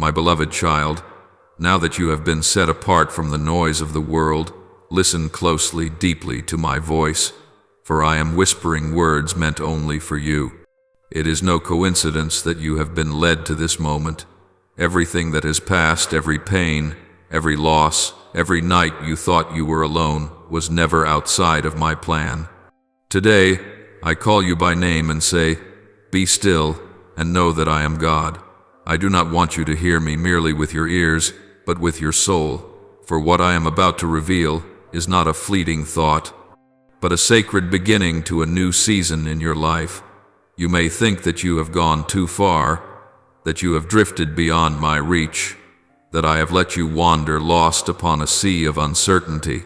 My beloved child, now that you have been set apart from the noise of the world, listen closely, deeply to my voice, for I am whispering words meant only for you. It is no coincidence that you have been led to this moment. Everything that has passed, every pain, every loss, every night you thought you were alone, was never outside of my plan. Today, I call you by name and say, be still and know that I am God. I do not want you to hear me merely with your ears, but with your soul, for what I am about to reveal is not a fleeting thought, but a sacred beginning to a new season in your life. You may think that you have gone too far, that you have drifted beyond my reach, that I have let you wander lost upon a sea of uncertainty.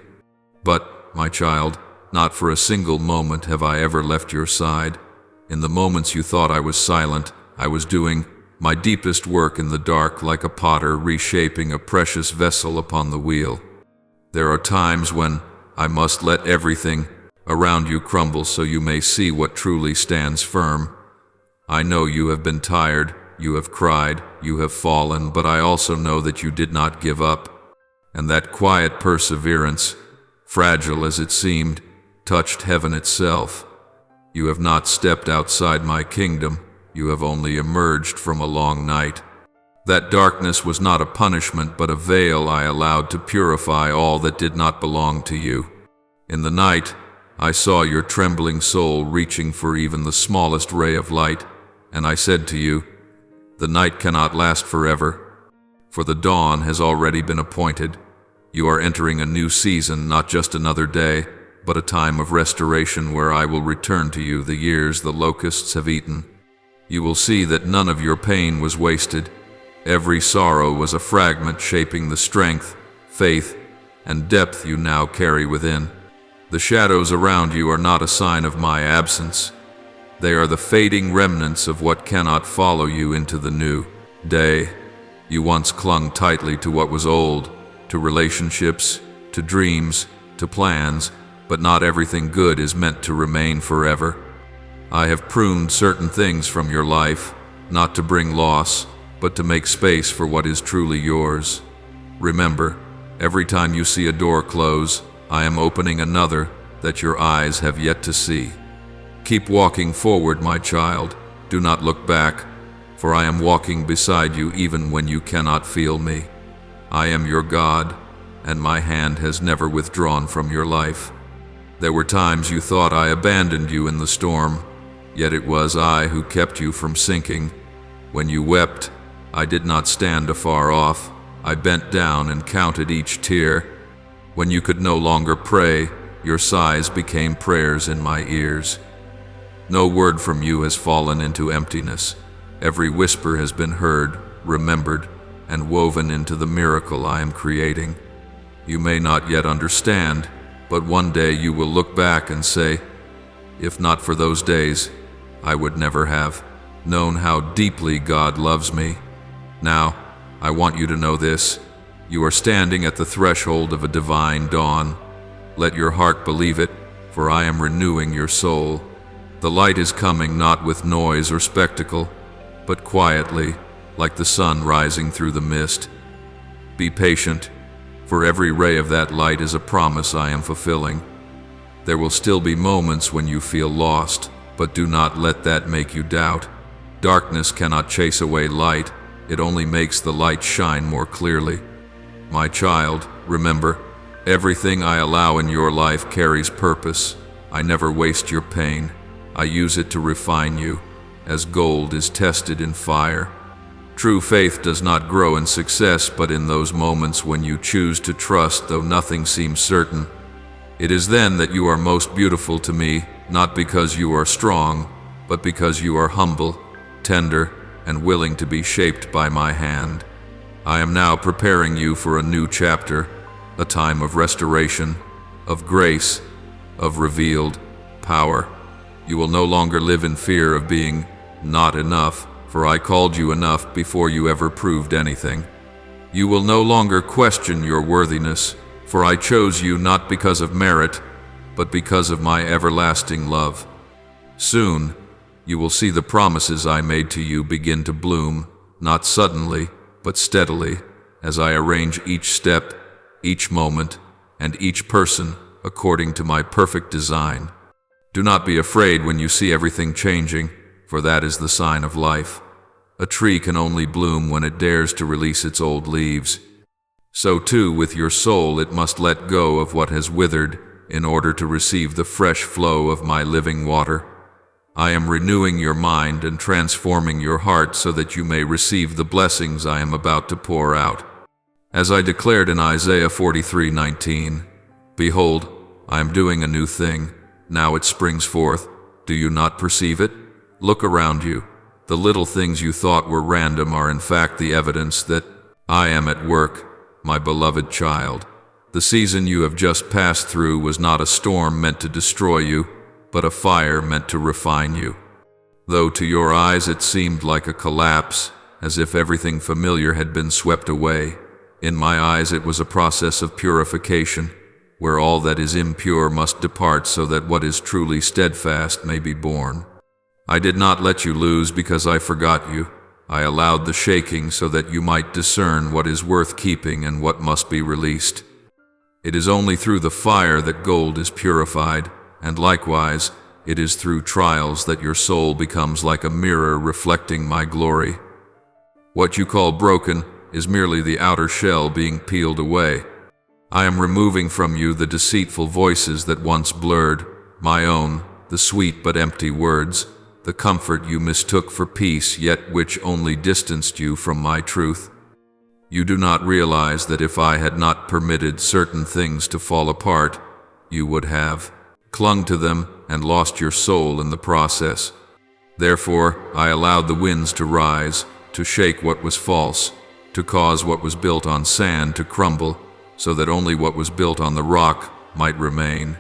But, my child, not for a single moment have I ever left your side. In the moments you thought I was silent, I was doing my deepest work in the dark, like a potter reshaping a precious vessel upon the wheel. There are times when I must let everything around you crumble so you may see what truly stands firm. I know you have been tired, you have cried, you have fallen, but I also know that you did not give up, and that quiet perseverance, fragile as it seemed, touched heaven itself. You have not stepped outside my kingdom, you have only emerged from a long night. That darkness was not a punishment, but a veil I allowed to purify all that did not belong to you. In the night, I saw your trembling soul reaching for even the smallest ray of light, and I said to you, the night cannot last forever, for the dawn has already been appointed. You are entering a new season, not just another day, but a time of restoration where I will return to you the years the locusts have eaten. You will see that none of your pain was wasted. Every sorrow was a fragment shaping the strength, faith, and depth you now carry within. The shadows around you are not a sign of my absence. They are the fading remnants of what cannot follow you into the new day. You once clung tightly to what was old, to relationships, to dreams, to plans, but not everything good is meant to remain forever. I have pruned certain things from your life, not to bring loss, but to make space for what is truly yours. Remember, every time you see a door close, I am opening another that your eyes have yet to see. Keep walking forward, my child. Do not look back, for I am walking beside you even when you cannot feel me. I am your God, and my hand has never withdrawn from your life. There were times you thought I abandoned you in the storm, yet it was I who kept you from sinking. When you wept, I did not stand afar off. I bent down and counted each tear. When you could no longer pray, your sighs became prayers in my ears. No word from you has fallen into emptiness. Every whisper has been heard, remembered, and woven into the miracle I am creating. You may not yet understand, but one day you will look back and say, if not for those days, I would never have known how deeply God loves me. Now, I want you to know this. You are standing at the threshold of a divine dawn. Let your heart believe it, for I am renewing your soul. The light is coming not with noise or spectacle, but quietly, like the sun rising through the mist. Be patient, for every ray of that light is a promise I am fulfilling. There will still be moments when you feel lost, but do not let that make you doubt. Darkness cannot chase away light, it only makes the light shine more clearly. My child, remember, everything I allow in your life carries purpose. I never waste your pain. I use it to refine you, as gold is tested in fire. True faith does not grow in success, but in those moments when you choose to trust though nothing seems certain. It is then that you are most beautiful to me, not because you are strong, but because you are humble, tender, and willing to be shaped by my hand. I am now preparing you for a new chapter, a time of restoration, of grace, of revealed power. You will no longer live in fear of being not enough, for I called you enough before you ever proved anything. You will no longer question your worthiness, for I chose you not because of merit, but because of my everlasting love. Soon, you will see the promises I made to you begin to bloom, not suddenly, but steadily, as I arrange each step, each moment, and each person according to my perfect design. Do not be afraid when you see everything changing, for that is the sign of life. A tree can only bloom when it dares to release its old leaves. So too with your soul it must let go of what has withered in order to receive the fresh flow of my living water. I am renewing your mind and transforming your heart so that you may receive the blessings I am about to pour out. As I declared in Isaiah 43:19, "Behold, I am doing a new thing. Now it springs forth. Do you not perceive it? Look around you. The little things you thought were random are in fact the evidence that I am at work, my beloved child. The season you have just passed through was not a storm meant to destroy you, but a fire meant to refine you. Though to your eyes it seemed like a collapse, as if everything familiar had been swept away, in my eyes it was a process of purification, where all that is impure must depart so that what is truly steadfast may be born. I did not let you lose because I forgot you. I allowed the shaking so that you might discern what is worth keeping and what must be released. It is only through the fire that gold is purified, and likewise, it is through trials that your soul becomes like a mirror reflecting my glory. What you call broken is merely the outer shell being peeled away. I am removing from you the deceitful voices that once blurred, my own, the sweet but empty words, the comfort you mistook for peace yet which only distanced you from my truth. You do not realize that if I had not permitted certain things to fall apart, you would have clung to them and lost your soul in the process. Therefore, I allowed the winds to rise, to shake what was false, to cause what was built on sand to crumble, so that only what was built on the rock might remain.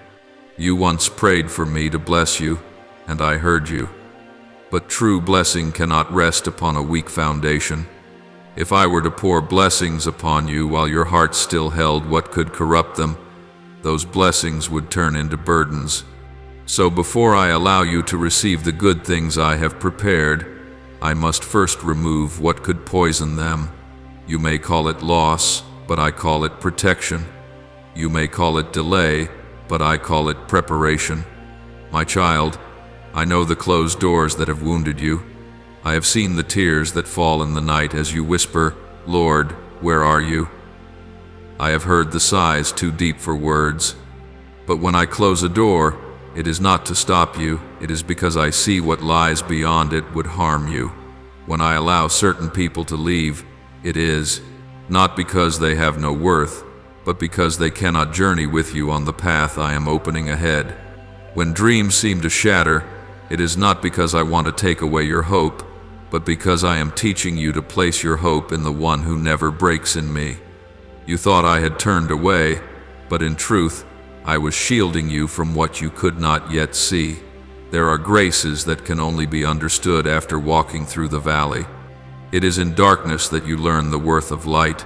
You once prayed for me to bless you, and I heard you. But true blessing cannot rest upon a weak foundation. If I were to pour blessings upon you while your heart still held what could corrupt them, those blessings would turn into burdens. So before I allow you to receive the good things I have prepared, I must first remove what could poison them. You may call it loss, but I call it protection. You may call it delay, but I call it preparation. My child, I know the closed doors that have wounded you. I have seen the tears that fall in the night as you whisper, "Lord, where are you?" I have heard the sighs too deep for words. But when I close a door, it is not to stop you, it is because I see what lies beyond it would harm you. When I allow certain people to leave, it is not because they have no worth, but because they cannot journey with you on the path I am opening ahead. When dreams seem to shatter, it is not because I want to take away your hope, but because I am teaching you to place your hope in the one who never breaks in me. You thought I had turned away, but in truth, I was shielding you from what you could not yet see. There are graces that can only be understood after walking through the valley. It is in darkness that you learn the worth of light.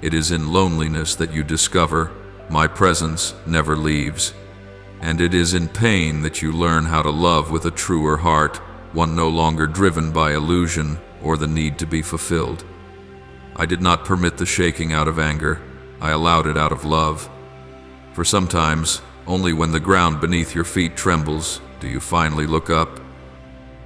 It is in loneliness that you discover my presence never leaves. And it is in pain that you learn how to love with a truer heart, one no longer driven by illusion or the need to be fulfilled. I did not permit the shaking out of anger. I allowed it out of love. For sometimes, only when the ground beneath your feet trembles do you finally look up.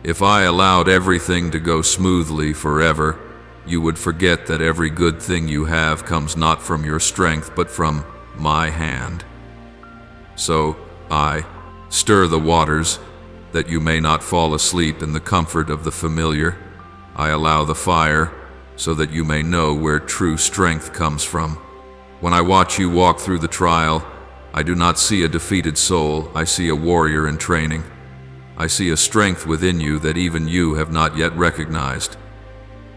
If I allowed everything to go smoothly forever, you would forget that every good thing you have comes not from your strength but from my hand. So I stir the waters, that you may not fall asleep in the comfort of the familiar. I allow the fire, so that you may know where true strength comes from. When I watch you walk through the trial, I do not see a defeated soul, I see a warrior in training. I see a strength within you that even you have not yet recognized.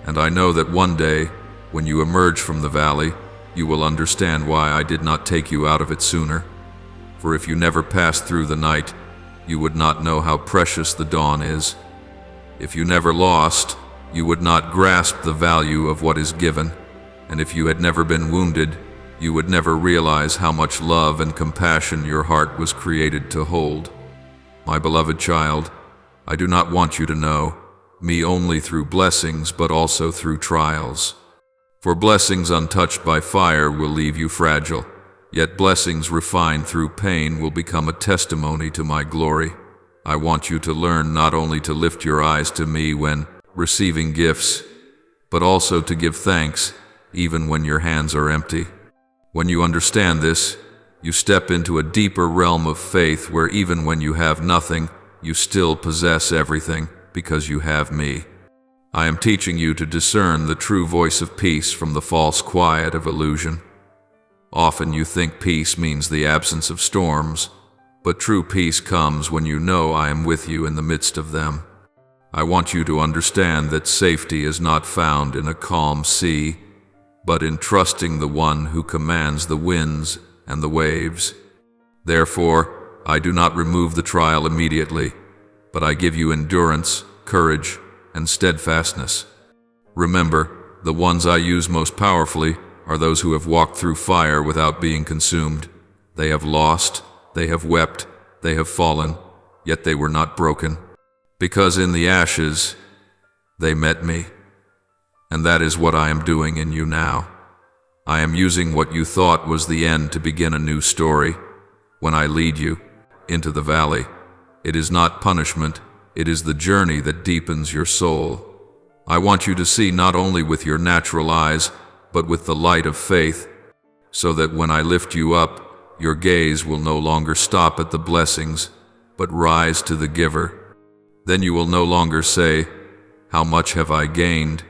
And I know that one day, when you emerge from the valley, you will understand why I did not take you out of it sooner. For if you never passed through the night, you would not know how precious the dawn is. If you never lost, you would not grasp the value of what is given. And if you had never been wounded, you would never realize how much love and compassion your heart was created to hold. My beloved child, I do not want you to know me only through blessings but also through trials. For blessings untouched by fire will leave you fragile, yet blessings refined through pain will become a testimony to my glory. I want you to learn not only to lift your eyes to me when receiving gifts, but also to give thanks even when your hands are empty. When you understand this, you step into a deeper realm of faith where even when you have nothing, you still possess everything because you have me. I am teaching you to discern the true voice of peace from the false quiet of illusion. Often you think peace means the absence of storms, but true peace comes when you know I am with you in the midst of them. I want you to understand that safety is not found in a calm sea, but in trusting the one who commands the winds and the waves. Therefore, I do not remove the trial immediately, but I give you endurance, courage, and steadfastness. Remember, the ones I use most powerfully are those who have walked through fire without being consumed. They have lost, they have wept, they have fallen, yet they were not broken. Because in the ashes, they met me. And that is what I am doing in you now. I am using what you thought was the end to begin a new story. When I lead you into the valley, it is not punishment, it is the journey that deepens your soul. I want you to see not only with your natural eyes, but with the light of faith, so that when I lift you up, your gaze will no longer stop at the blessings, but rise to the giver. Then you will no longer say, "How much have I gained?"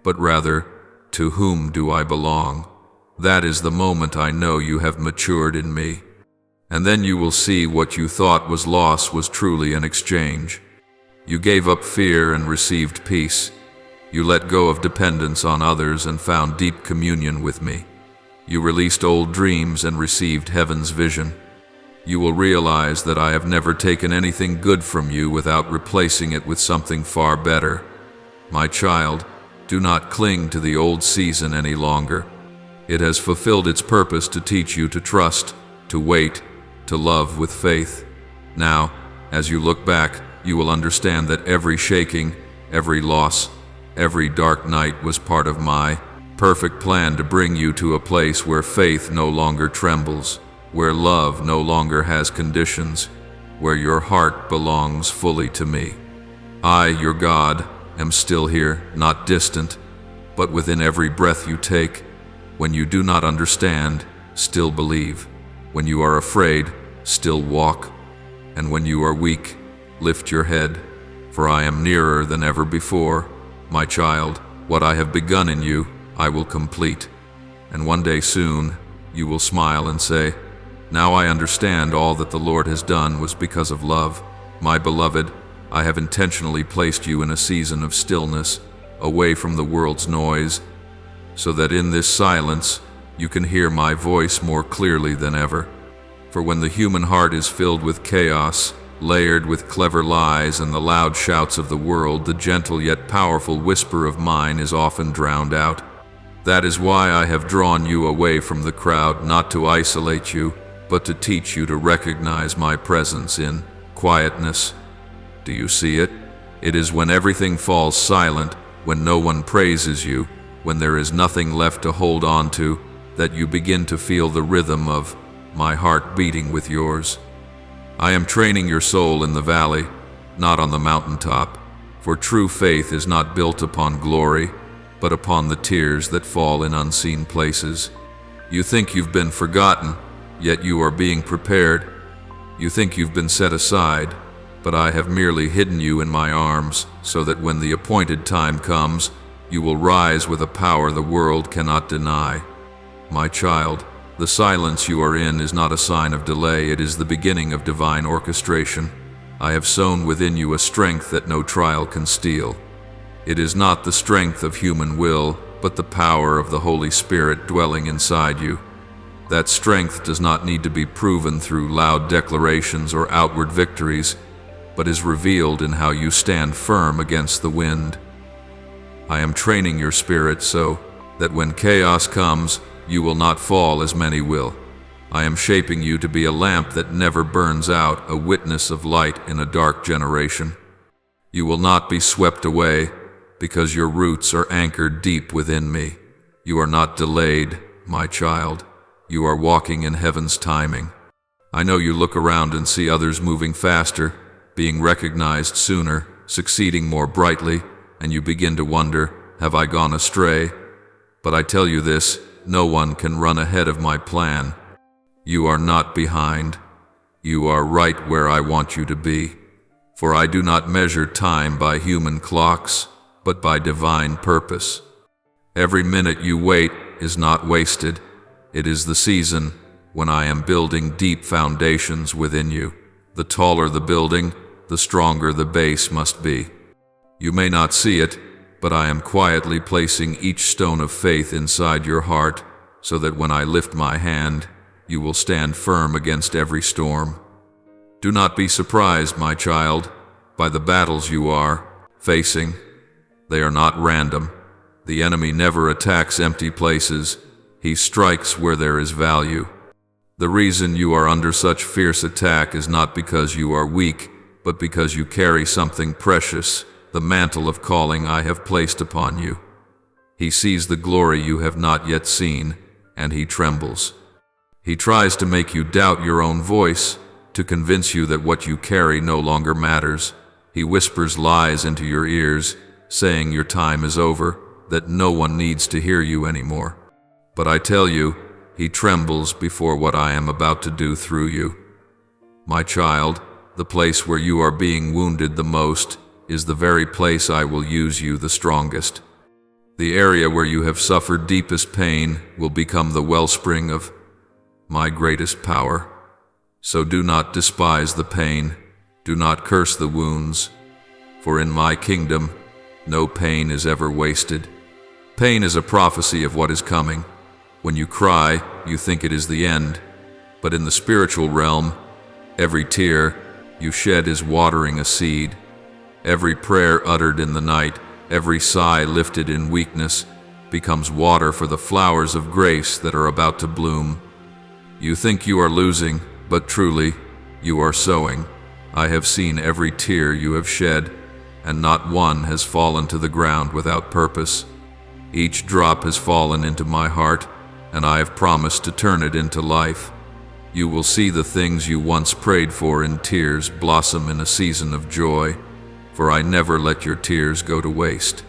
but rather, "To whom do I belong?" That is the moment I know you have matured in me. And then you will see what you thought was loss was truly an exchange. You gave up fear and received peace. You let go of dependence on others and found deep communion with me. You released old dreams and received heaven's vision. You will realize that I have never taken anything good from you without replacing it with something far better. My child, do not cling to the old season any longer. It has fulfilled its purpose to teach you to trust, to wait, to love with faith. Now, as you look back, you will understand that every shaking, every loss, every dark night was part of my perfect plan to bring you to a place where faith no longer trembles, where love no longer has conditions, where your heart belongs fully to me. I, your God, am still here, not distant, but within every breath you take. When you do not understand, still believe. When you are afraid, still walk. And when you are weak, lift your head, for I am nearer than ever before. My child, what I have begun in you, I will complete. And one day soon, you will smile and say, "Now I understand all that the Lord has done was because of love." My beloved, I have intentionally placed you in a season of stillness, away from the world's noise, so that in this silence you can hear my voice more clearly than ever. For when the human heart is filled with chaos, layered with clever lies and the loud shouts of the world, the gentle yet powerful whisper of mine is often drowned out. That is why I have drawn you away from the crowd, not to isolate you, but to teach you to recognize my presence in quietness. Do you see it? It is when everything falls silent, when no one praises you, when there is nothing left to hold on to, that you begin to feel the rhythm of my heart beating with yours. I am training your soul in the valley, not on the mountaintop, for true faith is not built upon glory, but upon the tears that fall in unseen places. You think you've been forgotten, yet you are being prepared. You think you've been set aside, but I have merely hidden you in my arms, so that when the appointed time comes, you will rise with a power the world cannot deny. My child, the silence you are in is not a sign of delay, it is the beginning of divine orchestration. I have sown within you a strength that no trial can steal. It is not the strength of human will, but the power of the Holy Spirit dwelling inside you. That strength does not need to be proven through loud declarations or outward victories, but is revealed in how you stand firm against the wind. I am training your spirit so that when chaos comes, you will not fall as many will. I am shaping you to be a lamp that never burns out, a witness of light in a dark generation. You will not be swept away, because your roots are anchored deep within me. You are not delayed, my child. You are walking in heaven's timing. I know you look around and see others moving faster, being recognized sooner, succeeding more brightly, and you begin to wonder, have I gone astray? But I tell you this, no one can run ahead of my plan. You are not behind. You are right where I want you to be. For I do not measure time by human clocks, but by divine purpose. Every minute you wait is not wasted. It is the season when I am building deep foundations within you. The taller the building, the stronger the base must be. You may not see it, but I am quietly placing each stone of faith inside your heart, so that when I lift my hand, you will stand firm against every storm. Do not be surprised, my child, by the battles you are facing. They are not random. The enemy never attacks empty places. He strikes where there is value. The reason you are under such fierce attack is not because you are weak, but because you carry something precious, the mantle of calling I have placed upon you. He sees the glory you have not yet seen, and he trembles. He tries to make you doubt your own voice, to convince you that what you carry no longer matters. He whispers lies into your ears, saying your time is over, that no one needs to hear you anymore. But I tell you, he trembles before what I am about to do through you. My child, the place where you are being wounded the most is the very place I will use you the strongest. The area where you have suffered deepest pain will become the wellspring of my greatest power. So do not despise the pain, do not curse the wounds, for in my kingdom no pain is ever wasted. Pain is a prophecy of what is coming. When you cry, you think it is the end, but in the spiritual realm, every tear you shed is watering a seed. Every prayer uttered in the night, every sigh lifted in weakness, becomes water for the flowers of grace that are about to bloom. You think you are losing, but truly, you are sowing. I have seen every tear you have shed, and not one has fallen to the ground without purpose. Each drop has fallen into my heart, and I have promised to turn it into life. You will see the things you once prayed for in tears blossom in a season of joy, for I never let your tears go to waste.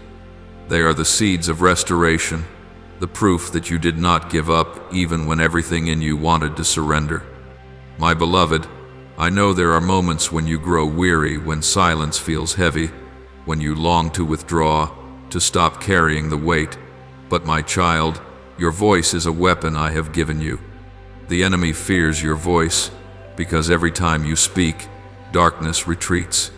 They are the seeds of restoration, the proof that you did not give up even when everything in you wanted to surrender. My beloved, I know there are moments when you grow weary, when silence feels heavy, when you long to withdraw, to stop carrying the weight. But my child, your voice is a weapon I have given you. The enemy fears your voice, because every time you speak, darkness retreats.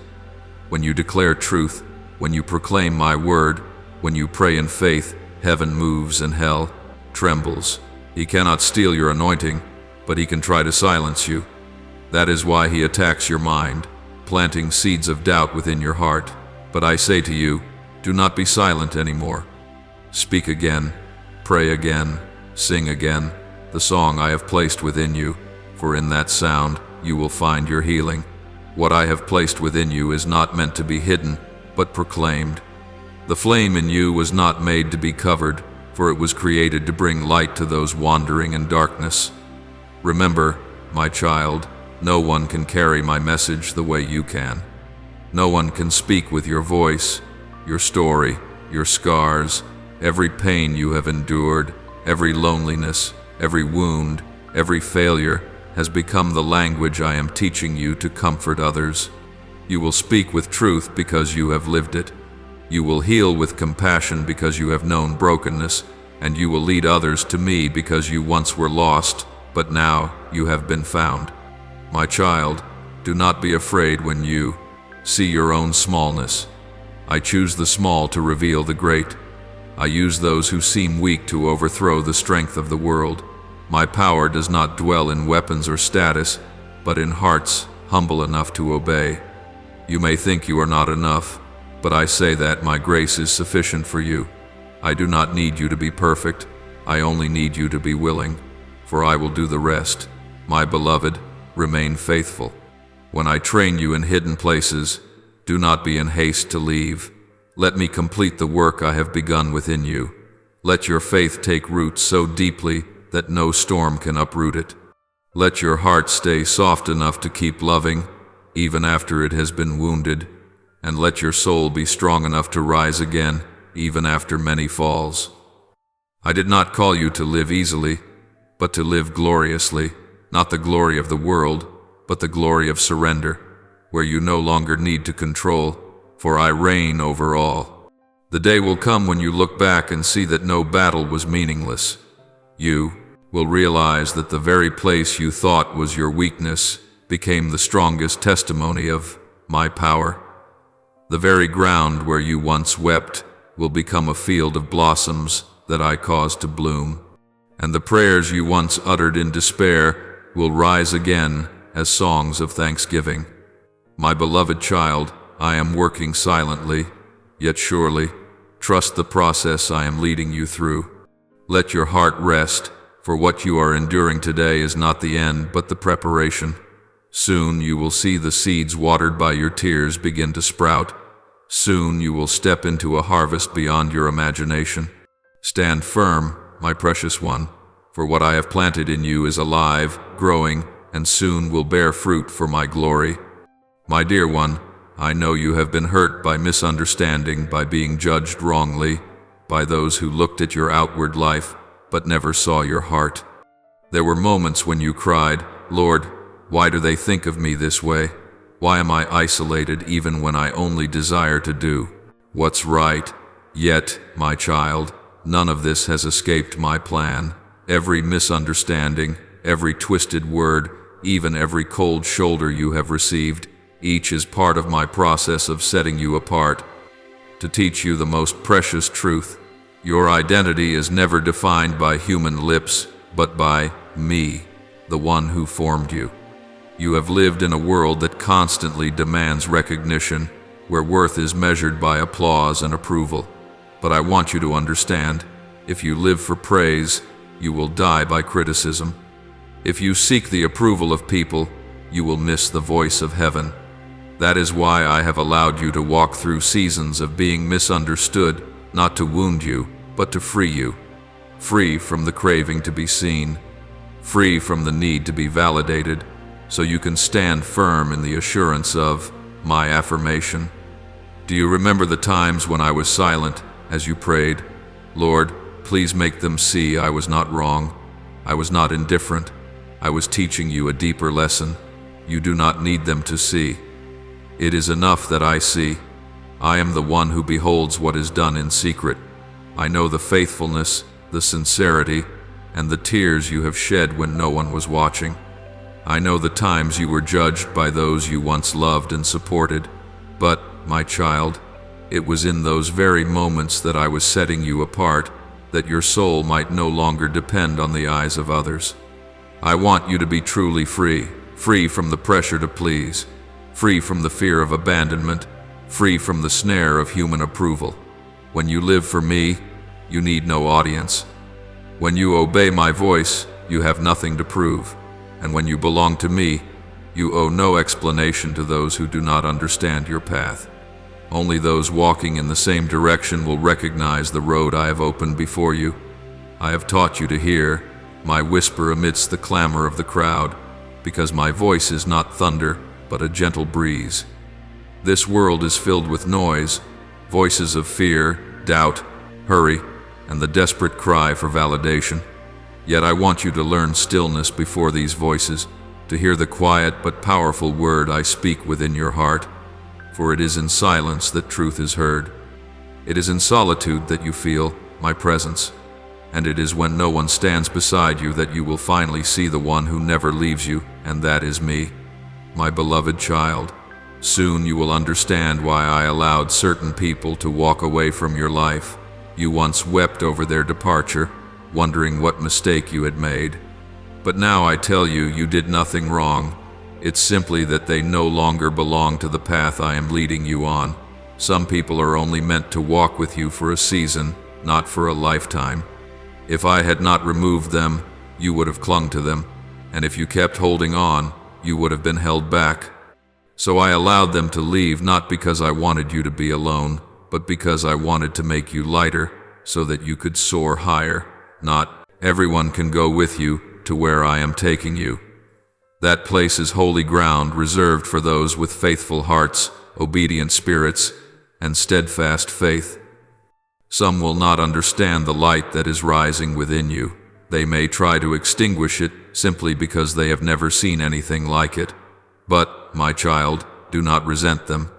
When you declare truth, when you proclaim my word, when you pray in faith, heaven moves and hell trembles. He cannot steal your anointing, but he can try to silence you. That is why he attacks your mind, planting seeds of doubt within your heart. But I say to you, do not be silent anymore. Speak again, pray again, sing again, the song I have placed within you, for in that sound you will find your healing. What I have placed within you is not meant to be hidden, but proclaimed. The flame in you was not made to be covered, for it was created to bring light to those wandering in darkness. Remember, my child, no one can carry my message the way you can. No one can speak with your voice, your story, your scars, every pain you have endured, every loneliness, every wound, every failure has become the language I am teaching you to comfort others. You will speak with truth because you have lived it. You will heal with compassion because you have known brokenness, and you will lead others to me because you once were lost, but now you have been found. My child, do not be afraid when you see your own smallness. I choose the small to reveal the great. I use those who seem weak to overthrow the strength of the world. My power does not dwell in weapons or status, but in hearts humble enough to obey. You may think you are not enough, but I say that my grace is sufficient for you. I do not need you to be perfect. I only need you to be willing, for I will do the rest. My beloved, remain faithful. When I train you in hidden places, do not be in haste to leave. Let me complete the work I have begun within you. Let your faith take root so deeply that no storm can uproot it. Let your heart stay soft enough to keep loving, even after it has been wounded, and let your soul be strong enough to rise again, even after many falls. I did not call you to live easily, but to live gloriously, not the glory of the world, but the glory of surrender, where you no longer need to control, for I reign over all. The day will come when you look back and see that no battle was meaningless. You will realize that the very place you thought was your weakness became the strongest testimony of my power. The very ground where you once wept will become a field of blossoms that I caused to bloom, and the prayers you once uttered in despair will rise again as songs of thanksgiving. My beloved child, I am working silently, yet surely. Trust the process I am leading you through. Let your heart rest, for what you are enduring today is not the end, but the preparation. Soon you will see the seeds watered by your tears begin to sprout. Soon you will step into a harvest beyond your imagination. Stand firm, my precious one, for what I have planted in you is alive, growing, and soon will bear fruit for my glory. My dear one, I know you have been hurt by misunderstanding, by being judged wrongly, by those who looked at your outward life but never saw your heart. There were moments when you cried, Lord, why do they think of me this way? Why am I isolated even when I only desire to do what's right? Yet, my child, none of this has escaped my plan. Every misunderstanding, every twisted word, even every cold shoulder you have received, each is part of my process of setting you apart, to teach you the most precious truth. Your identity is never defined by human lips, but by me, the one who formed you. You have lived in a world that constantly demands recognition, where worth is measured by applause and approval. But I want you to understand, if you live for praise, you will die by criticism. If you seek the approval of people, you will miss the voice of heaven. That is why I have allowed you to walk through seasons of being misunderstood, not to wound you, but to free you. Free from the craving to be seen, free from the need to be validated, so you can stand firm in the assurance of my affirmation. Do you remember the times when I was silent as you prayed, Lord, please make them see I was not wrong, I was not indifferent, I was teaching you a deeper lesson. You do not need them to see. It is enough that I see. I am the one who beholds what is done in secret. I know the faithfulness, the sincerity, and the tears you have shed when no one was watching. I know the times you were judged by those you once loved and supported. But, my child, it was in those very moments that I was setting you apart, that your soul might no longer depend on the eyes of others. I want you to be truly free, free from the pressure to please, free from the fear of abandonment, free from the snare of human approval. When you live for me, you need no audience. When you obey my voice, you have nothing to prove. And when you belong to me, you owe no explanation to those who do not understand your path. Only those walking in the same direction will recognize the road I have opened before you. I have taught you to hear my whisper amidst the clamor of the crowd, because my voice is not thunder, but a gentle breeze. This world is filled with noise, voices of fear, doubt, hurry, and the desperate cry for validation. Yet I want you to learn stillness before these voices, to hear the quiet but powerful word I speak within your heart, for it is in silence that truth is heard. It is in solitude that you feel my presence, and it is when no one stands beside you that you will finally see the one who never leaves you, and that is me. My beloved child, soon you will understand why I allowed certain people to walk away from your life. You once wept over their departure, wondering what mistake you had made. But now I tell you, you did nothing wrong. It's simply that they no longer belong to the path I am leading you on. Some people are only meant to walk with you for a season, not for a lifetime. If I had not removed them, you would have clung to them, and if you kept holding on, you would have been held back. So I allowed them to leave, not because I wanted you to be alone, but because I wanted to make you lighter, so that you could soar higher. Not everyone can go with you to where I am taking you. That place is holy ground reserved for those with faithful hearts, obedient spirits, and steadfast faith. Some will not understand the light that is rising within you. They may try to extinguish it simply because they have never seen anything like it. But, my child, do not resent them.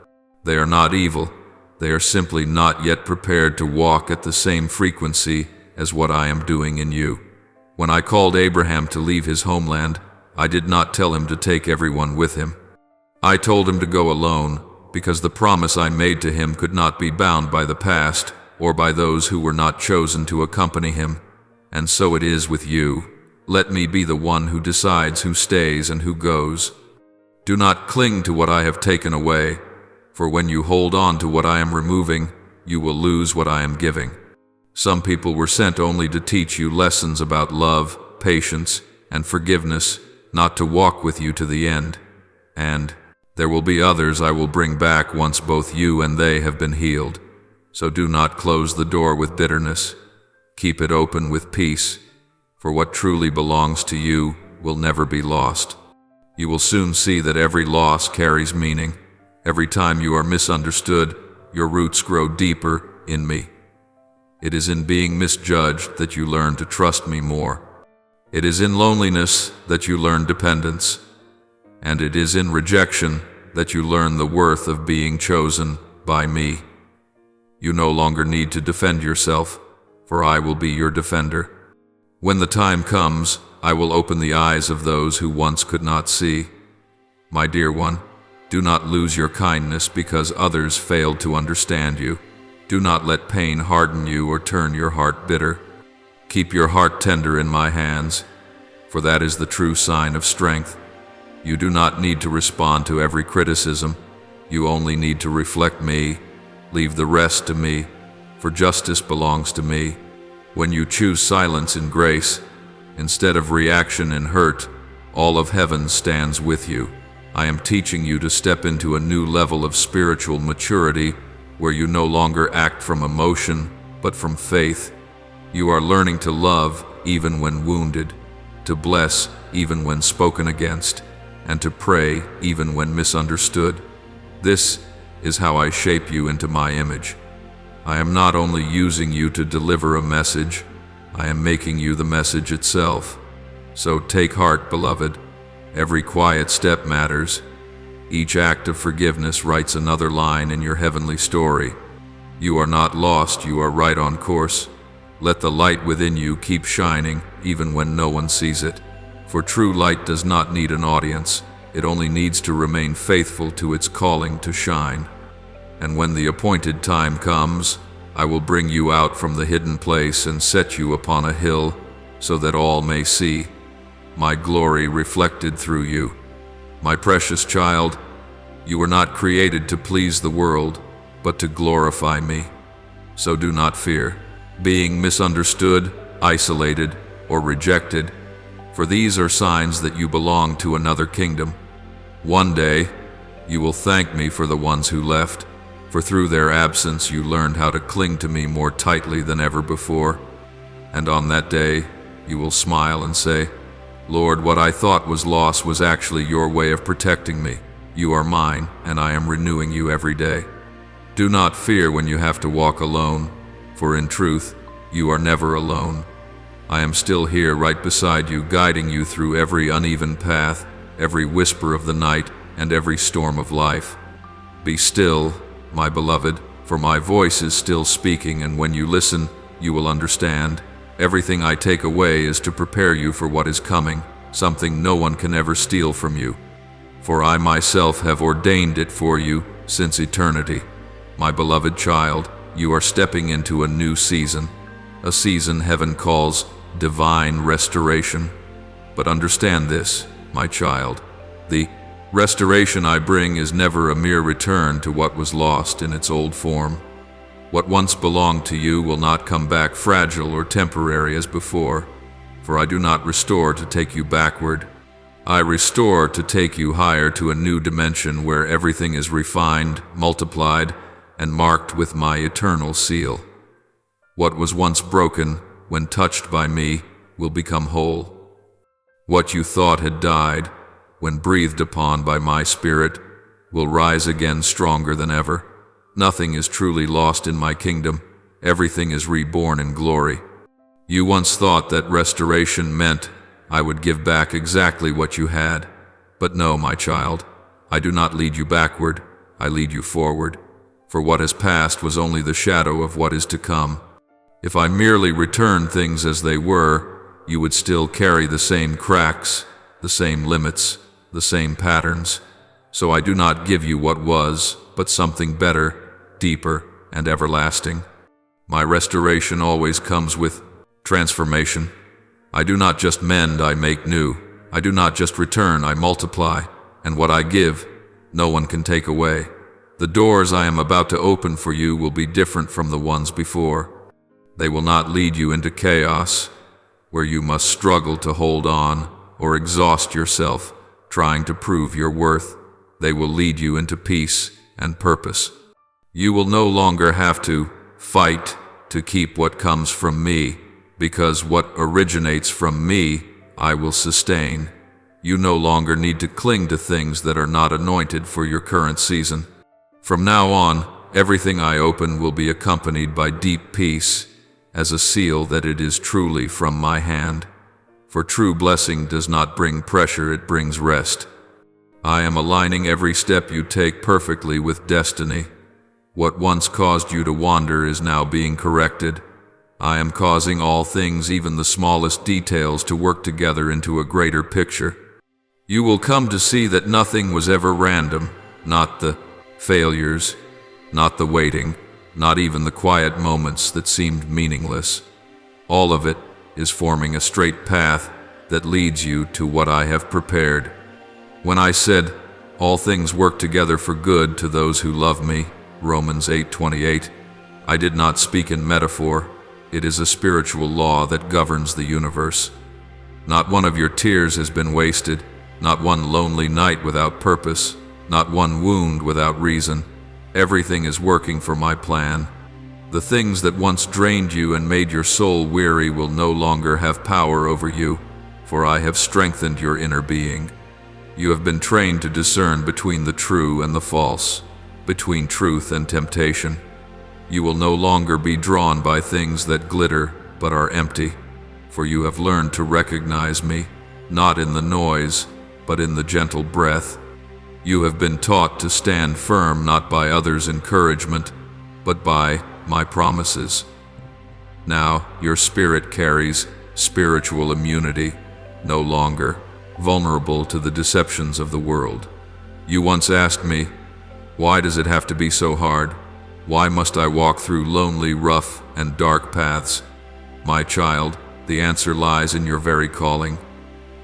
They are not evil. They are simply not yet prepared to walk at the same frequency as what I am doing in you. When I called Abraham to leave his homeland, I did not tell him to take everyone with him. I told him to go alone, because the promise I made to him could not be bound by the past or by those who were not chosen to accompany him. And so it is with you. Let me be the one who decides who stays and who goes. Do not cling to what I have taken away, for when you hold on to what I am removing, you will lose what I am giving. Some people were sent only to teach you lessons about love, patience, and forgiveness, not to walk with you to the end. And there will be others I will bring back once both you and they have been healed. So do not close the door with bitterness. Keep it open with peace, for what truly belongs to you will never be lost. You will soon see that every loss carries meaning. Every time you are misunderstood, your roots grow deeper in me. It is in being misjudged that you learn to trust me more. It is in loneliness that you learn dependence. And it is in rejection that you learn the worth of being chosen by me. You no longer need to defend yourself, for I will be your defender. When the time comes, I will open the eyes of those who once could not see. My dear one, do not lose your kindness because others failed to understand you. Do not let pain harden you or turn your heart bitter. Keep your heart tender in my hands, for that is the true sign of strength. You do not need to respond to every criticism. You only need to reflect me. Leave the rest to me, for justice belongs to me. When you choose silence in grace, instead of reaction in hurt, all of heaven stands with you. I am teaching you to step into a new level of spiritual maturity, where you no longer act from emotion, but from faith. You are learning to love even when wounded, to bless even when spoken against, and to pray even when misunderstood. This is how I shape you into my image. I am not only using you to deliver a message, I am making you the message itself. So take heart, beloved. Every quiet step matters. Each act of forgiveness writes another line in your heavenly story. You are not lost, you are right on course. Let the light within you keep shining, even when no one sees it. For true light does not need an audience. It only needs to remain faithful to its calling to shine. And when the appointed time comes, I will bring you out from the hidden place and set you upon a hill, so that all may see my glory reflected through you. My precious child, you were not created to please the world, but to glorify me. So do not fear being misunderstood, isolated, or rejected, for these are signs that you belong to another kingdom. One day, you will thank me for the ones who left, for through their absence you learned how to cling to me more tightly than ever before. And on that day, you will smile and say, Lord, what I thought was loss was actually your way of protecting me. You are mine, and I am renewing you every day. Do not fear when you have to walk alone, for in truth, you are never alone. I am still here right beside you, guiding you through every uneven path, every whisper of the night, and every storm of life. Be still, my beloved, for my voice is still speaking, and when you listen, you will understand. Everything I take away is to prepare you for what is coming, something no one can ever steal from you. For I myself have ordained it for you since eternity. My beloved child, you are stepping into a new season, a season heaven calls divine restoration. But understand this, my child, the restoration I bring is never a mere return to what was lost in its old form. What once belonged to you will not come back fragile or temporary as before, for I do not restore to take you backward. I restore to take you higher to a new dimension where everything is refined, multiplied, and marked with my eternal seal. What was once broken, when touched by me, will become whole. What you thought had died, when breathed upon by my spirit, will rise again stronger than ever. Nothing is truly lost in my kingdom. Everything is reborn in glory. You once thought that restoration meant I would give back exactly what you had. But no, my child, I do not lead you backward, I lead you forward. For what has passed was only the shadow of what is to come. If I merely returned things as they were, you would still carry the same cracks, the same limits, the same patterns. So I do not give you what was, but something better, deeper, and everlasting. My restoration always comes with transformation. I do not just mend, I make new. I do not just return, I multiply. And what I give, no one can take away. The doors I am about to open for you will be different from the ones before. They will not lead you into chaos, where you must struggle to hold on or exhaust yourself trying to prove your worth. They will lead you into peace and purpose. You will no longer have to fight to keep what comes from me, because what originates from me, I will sustain. You no longer need to cling to things that are not anointed for your current season. From now on, everything I open will be accompanied by deep peace, as a seal that it is truly from my hand. For true blessing does not bring pressure, it brings rest. I am aligning every step you take perfectly with destiny. What once caused you to wander is now being corrected. I am causing all things, even the smallest details, to work together into a greater picture. You will come to see that nothing was ever random, not the failures, not the waiting, not even the quiet moments that seemed meaningless. All of it is forming a straight path that leads you to what I have prepared. When I said, all things work together for good to those who love me, Romans 8:28, I did not speak in metaphor. It is a spiritual law that governs the universe. Not one of your tears has been wasted, not one lonely night without purpose, not one wound without reason. Everything is working for my plan. The things that once drained you and made your soul weary will no longer have power over you, for I have strengthened your inner being. You have been trained to discern between the true and the false, between truth and temptation. You will no longer be drawn by things that glitter but are empty, for you have learned to recognize me, not in the noise, but in the gentle breath. You have been taught to stand firm not by others' encouragement, but by my promises. Now your spirit carries spiritual immunity, no longer vulnerable to the deceptions of the world. You once asked me, why does it have to be so hard? Why must I walk through lonely, rough, and dark paths? My child, the answer lies in your very calling.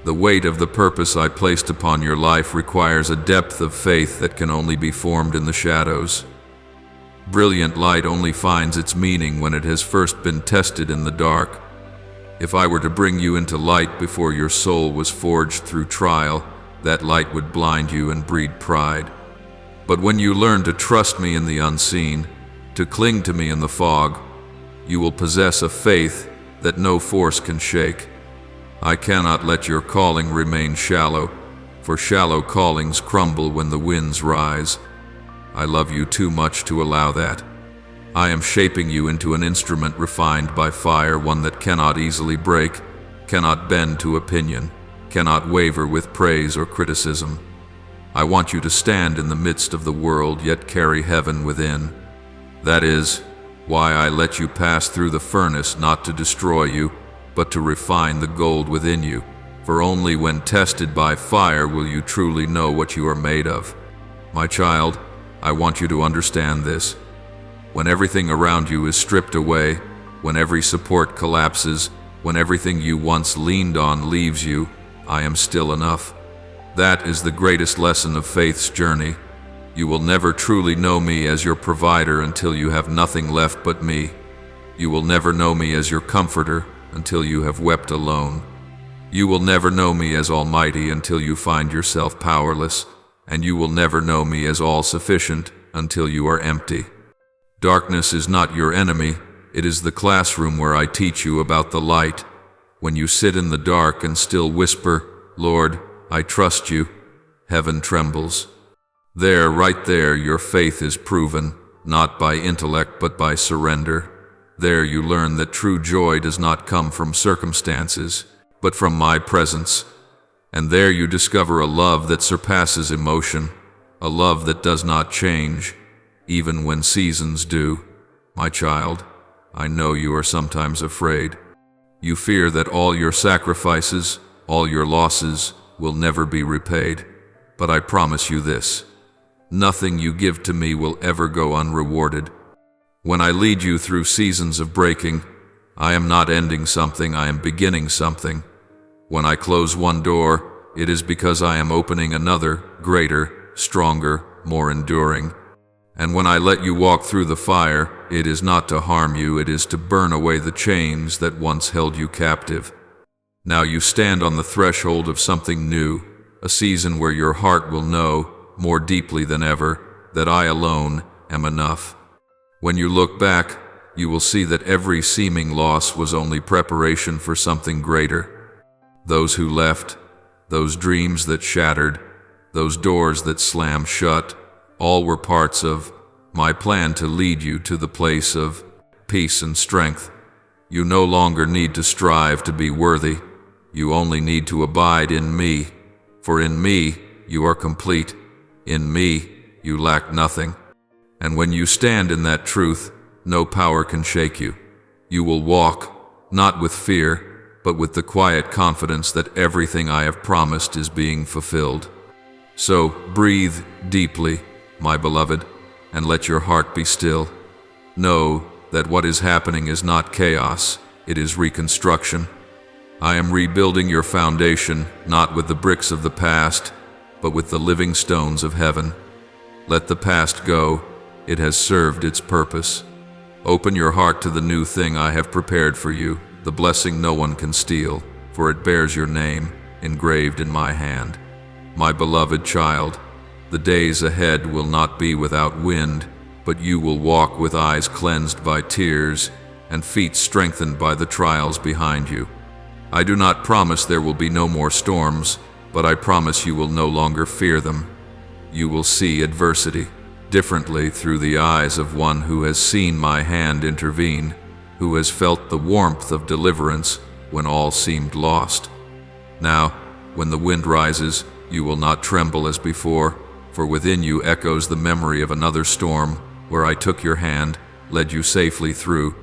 The weight of the purpose I placed upon your life requires a depth of faith that can only be formed in the shadows. Brilliant light only finds its meaning when it has first been tested in the dark. If I were to bring you into light before your soul was forged through trial, that light would blind you and breed pride. But when you learn to trust me in the unseen, to cling to me in the fog, you will possess a faith that no force can shake. I cannot let your calling remain shallow, for shallow callings crumble when the winds rise. I love you too much to allow that. I am shaping you into an instrument refined by fire, one that cannot easily break, cannot bend to opinion, cannot waver with praise or criticism. I want you to stand in the midst of the world, yet carry heaven within. That is why I let you pass through the furnace, not to destroy you, but to refine the gold within you. For only when tested by fire will you truly know what you are made of. My child, I want you to understand this. When everything around you is stripped away, when every support collapses, when everything you once leaned on leaves you, I am still enough. That is the greatest lesson of faith's journey. You will never truly know me as your provider until you have nothing left but me. You will never know me as your comforter until you have wept alone. You will never know me as almighty until you find yourself powerless, and you will never know me as all-sufficient until you are empty. Darkness is not your enemy, It is the classroom where I teach you about the light. When you sit in the dark and still whisper, "Lord, I trust you," heaven trembles. There, right there, your faith is proven, not by intellect but by surrender. There you learn that true joy does not come from circumstances, but from my presence. And there you discover a love that surpasses emotion, a love that does not change, even when seasons do. My child, I know you are sometimes afraid. You fear that all your sacrifices, all your losses, will never be repaid. But I promise you this: nothing you give to me will ever go unrewarded. When I lead you through seasons of breaking, I am not ending something, I am beginning something. When I close one door, it is because I am opening another, greater, stronger, more enduring. And when I let you walk through the fire, it is not to harm you, it is to burn away the chains that once held you captive. Now you stand on the threshold of something new, a season where your heart will know, more deeply than ever, that I alone am enough. When you look back, you will see that every seeming loss was only preparation for something greater. Those who left, those dreams that shattered, those doors that slammed shut, all were parts of my plan to lead you to the place of peace and strength. You no longer need to strive to be worthy. You only need to abide in me. For in me, you are complete. In me, you lack nothing. And when you stand in that truth, no power can shake you. You will walk, not with fear, but with the quiet confidence that everything I have promised is being fulfilled. So breathe deeply, my beloved, and let your heart be still. Know that what is happening is not chaos, it is reconstruction. I am rebuilding your foundation, not with the bricks of the past, but with the living stones of heaven. Let the past go, it has served its purpose. Open your heart to the new thing I have prepared for you, the blessing no one can steal, for it bears your name, engraved in my hand. My beloved child, the days ahead will not be without wind, but you will walk with eyes cleansed by tears and feet strengthened by the trials behind you. I do not promise there will be no more storms, but I promise you will no longer fear them. You will see adversity differently through the eyes of one who has seen my hand intervene, who has felt the warmth of deliverance when all seemed lost. Now, when the wind rises, you will not tremble as before, for within you echoes the memory of another storm where I took your hand, led you safely through,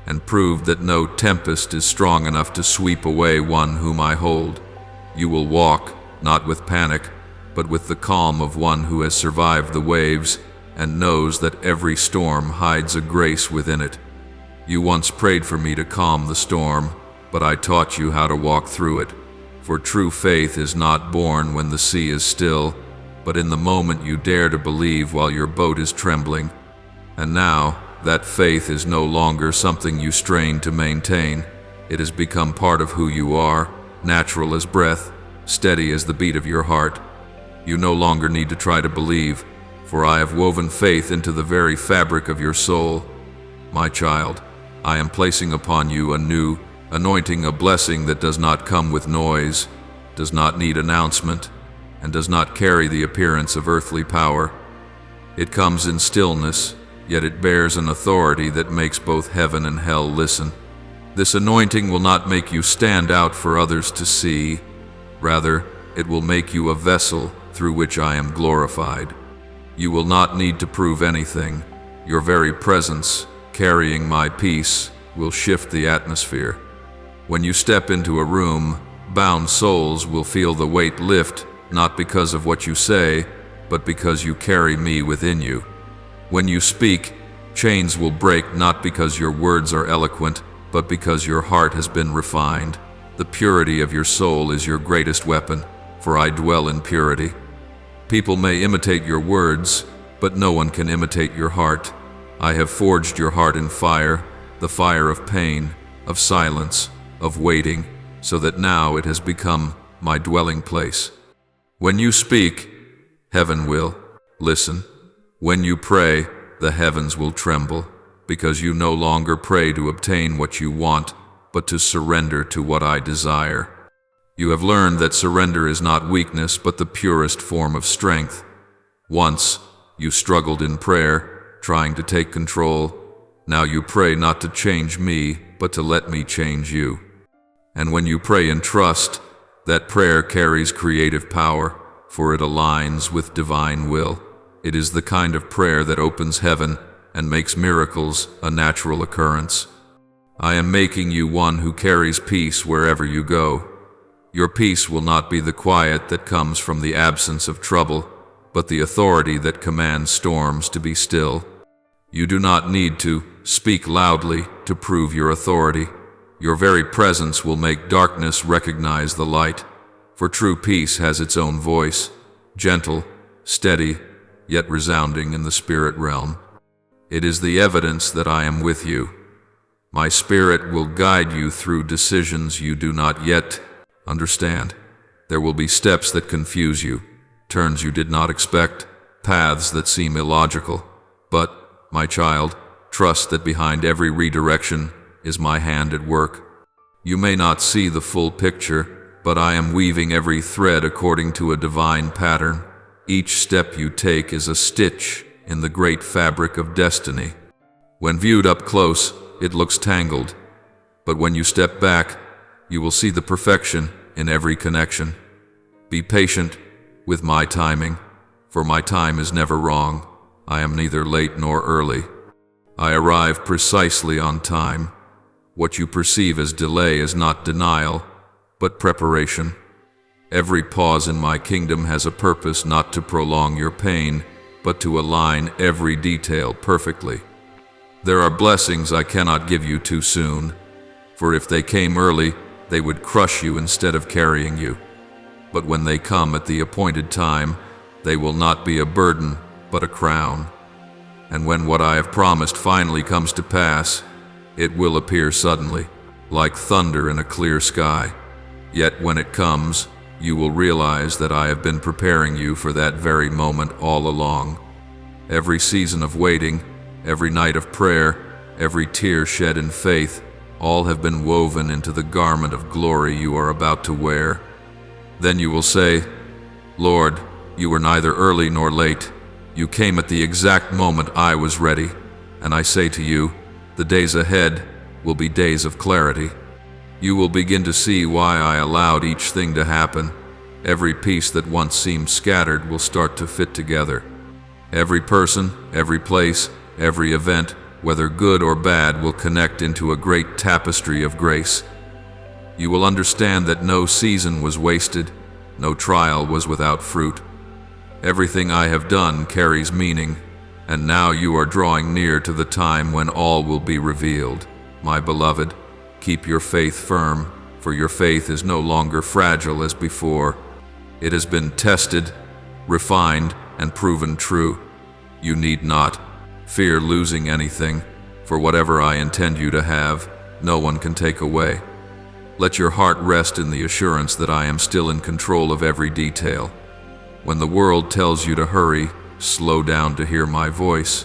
and proved that no tempest is strong enough to sweep away one whom I hold. You will walk, not with panic, but with the calm of one who has survived the waves and knows that every storm hides a grace within it. You once prayed for me to calm the storm, but I taught you how to walk through it. For true faith is not born when the sea is still, but in the moment you dare to believe while your boat is trembling. And now, that faith is no longer something you strain to maintain. It has become part of who you are, natural as breath, steady as the beat of your heart. You no longer need to try to believe, for I have woven faith into the very fabric of your soul. My child, I am placing upon you a new anointing, a blessing that does not come with noise, does not need announcement, and does not carry the appearance of earthly power. It comes in stillness, yet it bears an authority that makes both heaven and hell listen. This anointing will not make you stand out for others to see. Rather, it will make you a vessel through which I am glorified. You will not need to prove anything. Your very presence, carrying my peace, will shift the atmosphere. When you step into a room, bound souls will feel the weight lift, not because of what you say, but because you carry me within you. When you speak, chains will break not because your words are eloquent, but because your heart has been refined. The purity of your soul is your greatest weapon, for I dwell in purity. People may imitate your words, but no one can imitate your heart. I have forged your heart in fire, the fire of pain, of silence, of waiting, so that now it has become my dwelling place. When you speak, heaven will listen. When you pray, the heavens will tremble. because you no longer pray to obtain what you want, but to surrender to what I desire. You have learned that surrender is not weakness, but the purest form of strength. Once, you struggled in prayer, trying to take control. Now you pray not to change me, but to let me change you. And when you pray in trust, that prayer carries creative power, for it aligns with divine will. It is the kind of prayer that opens heaven and makes miracles a natural occurrence. I am making you one who carries peace wherever you go. Your peace will not be the quiet that comes from the absence of trouble, but the authority that commands storms to be still. You do not need to speak loudly to prove your authority. Your very presence will make darkness recognize the light, for true peace has its own voice, gentle, steady, yet resounding in the spirit realm. It is the evidence that I am with you. My spirit will guide you through decisions you do not yet understand. There will be steps that confuse you, turns you did not expect, paths that seem illogical. But, my child, trust that behind every redirection is my hand at work. You may not see the full picture, but I am weaving every thread according to a divine pattern. Each step you take is a stitch in the great fabric of destiny. When viewed up close, it looks tangled, but when you step back, you will see the perfection in every connection. Be patient with my timing, for my time is never wrong. I am neither late nor early. I arrive precisely on time. What you perceive as delay is not denial, but preparation. Every pause in my kingdom has a purpose, not to prolong your pain, but to align every detail perfectly. There are blessings I cannot give you too soon, for if they came early, they would crush you instead of carrying you. But when they come at the appointed time, they will not be a burden, but a crown. And when what I have promised finally comes to pass, it will appear suddenly, like thunder in a clear sky. Yet when it comes, you will realize that I have been preparing you for that very moment all along. Every season of waiting, every night of prayer, every tear shed in faith, all have been woven into the garment of glory you are about to wear. Then you will say, Lord, you were neither early nor late. You came at the exact moment I was ready. And I say to you, the days ahead will be days of clarity. You will begin to see why I allowed each thing to happen. Every piece that once seemed scattered will start to fit together. Every person, every place, every event, whether good or bad, will connect into a great tapestry of grace. You will understand that no season was wasted, no trial was without fruit. Everything I have done carries meaning, and now you are drawing near to the time when all will be revealed. My beloved, keep your faith firm, for your faith is no longer fragile as before. It has been tested, refined, and proven true. You need not fear losing anything, for whatever I intend you to have, no one can take away. Let your heart rest in the assurance that I am still in control of every detail. When the world tells you to hurry, slow down to hear my voice.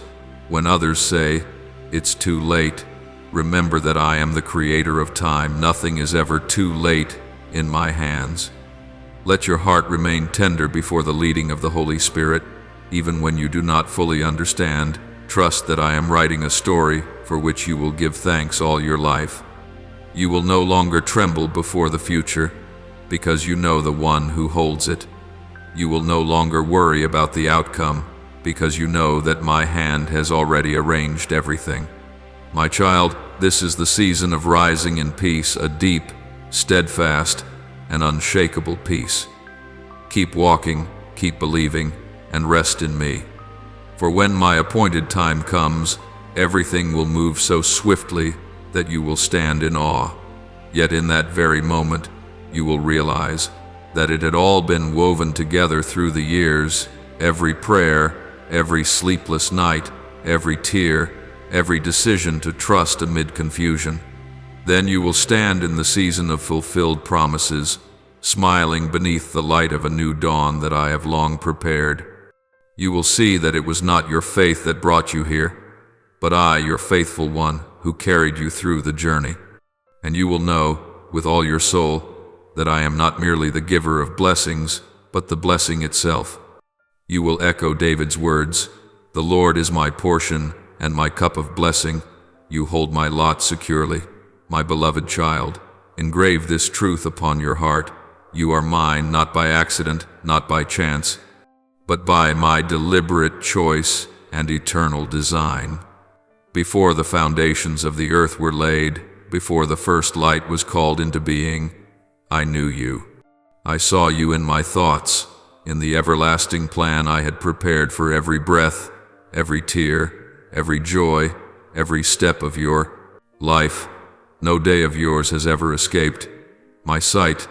When others say, it's too late, remember that I am the creator of time. Nothing is ever too late in my hands. Let your heart remain tender before the leading of the Holy Spirit, even when you do not fully understand. Trust that I am writing a story for which you will give thanks all your life. You will no longer tremble before the future, because you know the one who holds it. You will no longer worry about the outcome, because you know that my hand has already arranged everything. My child, this is the season of rising in peace, a deep, steadfast, and unshakable peace. Keep walking, keep believing, and rest in me. For when my appointed time comes, everything will move so swiftly that you will stand in awe. Yet in that very moment, you will realize that it had all been woven together through the years. Every prayer, every sleepless night, every tear, every decision to trust amid confusion. Then you will stand in the season of fulfilled promises, smiling beneath the light of a new dawn that I have long prepared. You will see that it was not your faith that brought you here, but I, your faithful one, who carried you through the journey. And you will know, with all your soul, that I am not merely the giver of blessings, but the blessing itself. You will echo David's words, "The Lord is my portion and my cup of blessing. You hold my lot securely." My beloved child, engrave this truth upon your heart. You are mine not by accident, not by chance, but by my deliberate choice and eternal design. Before the foundations of the earth were laid, before the first light was called into being, I knew you. I saw you in my thoughts, in the everlasting plan I had prepared for every breath, every tear, every joy, every step of your life. No day of yours has ever escaped my sight.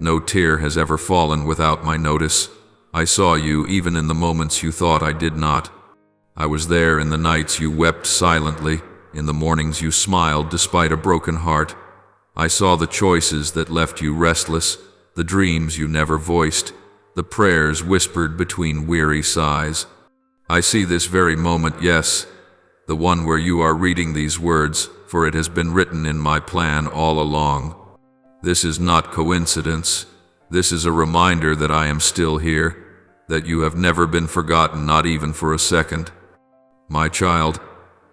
No tear has ever fallen without my notice. I saw you even in the moments you thought I did not. I was there in the nights you wept silently, in the mornings you smiled despite a broken heart. I saw the choices that left you restless, the dreams you never voiced, the prayers whispered between weary sighs. I see this very moment, yes, the one where you are reading these words, for it has been written in my plan all along. This is not coincidence. This is a reminder that I am still here, that you have never been forgotten, not even for a second. My child,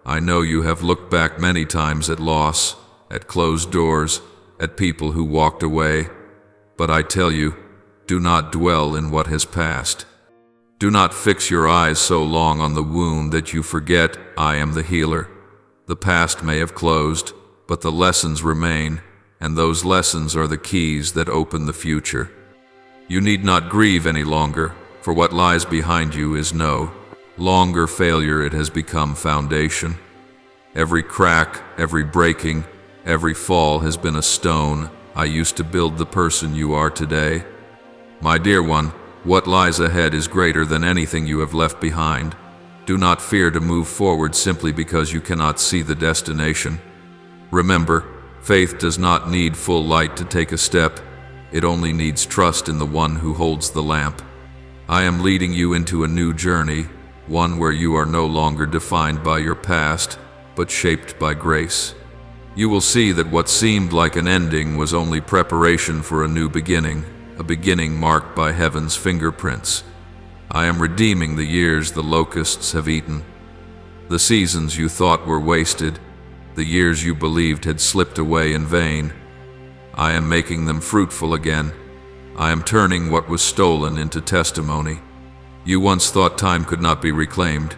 I know you have looked back many times at loss, at closed doors, at people who walked away, but I tell you, do not dwell in what has passed. Do not fix your eyes so long on the wound that you forget I am the healer. The past may have closed, but the lessons remain, and those lessons are the keys that open the future. You need not grieve any longer, for what lies behind you is no longer failure. It has become foundation. Every crack, every breaking, every fall has been a stone I used to build the person you are today. My dear one, what lies ahead is greater than anything you have left behind. Do not fear to move forward simply because you cannot see the destination. Remember, faith does not need full light to take a step. It only needs trust in the one who holds the lamp. I am leading you into a new journey, one where you are no longer defined by your past, but shaped by grace. You will see that what seemed like an ending was only preparation for a new beginning, a beginning marked by heaven's fingerprints. I am redeeming the years the locusts have eaten, the seasons you thought were wasted, the years you believed had slipped away in vain. I am making them fruitful again. I am turning what was stolen into testimony. You once thought time could not be reclaimed,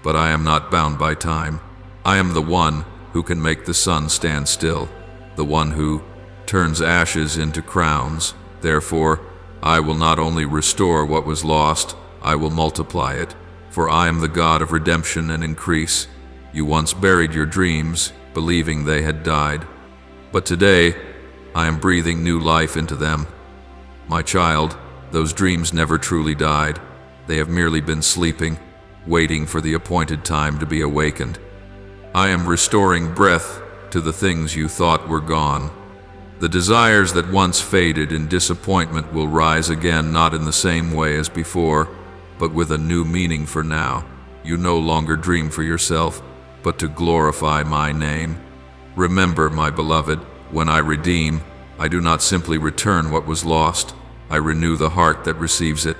but I am not bound by time. I am the one who can make the sun stand still, the one who turns ashes into crowns. Therefore, I will not only restore what was lost, I will multiply it, for I am the God of redemption and increase. You once buried your dreams, believing they had died, but today I am breathing new life into them. My child, those dreams never truly died. They have merely been sleeping, waiting for the appointed time to be awakened. I am restoring breath to the things you thought were gone. The desires that once faded in disappointment will rise again, not in the same way as before, but with a new meaning for now. You no longer dream for yourself, but to glorify my name. Remember, my beloved, when I redeem, I do not simply return what was lost. I renew the heart that receives it.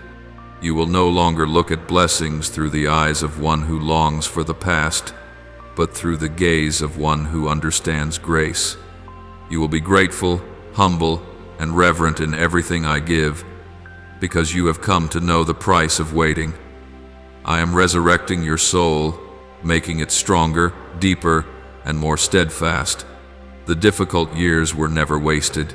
You will no longer look at blessings through the eyes of one who longs for the past, but through the gaze of one who understands grace. You will be grateful, humble, and reverent in everything I give, because you have come to know the price of waiting. I am resurrecting your soul, making it stronger, deeper, and more steadfast. The difficult years were never wasted.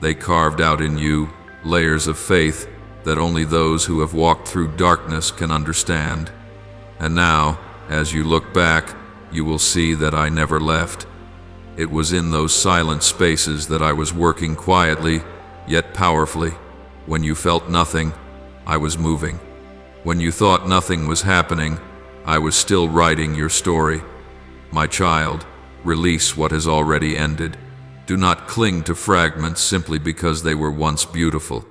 They carved out in you layers of faith that only those who have walked through darkness can understand. And now, as you look back, you will see that I never left. It was in those silent spaces that I was working quietly, yet powerfully. When you felt nothing, I was moving. When you thought nothing was happening, I was still writing your story. My child, release what has already ended. Do not cling to fragments simply because they were once beautiful.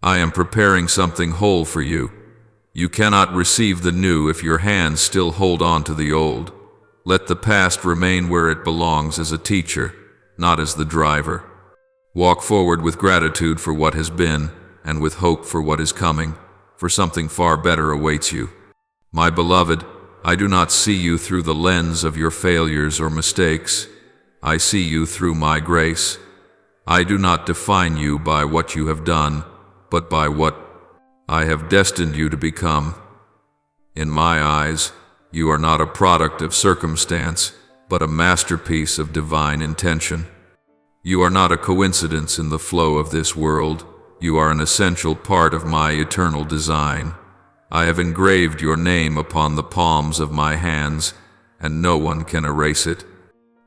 I am preparing something whole for you. You cannot receive the new if your hands still hold on to the old. Let the past remain where it belongs as a teacher, not as the driver. Walk forward with gratitude for what has been, and with hope for what is coming, for something far better awaits you. My beloved, I do not see you through the lens of your failures or mistakes. I see you through my grace. I do not define you by what you have done, but by what I have destined you to become. In my eyes, you are not a product of circumstance, but a masterpiece of divine intention. You are not a coincidence in the flow of this world. You are an essential part of my eternal design. I have engraved your name upon the palms of my hands, and no one can erase it.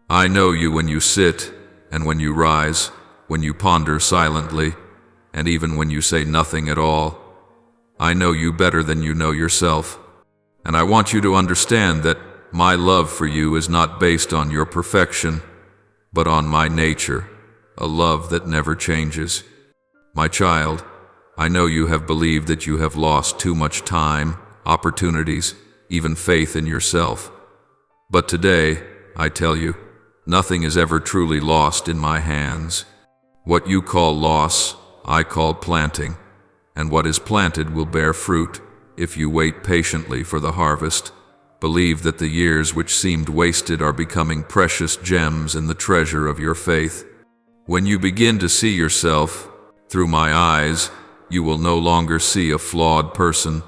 I know you when you sit, and when you rise, when you ponder silently, and even when you say nothing at all. I know you better than you know yourself, and I want you to understand that my love for you is not based on your perfection, but on my nature, a love that never changes. My child, I know you have believed that you have lost too much time, opportunities, even faith in yourself. But today, I tell you, nothing is ever truly lost in my hands. What you call loss, I call planting, and what is planted will bear fruit if you wait patiently for the harvest. Believe that the years which seemed wasted are becoming precious gems in the treasure of your faith. When you begin to see yourself through my eyes, you will no longer see a flawed person,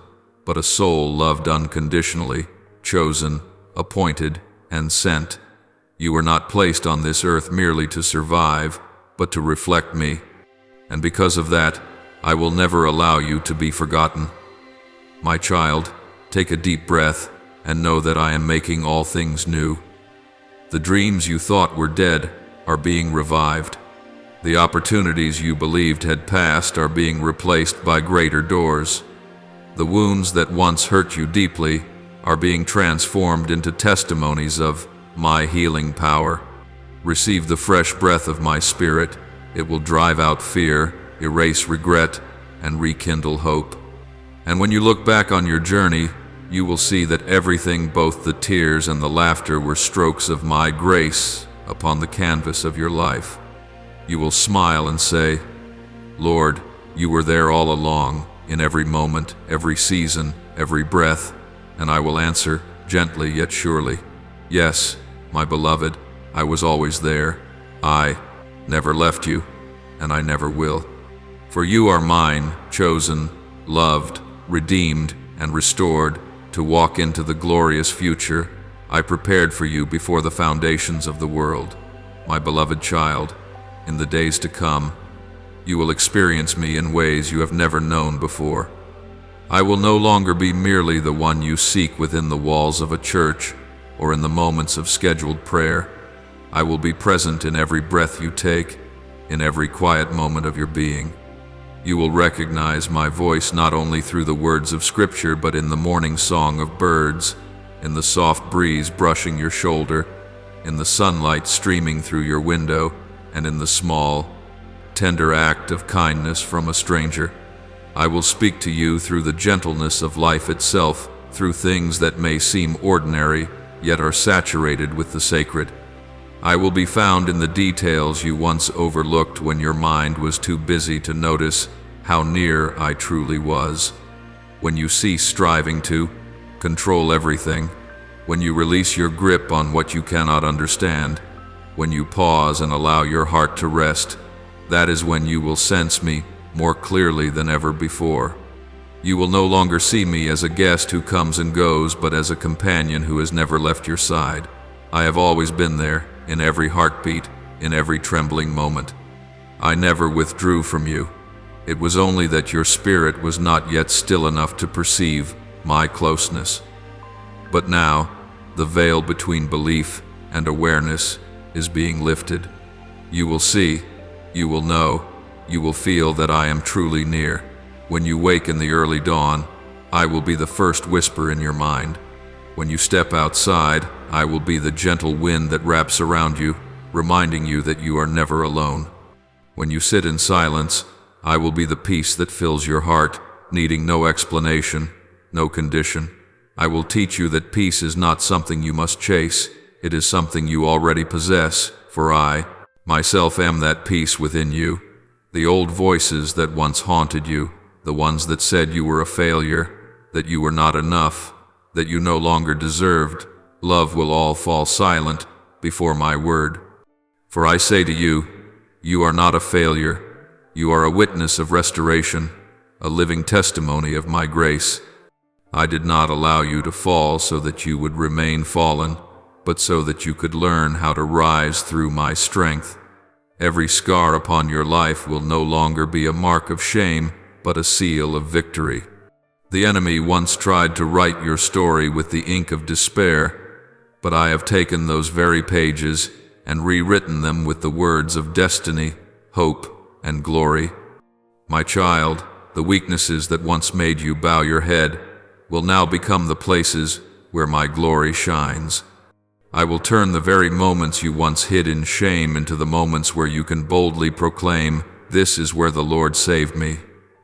but a soul loved unconditionally, chosen, appointed, and sent. You were not placed on this earth merely to survive, but to reflect me. And because of that, I will never allow you to be forgotten. My child, take a deep breath and know that I am making all things new. The dreams you thought were dead are being revived. The opportunities you believed had passed are being replaced by greater doors. The wounds that once hurt you deeply are being transformed into testimonies of my healing power. Receive the fresh breath of my spirit. It will drive out fear, erase regret, and rekindle hope. And when you look back on your journey, you will see that everything, both the tears and the laughter, were strokes of my grace upon the canvas of your life. You will smile and say, Lord, you were there all along, in every moment, every season, every breath. And I will answer, gently yet surely, yes, my beloved, I was always there. I never left you, and I never will. For you are mine, chosen, loved, redeemed, and restored to walk into the glorious future I prepared for you before the foundations of the world. My beloved child, in the days to come, you will experience me in ways you have never known before. I will no longer be merely the one you seek within the walls of a church or in the moments of scheduled prayer. I will be present in every breath you take, in every quiet moment of your being. You will recognize my voice not only through the words of Scripture, but in the morning song of birds, in the soft breeze brushing your shoulder, in the sunlight streaming through your window, and in the small, tender act of kindness from a stranger. I will speak to you through the gentleness of life itself, through things that may seem ordinary, yet are saturated with the sacred. I will be found in the details you once overlooked when your mind was too busy to notice how near I truly was. When you cease striving to control everything, when you release your grip on what you cannot understand, when you pause and allow your heart to rest, that is when you will sense me more clearly than ever before. You will no longer see me as a guest who comes and goes, but as a companion who has never left your side. I have always been there, in every heartbeat, in every trembling moment. I never withdrew from you. It was only that your spirit was not yet still enough to perceive my closeness. But now, the veil between belief and awareness is being lifted. You will see, you will know, you will feel that I am truly near. When you wake in the early dawn, I will be the first whisper in your mind. When you step outside, I will be the gentle wind that wraps around you, reminding you that you are never alone. When you sit in silence, I will be the peace that fills your heart, needing no explanation, no condition. I will teach you that peace is not something you must chase, It is something you already possess, for I, myself, am that peace within you. The old voices that once haunted you, the ones that said you were a failure, that you were not enough, that you no longer deserved, love will all fall silent before my word. For I say to you, you are not a failure. You are a witness of restoration, a living testimony of my grace. I did not allow you to fall so that you would remain fallen, but so that you could learn how to rise through my strength. Every scar upon your life will no longer be a mark of shame, but a seal of victory. The enemy once tried to write your story with the ink of despair, but I have taken those very pages and rewritten them with the words of destiny, hope, and glory. My child, the weaknesses that once made you bow your head will now become the places where my glory shines. I will turn the very moments you once hid in shame into the moments where you can boldly proclaim, "This is where the Lord saved me."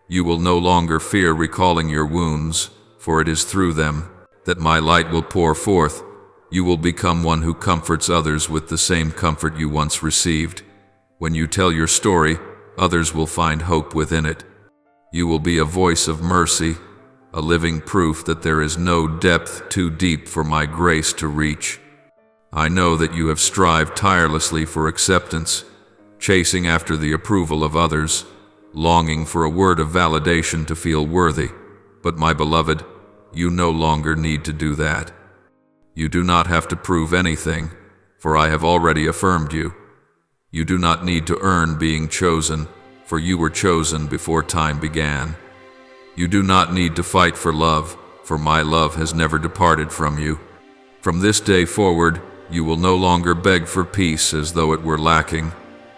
You will no longer fear recalling your wounds, for it is through them that my light will pour forth. You will become one who comforts others with the same comfort you once received. When you tell your story, others will find hope within it. You will be a voice of mercy, a living proof that there is no depth too deep for my grace to reach. I know that you have strived tirelessly for acceptance, chasing after the approval of others, longing for a word of validation to feel worthy. But my beloved, you no longer need to do that. You do not have to prove anything, for I have already affirmed you. You do not need to earn being chosen, for you were chosen before time began. You do not need to fight for love, for my love has never departed from you. From this day forward, you will no longer beg for peace as though it were lacking,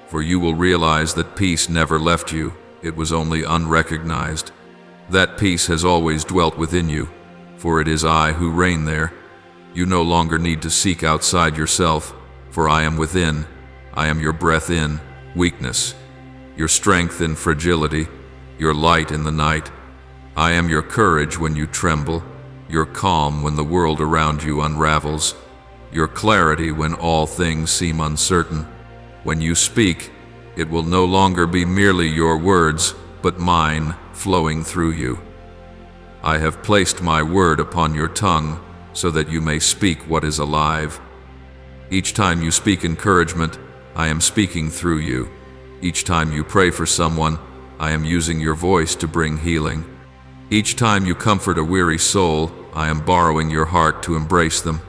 for you will realize that peace never left you. It was only unrecognized. That peace has always dwelt within you, for it is I who reign there. You no longer need to seek outside yourself, for I am within. I am your breath in weakness, your strength in fragility, your light in the night. I am your courage when you tremble, your calm when the world around you unravels, your clarity when all things seem uncertain. When you speak, it will no longer be merely your words, but mine flowing through you. I have placed my word upon your tongue so that you may speak what is alive. Each time you speak encouragement, I am speaking through you. Each time you pray for someone, I am using your voice to bring healing. Each time you comfort a weary soul, I am borrowing your heart to embrace them.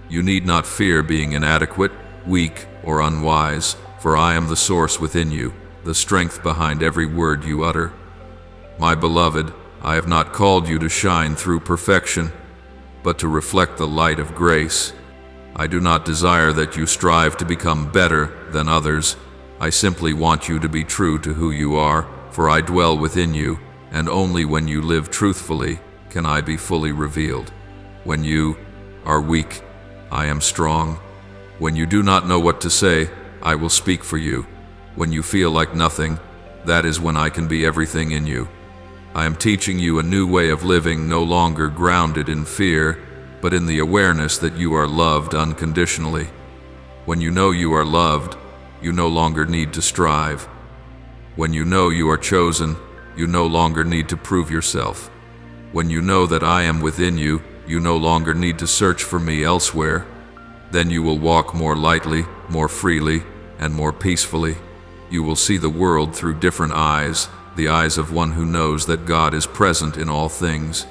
You need not fear being inadequate, weak, or unwise, for I am the source within you, the strength behind every word you utter. My beloved, I have not called you to shine through perfection, but to reflect the light of grace. I do not desire that you strive to become better than others. I simply want you to be true to who you are, for I dwell within you, and only when you live truthfully can I be fully revealed. When you are weak, I am strong. When you do not know what to say, I will speak for you. When you feel like nothing, that is when I can be everything in you. I am teaching you a new way of living, no longer grounded in fear, but in the awareness that you are loved unconditionally. When you know you are loved, you no longer need to strive. When you know you are chosen, you no longer need to prove yourself. When you know that I am within you, you no longer need to search for me elsewhere. Then you will walk more lightly, more freely, and more peacefully. You will see the world through different eyes, the eyes of one who knows that God is present in all things.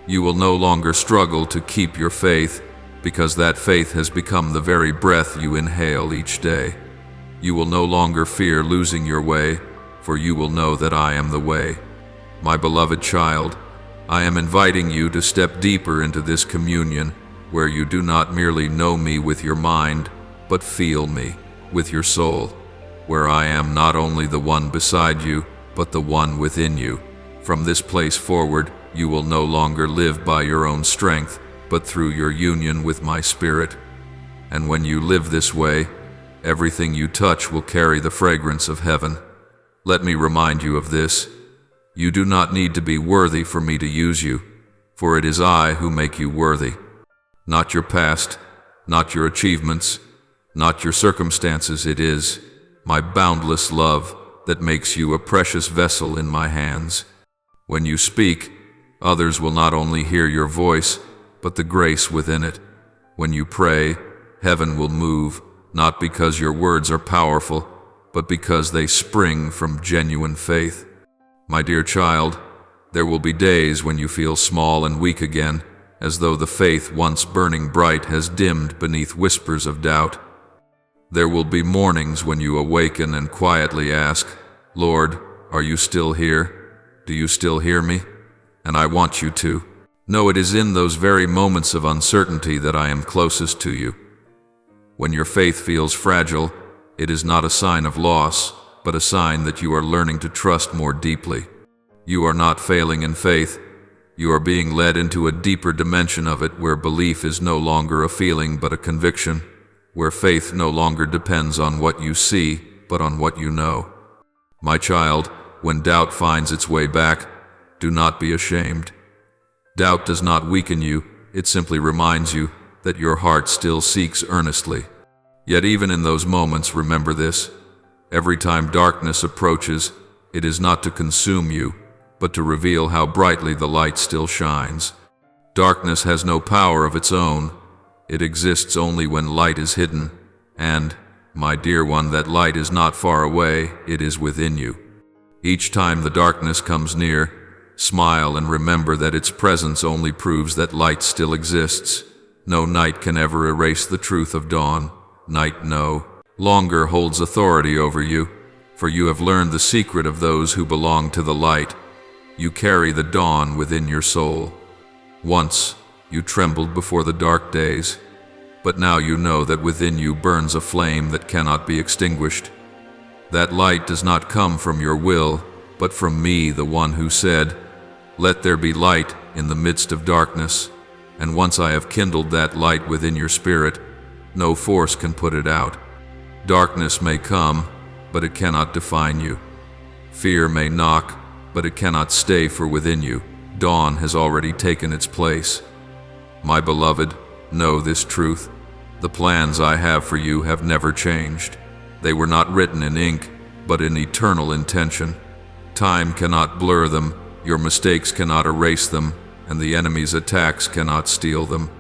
You will no longer struggle to keep your faith, because that faith has become the very breath you inhale each day. You will no longer fear losing your way, for you will know that I am the way. My beloved child, I am inviting you to step deeper into this communion, where you do not merely know me with your mind, but feel me with your soul, where I am not only the one beside you, but the one within you. From this place forward, you will no longer live by your own strength, but through your union with my Spirit. And when you live this way, everything you touch will carry the fragrance of heaven. Let me remind you of this. You do not need to be worthy for me to use you, for it is I who make you worthy. Not your past, not your achievements, not your circumstances. It is my boundless love that makes you a precious vessel in my hands. When you speak, others will not only hear your voice, but the grace within it. When you pray, heaven will move, not because your words are powerful, but because they spring from genuine faith. My dear child, there will be days when you feel small and weak again, as though the faith once burning bright has dimmed beneath whispers of doubt. There will be mornings when you awaken and quietly ask, Lord, are you still here? Do you still hear me? And I want you to. No, it is in those very moments of uncertainty that I am closest to you. When your faith feels fragile, it is not a sign of loss, but a sign that you are learning to trust more deeply. You are not failing in faith. You are being led into a deeper dimension of it where belief is no longer a feeling but a conviction, where faith no longer depends on what you see, but on what you know. My child, when doubt finds its way back, do not be ashamed. Doubt does not weaken you, it simply reminds you that your heart still seeks earnestly. Yet even in those moments, remember this: every time darkness approaches, it is not to consume you, but to reveal how brightly the light still shines. Darkness has no power of its own. It exists only when light is hidden, and, my dear one, that light is not far away, it is within you. Each time the darkness comes near, smile and remember that its presence only proves that light still exists. No night can ever erase the truth of dawn. Night no longer holds authority over you, for you have learned the secret of those who belong to the light. You carry the dawn within your soul. Once, you trembled before the dark days, but now you know that within you burns a flame that cannot be extinguished. That light does not come from your will, but from me, the one who said, "Let there be light in the midst of darkness." And once I have kindled that light within your spirit, no force can put it out. Darkness may come, but it cannot define you. Fear may knock, but it cannot stay, for within you, dawn has already taken its place. My beloved, know this truth. The plans I have for you have never changed. They were not written in ink, but in eternal intention. Time cannot blur them, your mistakes cannot erase them, and the enemy's attacks cannot steal them.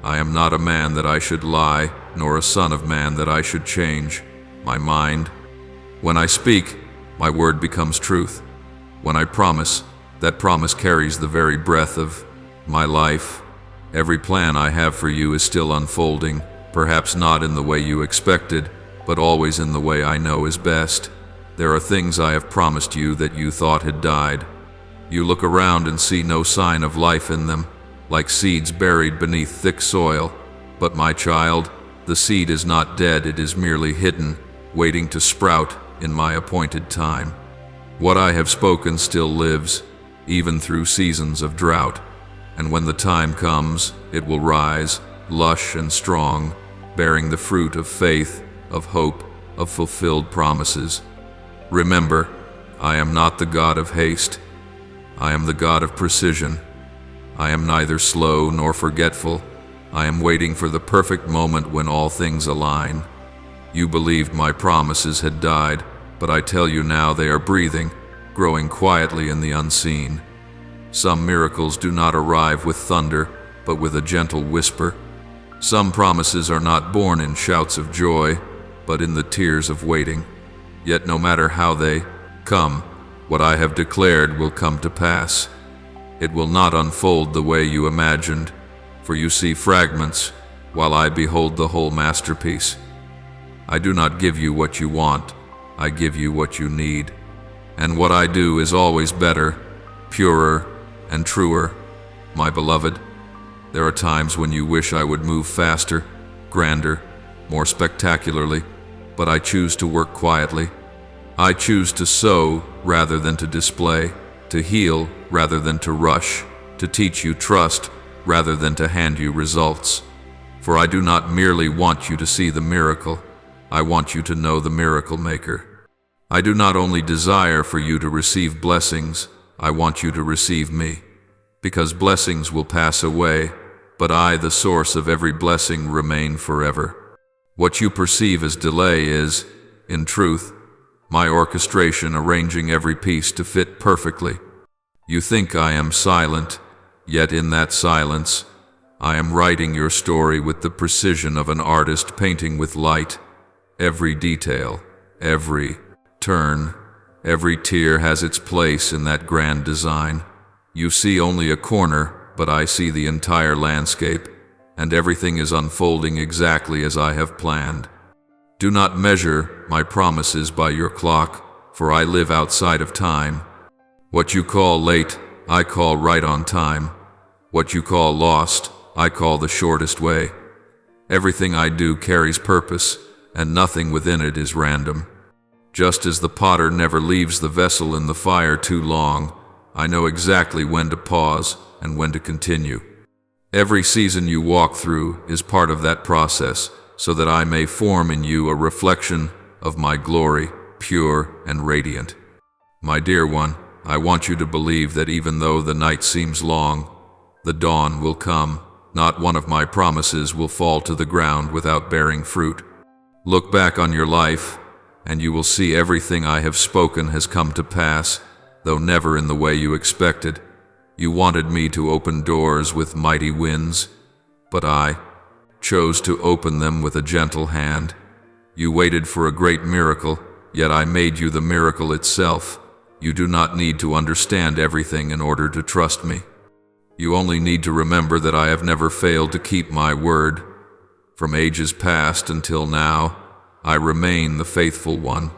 I am not a man that I should lie, nor a son of man that I should change my mind. When I speak, my word becomes truth. When I promise, that promise carries the very breath of my life. Every plan I have for you is still unfolding, perhaps not in the way you expected, but always in the way I know is best. There are things I have promised you that you thought had died. You look around and see no sign of life in them, like seeds buried beneath thick soil. But my child, the seed is not dead, it is merely hidden, waiting to sprout in my appointed time. What I have spoken still lives, even through seasons of drought, and when the time comes, it will rise, lush and strong, bearing the fruit of faith, of hope, of fulfilled promises. Remember, I am not the God of haste. I am the God of precision. I am neither slow nor forgetful. I am waiting for the perfect moment when all things align. You believed my promises had died, but I tell you now they are breathing, growing quietly in the unseen. Some miracles do not arrive with thunder, but with a gentle whisper. Some promises are not born in shouts of joy, but in the tears of waiting. Yet no matter how they come, what I have declared will come to pass. It will not unfold the way you imagined, for you see fragments, while I behold the whole masterpiece. I do not give you what you want, I give you what you need. And what I do is always better, purer, and truer. My beloved, there are times when you wish I would move faster, grander, more spectacularly, but I choose to work quietly. I choose to sow rather than to display, to heal rather than to rush, to teach you trust rather than to hand you results. For I do not merely want you to see the miracle, I want you to know the miracle maker. I do not only desire for you to receive blessings, I want you to receive me. Because blessings will pass away, but I, the source of every blessing, remain forever. What you perceive as delay is, in truth, my orchestration arranging every piece to fit perfectly. You think I am silent, yet in that silence, I am writing your story with the precision of an artist painting with light. Every detail, every turn, every tear has its place in that grand design. You see only a corner, but I see the entire landscape, and everything is unfolding exactly as I have planned. Do not measure my promises by your clock, for I live outside of time. What you call late, I call right on time. What you call lost, I call the shortest way. Everything I do carries purpose, and nothing within it is random. Just as the potter never leaves the vessel in the fire too long, I know exactly when to pause and when to continue. Every season you walk through is part of that process, so that I may form in you a reflection of my glory, pure and radiant. My dear one, I want you to believe that even though the night seems long, the dawn will come. Not one of my promises will fall to the ground without bearing fruit. Look back on your life, and you will see everything I have spoken has come to pass, though never in the way you expected. You wanted me to open doors with mighty winds, but I chose to open them with a gentle hand. You waited for a great miracle, yet I made you the miracle itself. You do not need to understand everything in order to trust me. You only need to remember that I have never failed to keep my word. From ages past until now, I remain the faithful one.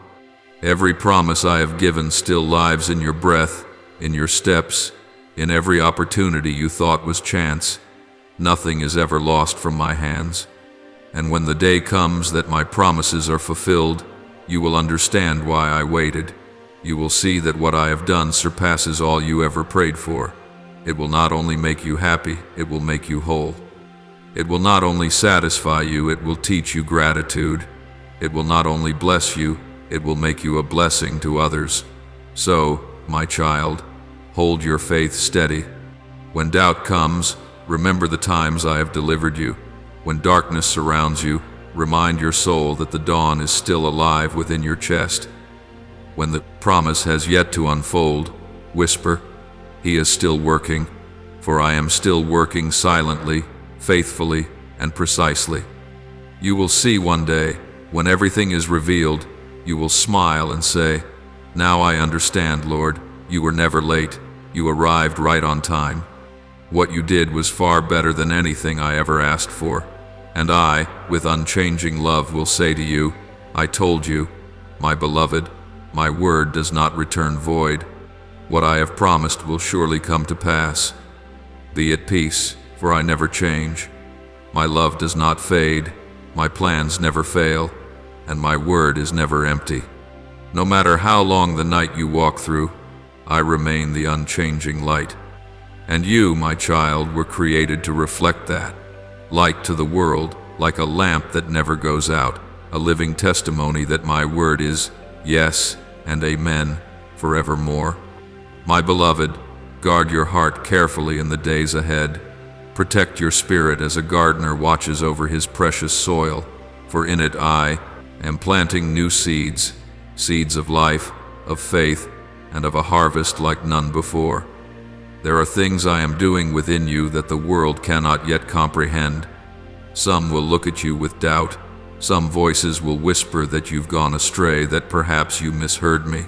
Every promise I have given still lives in your breath, in your steps, in every opportunity you thought was chance. Nothing is ever lost from my hands. And when the day comes that my promises are fulfilled, you will understand why I waited. You will see that what I have done surpasses all you ever prayed for. It will not only make you happy, it will make you whole. It will not only satisfy you, it will teach you gratitude. It will not only bless you, it will make you a blessing to others. So, my child, hold your faith steady. When doubt comes, remember the times I have delivered you. When darkness surrounds you, remind your soul that the dawn is still alive within your chest. When the promise has yet to unfold, whisper, "He is still working, for I am still working silently, faithfully, and precisely." You will see one day, when everything is revealed, you will smile and say, "Now I understand, Lord. You were never late. You arrived right on time. What you did was far better than anything I ever asked for. And I, with unchanging love, will say to you, I told you, my beloved, my word does not return void. What I have promised will surely come to pass. Be at peace, for I never change. My love does not fade, my plans never fail, and my word is never empty. No matter how long the night you walk through, I remain the unchanging light. And you, my child, were created to reflect that. Light to the world, like a lamp that never goes out, a living testimony that my word is yes and amen forevermore. My beloved, guard your heart carefully in the days ahead. Protect your spirit as a gardener watches over his precious soil, for in it I am planting new seeds, seeds of life, of faith, and of a harvest like none before. There are things I am doing within you that the world cannot yet comprehend. Some will look at you with doubt. Some voices will whisper that you've gone astray, that perhaps you misheard me.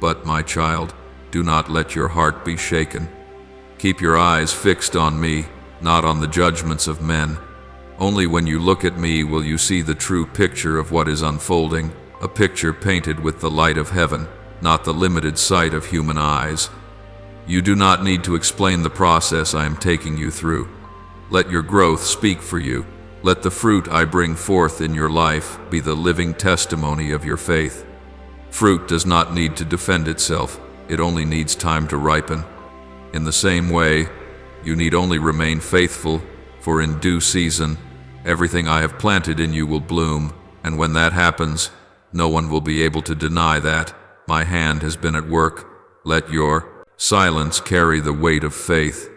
But, my child, do not let your heart be shaken. Keep your eyes fixed on me, not on the judgments of men. Only when you look at me will you see the true picture of what is unfolding, a picture painted with the light of heaven, not the limited sight of human eyes. You do not need to explain the process I am taking you through. Let your growth speak for you. Let the fruit I bring forth in your life be the living testimony of your faith. Fruit does not need to defend itself. It only needs time to ripen. In the same way, you need only remain faithful, for in due season, everything I have planted in you will bloom, and when that happens, no one will be able to deny that my hand has been at work. Let your silence carry the weight of faith.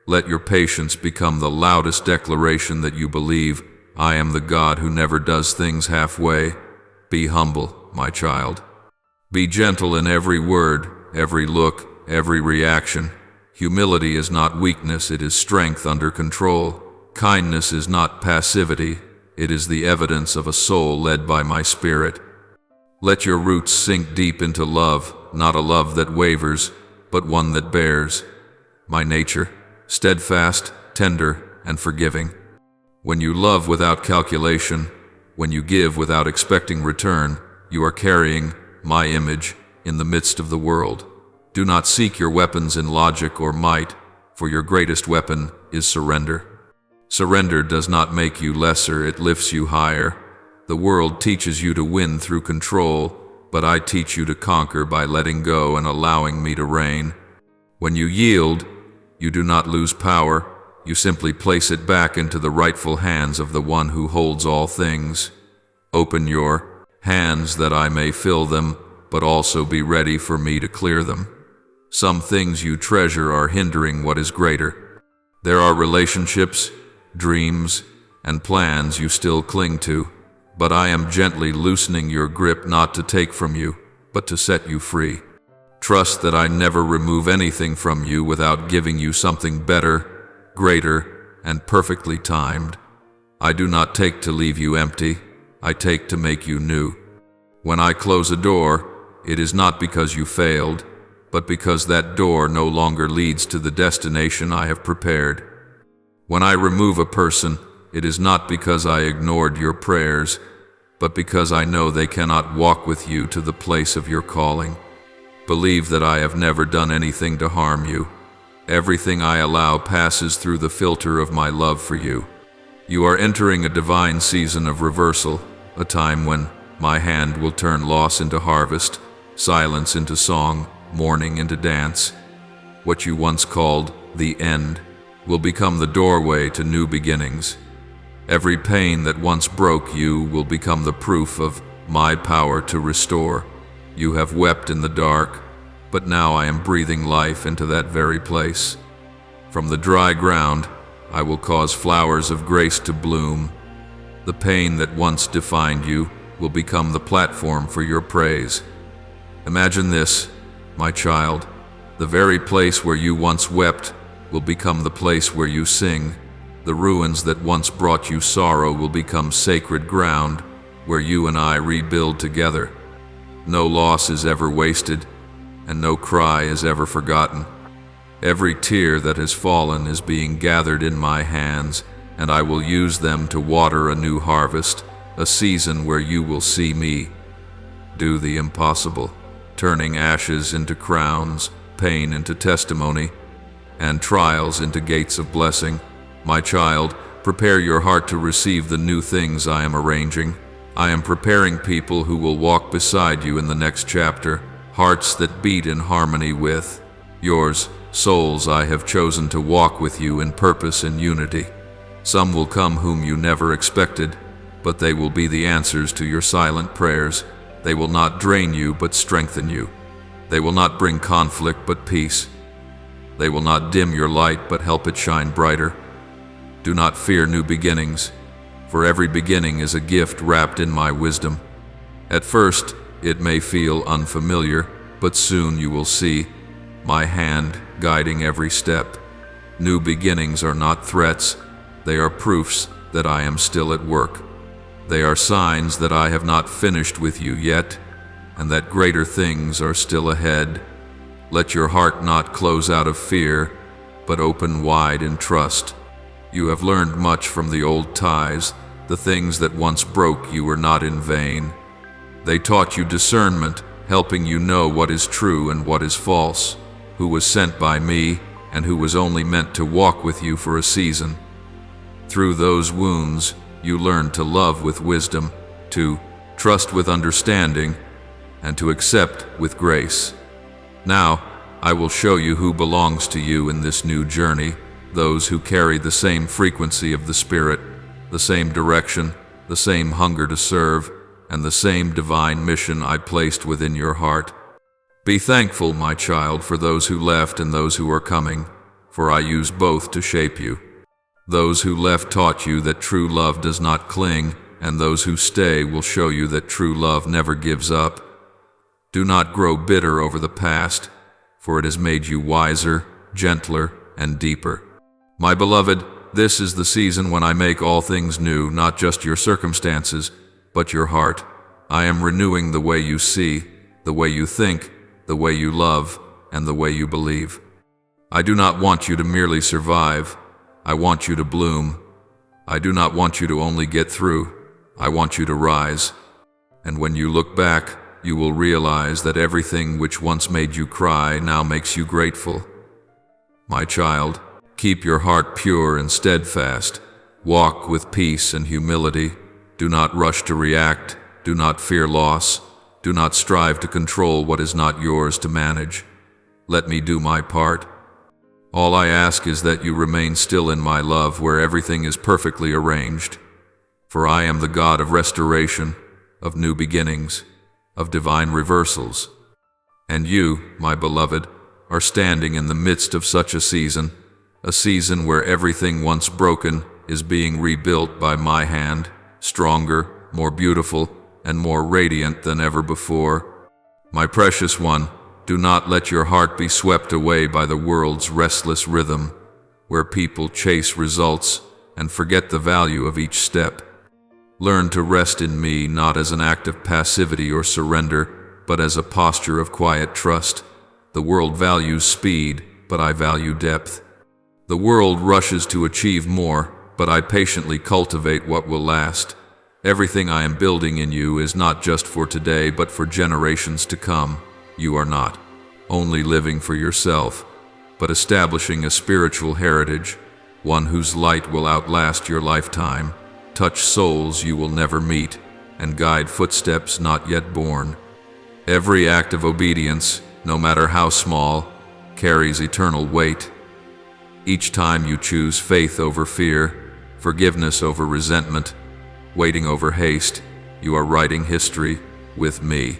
Let your patience become the loudest declaration that you believe I am the God who never does things halfway. Be humble, my child. Be gentle in every word, every look, every reaction. Humility is not weakness, it is strength under control. Kindness is not passivity, it is the evidence of a soul led by my Spirit. Let your roots sink deep into love, not a love that wavers, but one that bears. My nature, steadfast, tender, and forgiving. When you love without calculation, when you give without expecting return, you are carrying my image in the midst of the world. Do not seek your weapons in logic or might, for your greatest weapon is surrender. Surrender does not make you lesser, it lifts you higher. The world teaches you to win through control, but I teach you to conquer by letting go and allowing me to reign. When you yield, you do not lose power, you simply place it back into the rightful hands of the one who holds all things. Open your hands that I may fill them, but also be ready for me to clear them. Some things you treasure are hindering what is greater. There are relationships, dreams, and plans you still cling to, but I am gently loosening your grip not to take from you, but to set you free. Trust that I never remove anything from you without giving you something better, greater, and perfectly timed. I do not take to leave you empty, I take to make you new. When I close a door, it is not because you failed, but because that door no longer leads to the destination I have prepared. When I remove a person, it is not because I ignored your prayers, but because I know they cannot walk with you to the place of your calling. Believe that I have never done anything to harm you. Everything I allow passes through the filter of my love for you. You are entering a divine season of reversal, a time when my hand will turn loss into harvest, silence into song, mourning into dance. What you once called the end will become the doorway to new beginnings. Every pain that once broke you will become the proof of my power to restore. You have wept in the dark, but now I am breathing life into that very place. From the dry ground, I will cause flowers of grace to bloom. The pain that once defined you will become the platform for your praise. Imagine this, my child, the very place where you once wept will become the place where you sing. The ruins that once brought you sorrow will become sacred ground where you and I rebuild together. No loss is ever wasted, and no cry is ever forgotten. Every tear that has fallen is being gathered in my hands, and I will use them to water a new harvest, a season where you will see me do the impossible, turning ashes into crowns, pain into testimony, and trials into gates of blessing. My child, prepare your heart to receive the new things I am arranging. I am preparing people who will walk beside you in the next chapter, hearts that beat in harmony with yours, souls I have chosen to walk with you in purpose and unity. Some will come whom you never expected, but they will be the answers to your silent prayers. They will not drain you but strengthen you. They will not bring conflict but peace. They will not dim your light but help it shine brighter. Do not fear new beginnings, for every beginning is a gift wrapped in my wisdom. At first, it may feel unfamiliar, but soon you will see my hand guiding every step. New beginnings are not threats, they are proofs that I am still at work. They are signs that I have not finished with you yet, and that greater things are still ahead. Let your heart not close out of fear, but open wide in trust. You have learned much from the old ties. The things that once broke you were not in vain. They taught you discernment, helping you know what is true and what is false, who was sent by me, and who was only meant to walk with you for a season. Through those wounds, you learned to love with wisdom, to trust with understanding, and to accept with grace. Now, I will show you who belongs to you in this new journey, those who carry the same frequency of the Spirit, the same direction, the same hunger to serve, and the same divine mission I placed within your heart. Be thankful, my child, for those who left and those who are coming, for I use both to shape you. Those who left taught you that true love does not cling, and those who stay will show you that true love never gives up. Do not grow bitter over the past, for it has made you wiser, gentler, and deeper. My beloved, this is the season when I make all things new, not just your circumstances, but your heart. I am renewing the way you see, the way you think, the way you love, and the way you believe. I do not want you to merely survive. I want you to bloom. I do not want you to only get through. I want you to rise. And when you look back, you will realize that everything which once made you cry now makes you grateful. My child, keep your heart pure and steadfast. Walk with peace and humility. Do not rush to react. Do not fear loss. Do not strive to control what is not yours to manage. Let me do my part. All I ask is that you remain still in my love where everything is perfectly arranged. For I am the God of restoration, of new beginnings, of divine reversals. And you, my beloved, are standing in the midst of such a season where everything once broken is being rebuilt by my hand, stronger, more beautiful, and more radiant than ever before. My precious one, do not let your heart be swept away by the world's restless rhythm, where people chase results and forget the value of each step. Learn to rest in me not as an act of passivity or surrender, but as a posture of quiet trust. The world values speed, but I value depth. The world rushes to achieve more, but I patiently cultivate what will last. Everything I am building in you is not just for today, but for generations to come. You are not only living for yourself, but establishing a spiritual heritage, one whose light will outlast your lifetime, touch souls you will never meet, and guide footsteps not yet born. Every act of obedience, no matter how small, carries eternal weight. Each time you choose faith over fear, forgiveness over resentment, waiting over haste, you are writing history with me.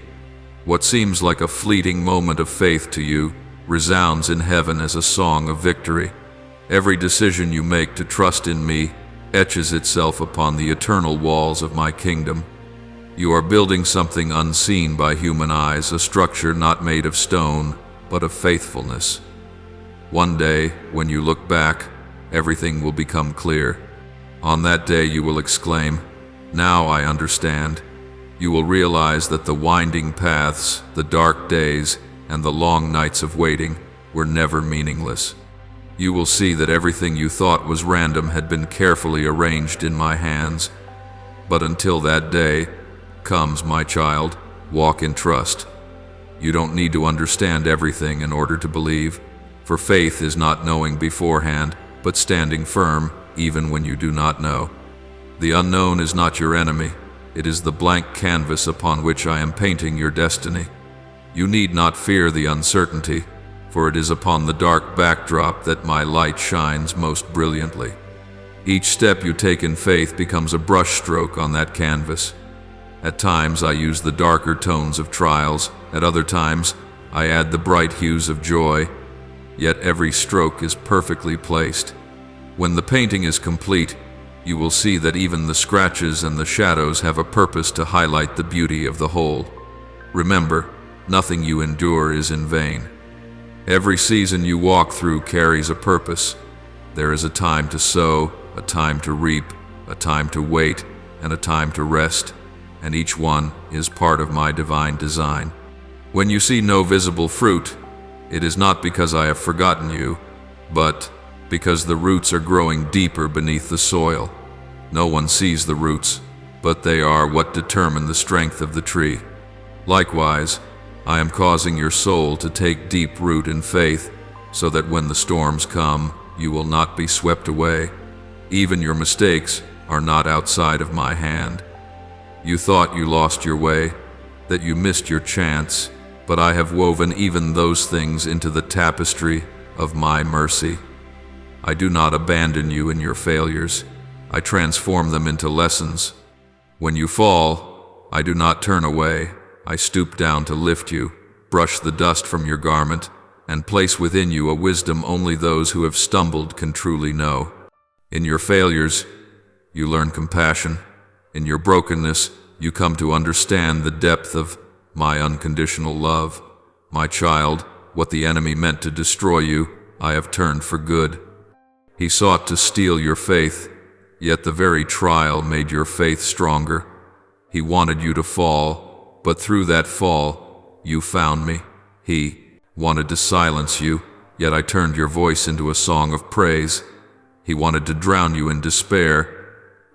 What seems like a fleeting moment of faith to you resounds in heaven as a song of victory. Every decision you make to trust in me etches itself upon the eternal walls of my kingdom. You are building something unseen by human eyes, a structure not made of stone, but of faithfulness. One day, when you look back, everything will become clear. On that day you will exclaim, "Now I understand." You will realize that the winding paths, the dark days, and the long nights of waiting were never meaningless. You will see that everything you thought was random had been carefully arranged in my hands. But until that day comes, my child, walk in trust. You don't need to understand everything in order to believe, for faith is not knowing beforehand, but standing firm even when you do not know. The unknown is not your enemy. It is the blank canvas upon which I am painting your destiny. You need not fear the uncertainty, for it is upon the dark backdrop that my light shines most brilliantly. Each step you take in faith becomes a brushstroke on that canvas. At times I use the darker tones of trials, at other times I add the bright hues of joy, yet every stroke is perfectly placed. When the painting is complete, you will see that even the scratches and the shadows have a purpose to highlight the beauty of the whole. Remember, nothing you endure is in vain. Every season you walk through carries a purpose. There is a time to sow, a time to reap, a time to wait, and a time to rest, and each one is part of my divine design. When you see no visible fruit, it is not because I have forgotten you, but because the roots are growing deeper beneath the soil. No one sees the roots, but they are what determine the strength of the tree. Likewise, I am causing your soul to take deep root in faith, so that when the storms come, you will not be swept away. Even your mistakes are not outside of my hand. You thought you lost your way, that you missed your chance, but I have woven even those things into the tapestry of my mercy. I do not abandon you in your failures. I transform them into lessons. When you fall, I do not turn away. I stoop down to lift you, brush the dust from your garment, and place within you a wisdom only those who have stumbled can truly know. In your failures, you learn compassion. In your brokenness, you come to understand the depth of my unconditional love. My child, what the enemy meant to destroy you, I have turned for good. He sought to steal your faith, yet the very trial made your faith stronger. He wanted you to fall, but through that fall, you found me. He wanted to silence you, yet I turned your voice into a song of praise. He wanted to drown you in despair,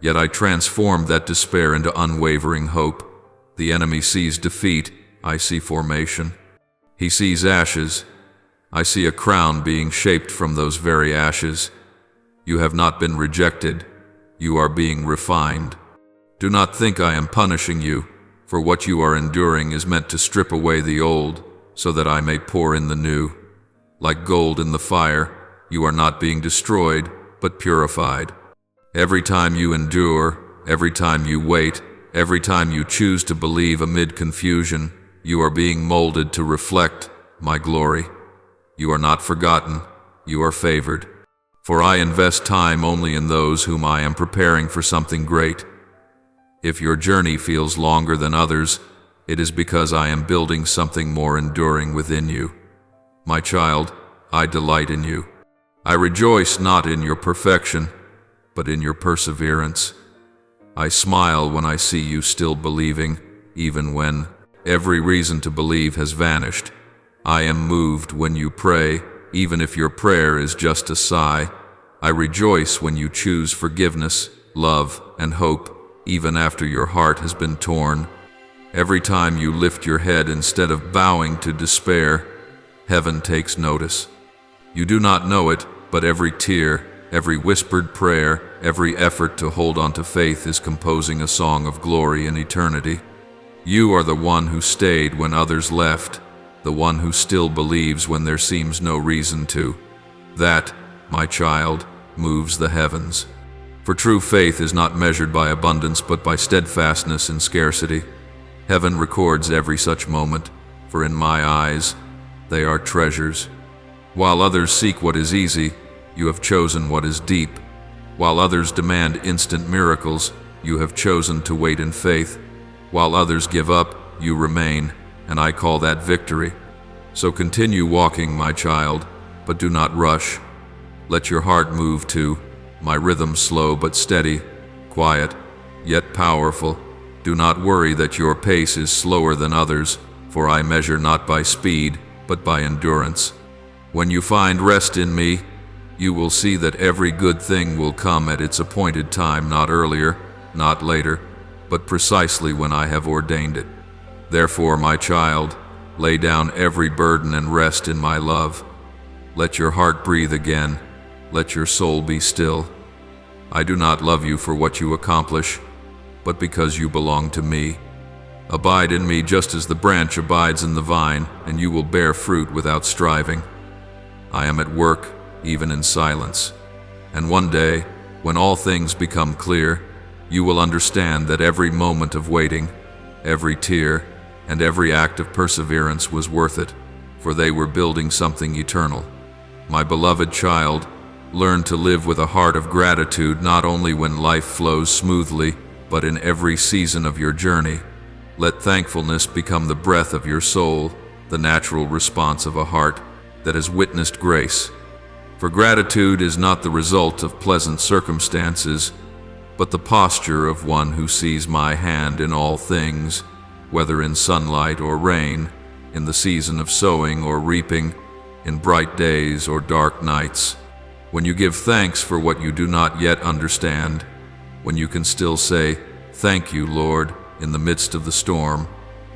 yet I transformed that despair into unwavering hope. The enemy sees defeat, I see formation. He sees ashes, I see a crown being shaped from those very ashes. You have not been rejected, you are being refined. Do not think I am punishing you, for what you are enduring is meant to strip away the old, so that I may pour in the new. Like gold in the fire, you are not being destroyed, but purified. Every time you endure, every time you wait, every time you choose to believe amid confusion, you are being molded to reflect my glory. You are not forgotten, you are favored. For I invest time only in those whom I am preparing for something great. If your journey feels longer than others, it is because I am building something more enduring within you. My child, I delight in you. I rejoice not in your perfection, but in your perseverance. I smile when I see you still believing, even when every reason to believe has vanished. I am moved when you pray, even if your prayer is just a sigh. I rejoice when you choose forgiveness, love, and hope, even after your heart has been torn. Every time you lift your head instead of bowing to despair, heaven takes notice. You do not know it, but every tear, every whispered prayer, every effort to hold on to faith is composing a song of glory in eternity. You are the one who stayed when others left, the one who still believes when there seems no reason to. That, my child, moves the heavens. For true faith is not measured by abundance but by steadfastness in scarcity. Heaven records every such moment, for in my eyes, they are treasures. While others seek what is easy, you have chosen what is deep. While others demand instant miracles, you have chosen to wait in faith. While others give up, you remain, and I call that victory. So continue walking, my child, but do not rush. Let your heart move to my rhythm, slow but steady, quiet, yet powerful. Do not worry that your pace is slower than others, for I measure not by speed, but by endurance. When you find rest in me, you will see that every good thing will come at its appointed time, not earlier, not later, but precisely when I have ordained it. Therefore, my child, lay down every burden and rest in my love. Let your heart breathe again. Let your soul be still. I do not love you for what you accomplish, but because you belong to me. Abide in me just as the branch abides in the vine, and you will bear fruit without striving. I am at work, even in silence. And one day, when all things become clear, you will understand that every moment of waiting, every tear, and every act of perseverance was worth it, for they were building something eternal. My beloved child, learn to live with a heart of gratitude not only when life flows smoothly, but in every season of your journey. Let thankfulness become the breath of your soul, the natural response of a heart that has witnessed grace. For gratitude is not the result of pleasant circumstances, but the posture of one who sees my hand in all things, whether in sunlight or rain, in the season of sowing or reaping, in bright days or dark nights. When you give thanks for what you do not yet understand, when you can still say, "Thank you, Lord," in the midst of the storm,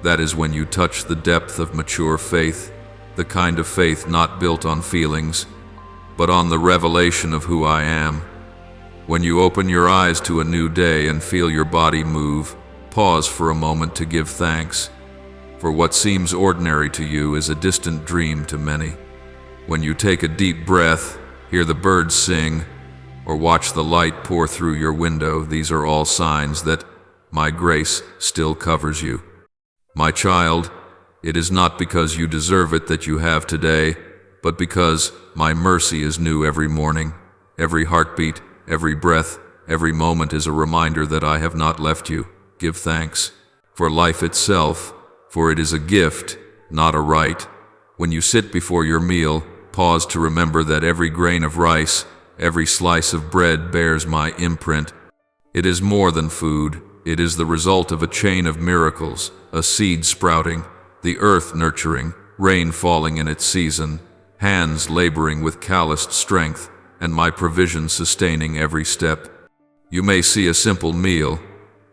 that is when you touch the depth of mature faith, the kind of faith not built on feelings, but on the revelation of who I am. When you open your eyes to a new day and feel your body move, pause for a moment to give thanks, for what seems ordinary to you is a distant dream to many. When you take a deep breath, hear the birds sing, or watch the light pour through your window, these are all signs that my grace still covers you. My child, it is not because you deserve it that you have today, but because my mercy is new every morning. Every heartbeat, every breath, every moment is a reminder that I have not left you. Give thanks for life itself, for it is a gift, not a right. When you sit before your meal, pause to remember that every grain of rice, every slice of bread bears my imprint. It is more than food. It is the result of a chain of miracles, a seed sprouting, the earth nurturing, rain falling in its season, hands laboring with calloused strength, and my provision sustaining every step. You may see a simple meal,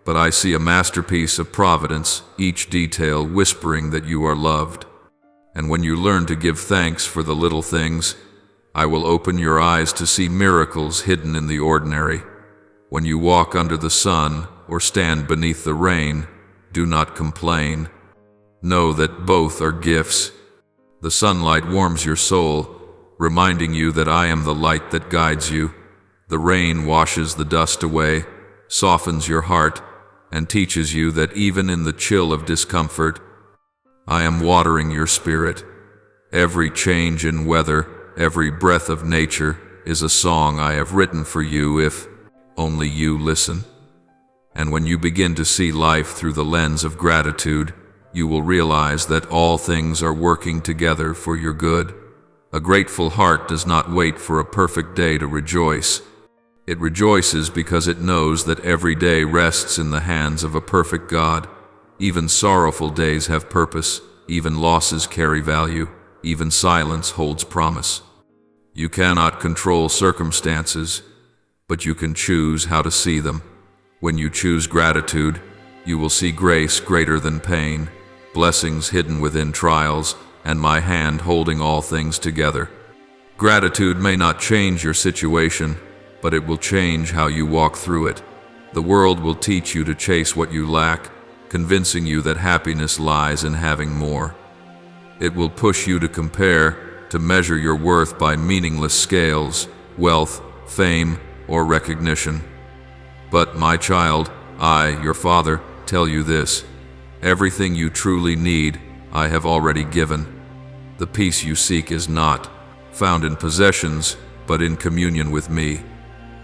but I see a masterpiece of providence, each detail whispering that you are loved. And when you learn to give thanks for the little things, I will open your eyes to see miracles hidden in the ordinary. When you walk under the sun or stand beneath the rain, do not complain. Know that both are gifts. The sunlight warms your soul, reminding you that I am the light that guides you. The rain washes the dust away, softens your heart, and teaches you that even in the chill of discomfort, I am watering your spirit. Every change in weather, every breath of nature is a song I have written for you if only you listen. And when you begin to see life through the lens of gratitude, you will realize that all things are working together for your good. A grateful heart does not wait for a perfect day to rejoice. It rejoices because it knows that every day rests in the hands of a perfect God. Even sorrowful days have purpose, even losses carry value, even silence holds promise. You cannot control circumstances, but you can choose how to see them. When you choose gratitude, you will see grace greater than pain, blessings hidden within trials, and my hand holding all things together. Gratitude may not change your situation, but it will change how you walk through it. The world will teach you to chase what you lack, convincing you that happiness lies in having more. It will push you to compare, to measure your worth by meaningless scales, wealth, fame, or recognition. But, my child, I, your father, tell you this: everything you truly need, I have already given. The peace you seek is not found in possessions, but in communion with me.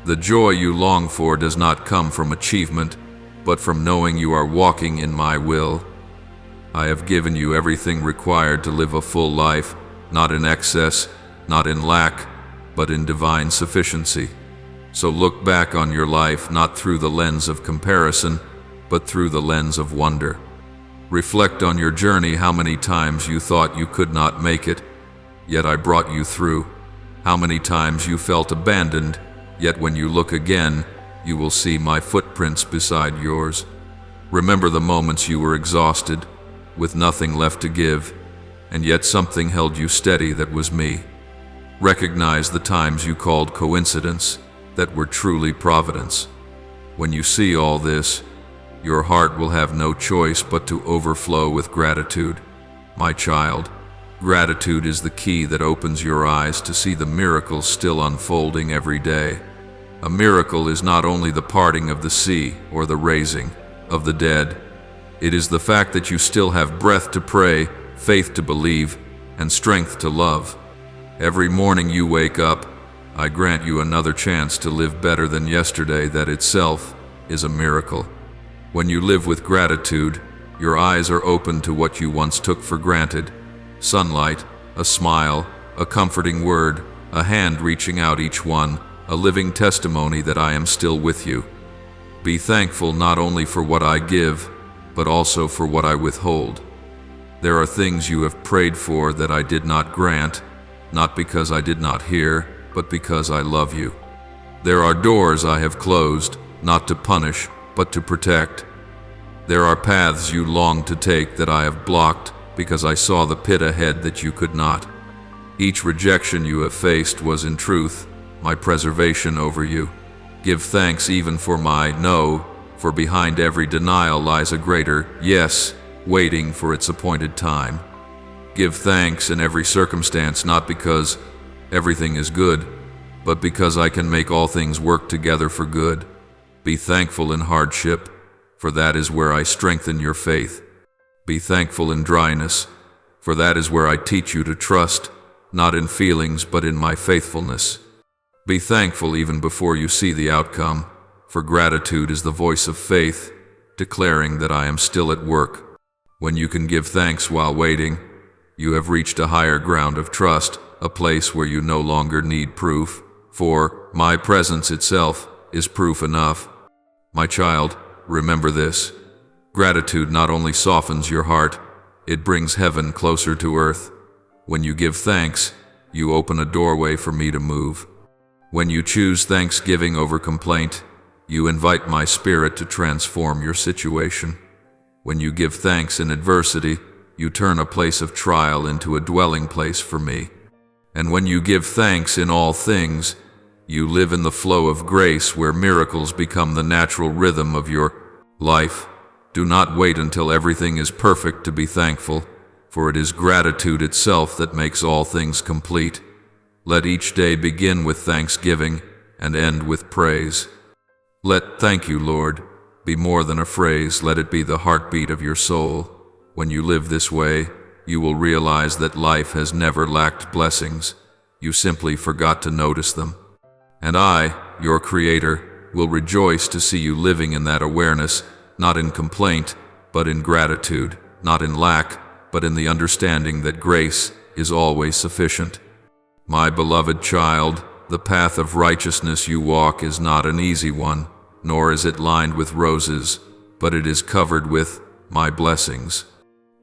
The joy you long for does not come from achievement, but from knowing you are walking in my will. I have given you everything required to live a full life, not in excess, not in lack, but in divine sufficiency. So look back on your life not through the lens of comparison, but through the lens of wonder. Reflect on your journey, how many times you thought you could not make it, yet I brought you through. How many times you felt abandoned, yet when you look again, you will see my footprints beside yours. Remember the moments you were exhausted, with nothing left to give, and yet something held you steady that was me. Recognize the times you called coincidence, that were truly providence. When you see all this, your heart will have no choice but to overflow with gratitude. My child, gratitude is the key that opens your eyes to see the miracles still unfolding every day. A miracle is not only the parting of the sea or the raising of the dead. It is the fact that you still have breath to pray, faith to believe, and strength to love. Every morning you wake up, I grant you another chance to live better than yesterday. That itself is a miracle. When you live with gratitude, your eyes are open to what you once took for granted. Sunlight, a smile, a comforting word, a hand reaching out, each one a living testimony that I am still with you. Be thankful not only for what I give, but also for what I withhold. There are things you have prayed for that I did not grant, not because I did not hear, but because I love you. There are doors I have closed, not to punish, but to protect. There are paths you longed to take that I have blocked, because I saw the pit ahead that you could not. Each rejection you have faced was in truth my preservation over you. Give thanks even for my no, for behind every denial lies a greater yes, waiting for its appointed time. Give thanks in every circumstance, not because everything is good, but because I can make all things work together for good. Be thankful in hardship, for that is where I strengthen your faith. Be thankful in dryness, for that is where I teach you to trust. not in feelings but in my faithfulness. Be thankful even before you see the outcome, for gratitude is the voice of faith, declaring that I am still at work. When you can give thanks while waiting, you have reached a higher ground of trust, a place where you no longer need proof, for my presence itself is proof enough. My child, remember this. Gratitude not only softens your heart, it brings heaven closer to earth. When you give thanks, you open a doorway for me to move. When you choose thanksgiving over complaint, you invite my spirit to transform your situation. When you give thanks in adversity, you turn a place of trial into a dwelling place for me. And when you give thanks in all things, you live in the flow of grace where miracles become the natural rhythm of your life. Do not wait until everything is perfect to be thankful, for it is gratitude itself that makes all things complete. Let each day begin with thanksgiving and end with praise. Let "Thank you, Lord" be more than a phrase, let it be the heartbeat of your soul. When you live this way, you will realize that life has never lacked blessings. You simply forgot to notice them. And I, your Creator, will rejoice to see you living in that awareness, not in complaint, but in gratitude, not in lack, but in the understanding that grace is always sufficient. My beloved child, the path of righteousness you walk is not an easy one, nor is it lined with roses, but it is covered with my blessings.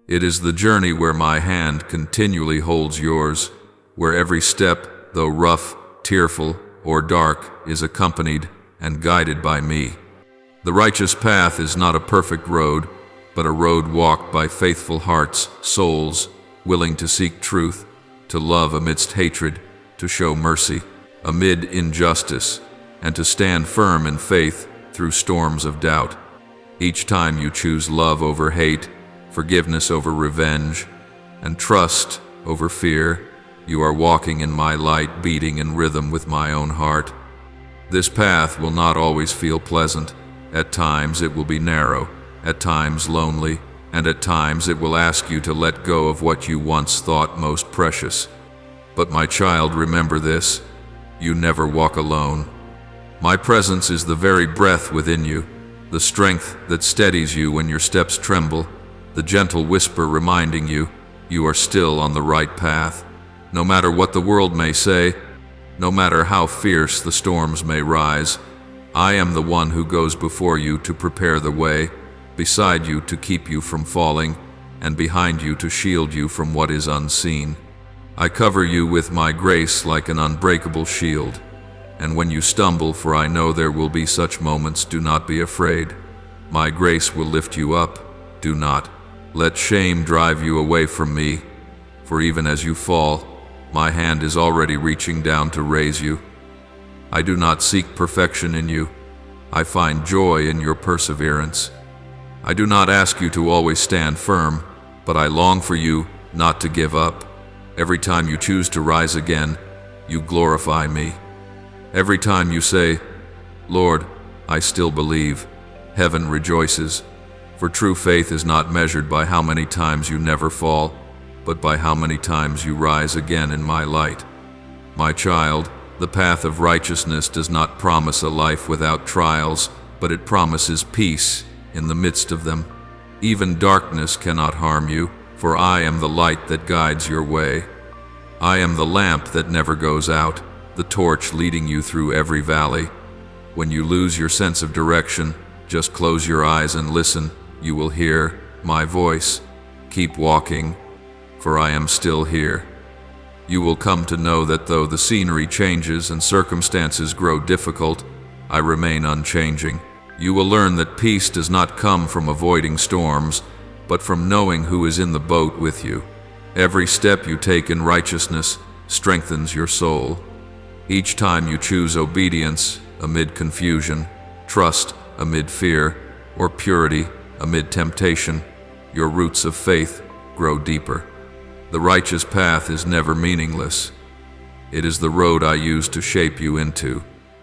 It is the journey where my hand continually holds yours, where every step, though rough, tearful, or dark, is accompanied and guided by me. The righteous path is not a perfect road, but a road walked by faithful hearts, souls, willing to seek truth, to love amidst hatred, to show mercy amid injustice, and to stand firm in faith through storms of doubt. Each time you choose love over hate, forgiveness over revenge, and trust over fear, you are walking in my light, beating in rhythm with my own heart. This path will not always feel pleasant. At times it will be narrow, at times lonely, and at times it will ask you to let go of what you once thought most precious. But my child, remember this: you never walk alone. My presence is the very breath within you, the strength that steadies you when your steps tremble, the gentle whisper reminding you you are still on the right path. No matter what the world may say, no matter how fierce the storms may rise, I am the one who goes before you to prepare the way, beside you to keep you from falling, and behind you to shield you from what is unseen. I cover you with my grace like an unbreakable shield. And when you stumble, for I know there will be such moments, do not be afraid. My grace will lift you up. Do not let shame drive you away from me, for even as you fall, my hand is already reaching down to raise you. I do not seek perfection in you. I find joy in your perseverance. I do not ask you to always stand firm, but I long for you not to give up. Every time you choose to rise again, you glorify me. Every time you say, "Lord, I still believe," heaven rejoices. For true faith is not measured by how many times you never fall, but by how many times you rise again in my light. My child, the path of righteousness does not promise a life without trials, but it promises peace in the midst of them. Even darkness cannot harm you, for I am the light that guides your way. I am the lamp that never goes out, the torch leading you through every valley. When you lose your sense of direction, just close your eyes and listen. You will hear my voice. Keep walking, for I am still here. You will come to know that though the scenery changes and circumstances grow difficult, I remain unchanging. You will learn that peace does not come from avoiding storms, but from knowing who is in the boat with you. Every step you take in righteousness strengthens your soul. Each time you choose obedience amid confusion, trust amid fear, or purity amid temptation, your roots of faith grow deeper. The righteous path is never meaningless. It is the road I use to shape you into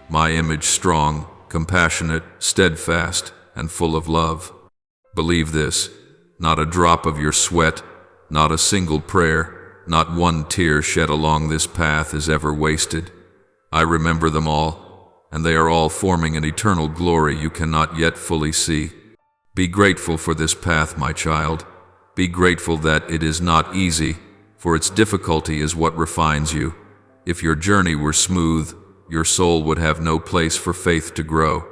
my image, strong, compassionate, steadfast, and full of love. Believe this: not a drop of your sweat, not a single prayer, not one tear shed along this path is ever wasted. I remember them all, and they are all forming an eternal glory you cannot yet fully see. Be grateful for this path, my child. Be grateful that it is not easy, for its difficulty is what refines you. If your journey were smooth, your soul would have no place for faith to grow.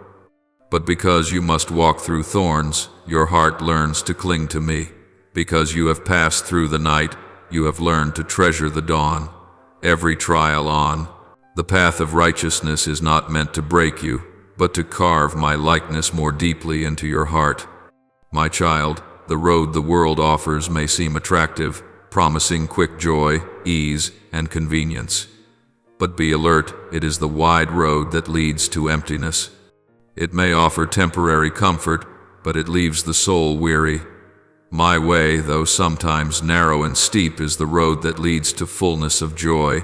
But because you must walk through thorns, your heart learns to cling to me. Because you have passed through the night, you have learned to treasure the dawn. Every trial on the path of righteousness is not meant to break you, but to carve my likeness more deeply into your heart. My child, the road the world offers may seem attractive, promising quick joy, ease, and convenience. But be alert, it is the wide road that leads to emptiness. It may offer temporary comfort, but it leaves the soul weary. My way, though sometimes narrow and steep, is the road that leads to fullness of joy,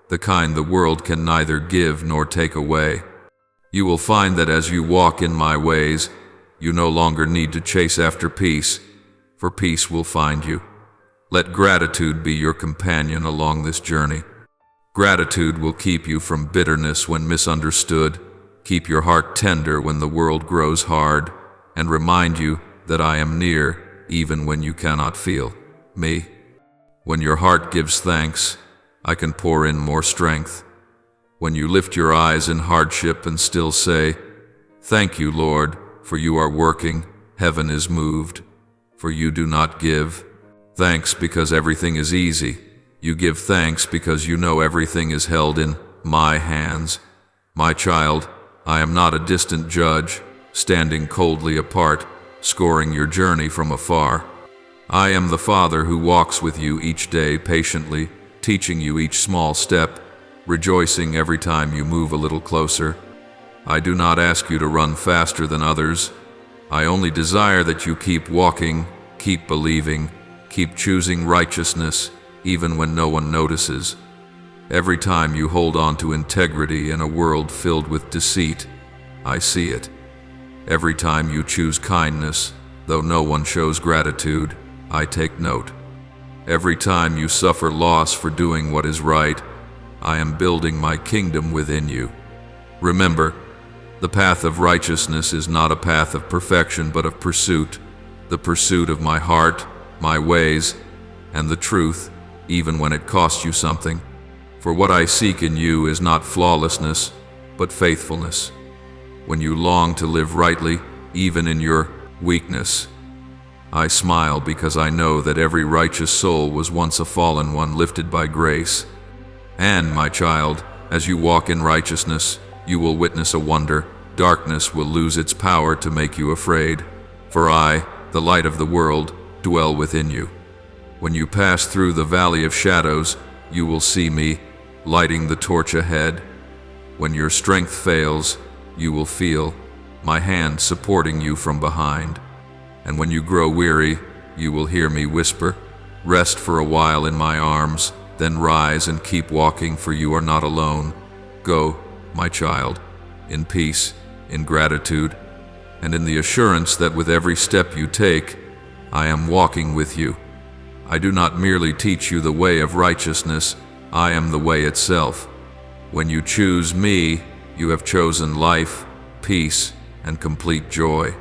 the kind the world can neither give nor take away. You will find that as you walk in my ways, you no longer need to chase after peace, for peace will find you. Let gratitude be your companion along this journey. Gratitude will keep you from bitterness when misunderstood, keep your heart tender when the world grows hard, and remind you that I am near even when you cannot feel me. When your heart gives thanks, I can pour in more strength. When you lift your eyes in hardship and still say, "Thank you, Lord, for you are working, heaven is moved." For you do not give thanks because everything is easy. You give thanks because you know everything is held in my hands. My child, I am not a distant judge, standing coldly apart, scoring your journey from afar. I am the Father who walks with you each day patiently, teaching you each small step, rejoicing every time you move a little closer. I do not ask you to run faster than others. I only desire that you keep walking, keep believing, keep choosing righteousness, even when no one notices. Every time you hold on to integrity in a world filled with deceit, I see it. Every time you choose kindness, though no one shows gratitude, I take note. Every time you suffer loss for doing what is right, I am building my kingdom within you. Remember, the path of righteousness is not a path of perfection but of pursuit, the pursuit of my heart, my ways, and the truth, even when it costs you something. For what I seek in you is not flawlessness, but faithfulness. When you long to live rightly, even in your weakness, I smile because I know that every righteous soul was once a fallen one lifted by grace. And, my child, as you walk in righteousness, you will witness a wonder. Darkness will lose its power to make you afraid. For I, the light of the world, dwell within you. When you pass through the valley of shadows, you will see me, lighting the torch ahead. When your strength fails, you will feel my hand supporting you from behind. And when you grow weary, you will hear me whisper, "Rest for a while in my arms, then rise and keep walking, for you are not alone. Go, my child, in peace, in gratitude, and in the assurance that with every step you take, I am walking with you. I do not merely teach you the way of righteousness, I am the way itself. When you choose me, you have chosen life, peace, and complete joy.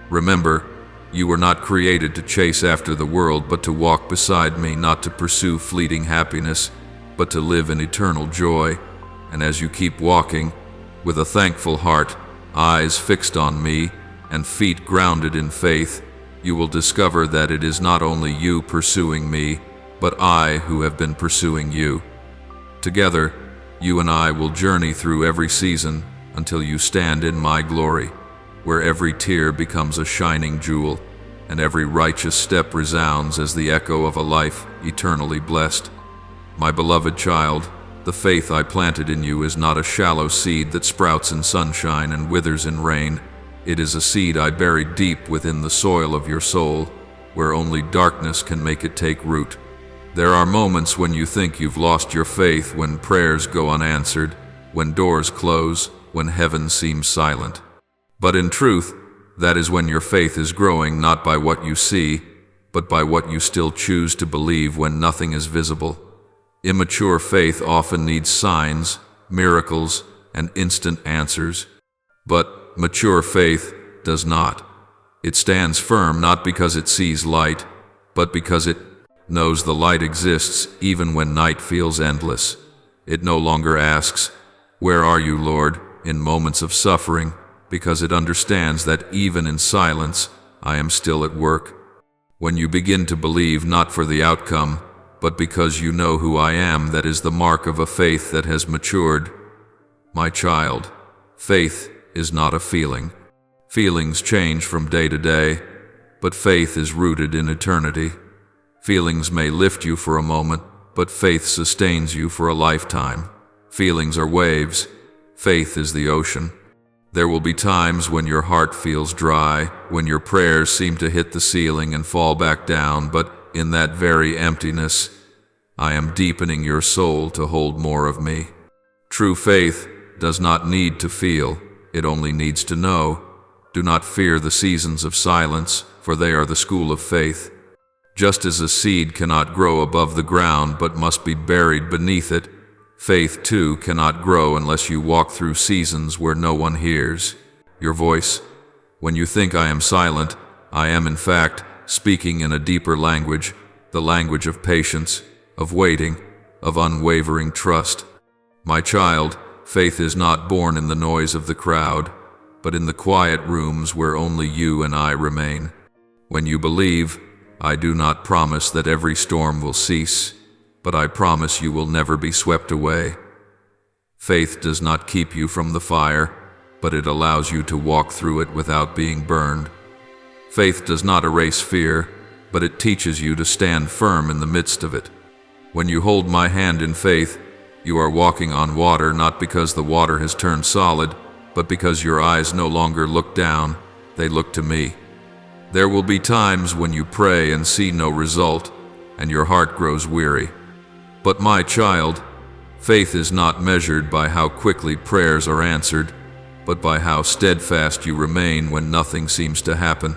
Remember, you were not created to chase after the world, but to walk beside me, not to pursue fleeting happiness, but to live in eternal joy. And as you keep walking, with a thankful heart, eyes fixed on me, and feet grounded in faith, you will discover that it is not only you pursuing me, but I who have been pursuing you. Together, you and I will journey through every season until you stand in my glory, where every tear becomes a shining jewel, and every righteous step resounds as the echo of a life eternally blessed. My beloved child, the faith I planted in you is not a shallow seed that sprouts in sunshine and withers in rain. It is a seed I buried deep within the soil of your soul, where only darkness can make it take root. There are moments when you think you've lost your faith, when prayers go unanswered, when doors close, when heaven seems silent. But in truth, that is when your faith is growing not by what you see, but by what you still choose to believe when nothing is visible. Immature faith often needs signs, miracles, and instant answers. But mature faith does not. It stands firm not because it sees light, but because it knows the light exists even when night feels endless. It no longer asks, "Where are you, Lord?" in moments of suffering, because it understands that even in silence, I am still at work. When you begin to believe not for the outcome, but because you know who I am, that is the mark of a faith that has matured. My child, faith is not a feeling. Feelings change from day to day, but faith is rooted in eternity. Feelings may lift you for a moment, but faith sustains you for a lifetime. Feelings are waves. Faith is the ocean. There will be times when your heart feels dry, when your prayers seem to hit the ceiling and fall back down, but in that very emptiness, I am deepening your soul to hold more of me. True faith does not need to feel, it only needs to know. Do not fear the seasons of silence, for they are the school of faith. Just as a seed cannot grow above the ground but must be buried beneath it, faith too cannot grow unless you walk through seasons where no one hears your voice. When you think I am silent, I am in fact speaking in a deeper language, the language of patience, of waiting, of unwavering trust. My child, faith is not born in the noise of the crowd, but in the quiet rooms where only you and I remain. When you believe, I do not promise that every storm will cease, but I promise you will never be swept away. Faith does not keep you from the fire, but it allows you to walk through it without being burned. Faith does not erase fear, but it teaches you to stand firm in the midst of it. When you hold my hand in faith, you are walking on water not because the water has turned solid, but because your eyes no longer look down, they look to me. There will be times when you pray and see no result, and your heart grows weary. But my child, faith is not measured by how quickly prayers are answered, but by how steadfast you remain when nothing seems to happen.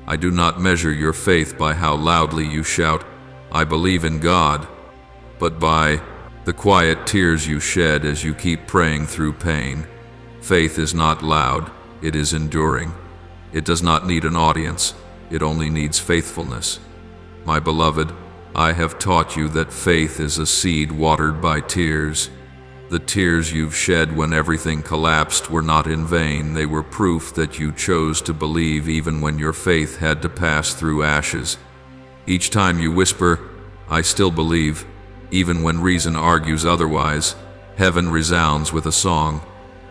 I do not measure your faith by how loudly you shout, "I believe in God," but by the quiet tears you shed as you keep praying through pain. Faith is not loud, it is enduring. It does not need an audience, it only needs faithfulness. My beloved, I have taught you that faith is a seed watered by tears. The tears you've shed when everything collapsed were not in vain, they were proof that you chose to believe even when your faith had to pass through ashes. Each time you whisper, "I still believe," even when reason argues otherwise, heaven resounds with a song.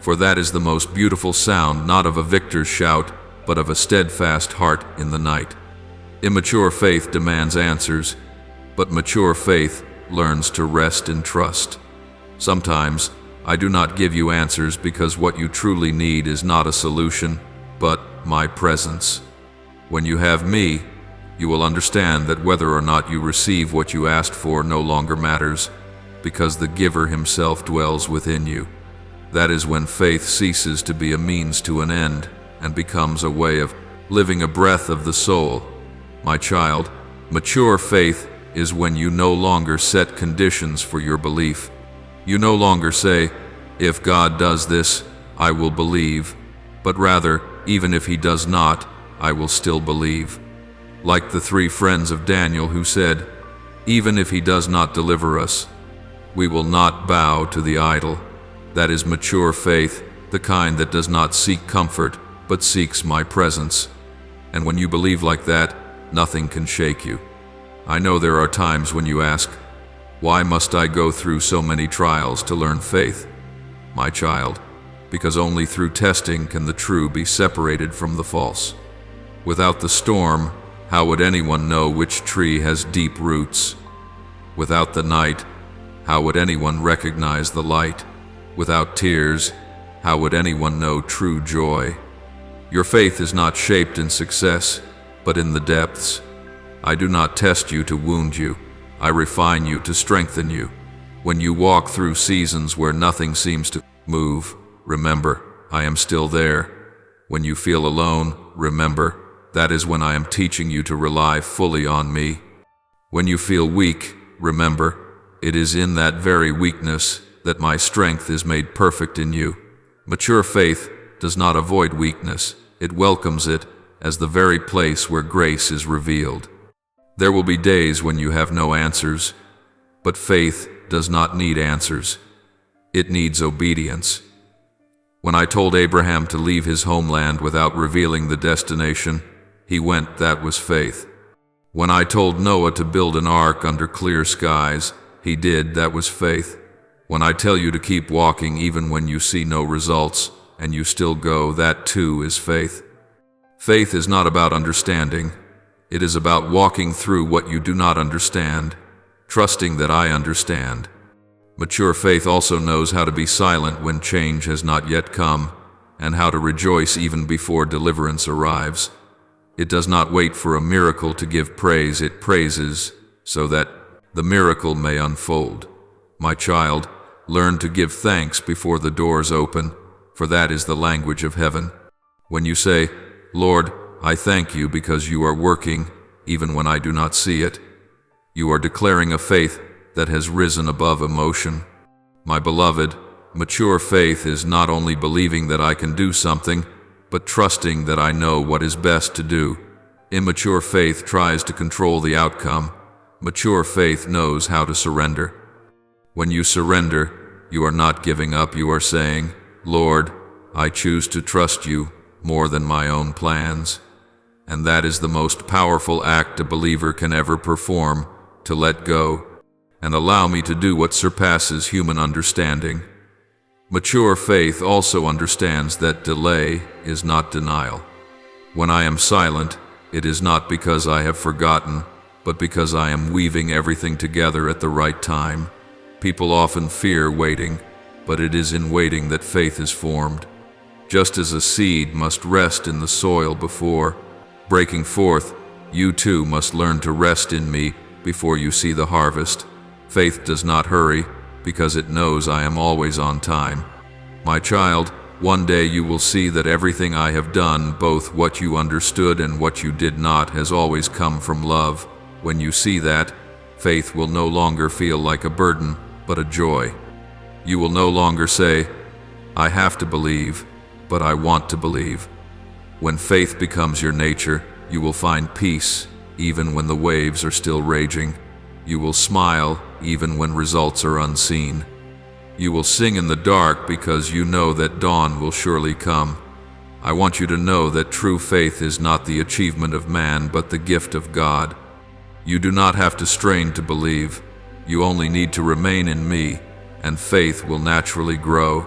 For that is the most beautiful sound, not of a victor's shout, but of a steadfast heart in the night. Immature faith demands answers, but mature faith learns to rest in trust. Sometimes, I do not give you answers because what you truly need is not a solution, but my presence. When you have me, you will understand that whether or not you receive what you asked for no longer matters, because the giver himself dwells within you. That is when faith ceases to be a means to an end and becomes a way of living, a breath of the soul. My child, mature faith is when you no longer set conditions for your belief. You no longer say, "If God does this, I will believe," but rather, "Even if he does not, I will still believe." Like the 3 friends of Daniel who said, "Even if he does not deliver us, we will not bow to the idol." That is mature faith, the kind that does not seek comfort, but seeks my presence. And when you believe like that, nothing can shake you. I know there are times when you ask, "Why must I go through so many trials to learn faith?" My child, because only through testing can the true be separated from the false. Without the storm, how would anyone know which tree has deep roots? Without the night, how would anyone recognize the light? Without tears, how would anyone know true joy? Your faith is not shaped in success, but in the depths. I do not test you to wound you. I refine you to strengthen you. When you walk through seasons where nothing seems to move, remember, I am still there. When you feel alone, remember That is when I am teaching you to rely fully on me. When you feel weak, remember, it is in that very weakness that my strength is made perfect in you. Mature faith does not avoid weakness. It welcomes it as the very place where grace is revealed. There will be days when you have no answers, but faith does not need answers. It needs obedience. When I told Abraham to leave his homeland without revealing the destination, he went. That was faith. When I told Noah to build an ark under clear skies, he did. That was faith. When I tell you to keep walking even when you see no results, and you still go, that too is faith. Faith is not about understanding. It is about walking through what you do not understand, trusting that I understand. Mature faith also knows how to be silent when change has not yet come, and how to rejoice even before deliverance arrives. It does not wait for a miracle to give praise. It praises so that the miracle may unfold. My child, learn to give thanks before the doors open, for that is the language of heaven. When you say, Lord, I thank you because you are working, even when I do not see it, you are declaring a faith that has risen above emotion. My beloved, mature faith is not only believing that I can do something, but trusting that I know what is best to do. Immature faith tries to control the outcome. Mature faith knows how to surrender. When you surrender, you are not giving up. You are saying, Lord, I choose to trust you more than my own plans. And that is the most powerful act a believer can ever perform, to let go and allow me to do what surpasses human understanding. Mature faith also understands that delay is not denial. When I am silent, it is not because I have forgotten, but because I am weaving everything together at the right time. People often fear waiting, but it is in waiting that faith is formed. Just as a seed must rest in the soil before breaking forth, you too must learn to rest in me before you see the harvest. Faith does not hurry, because it knows I am always on time. My child, one day you will see that everything I have done, both what you understood and what you did not, has always come from love. When you see that, faith will no longer feel like a burden, but a joy. You will no longer say, I have to believe, but I want to believe. When faith becomes your nature, you will find peace, even when the waves are still raging. You will smile, even when results are unseen. You will sing in the dark because you know that dawn will surely come. I want you to know that true faith is not the achievement of man, but the gift of God. You do not have to strain to believe. You only need to remain in me, and faith will naturally grow.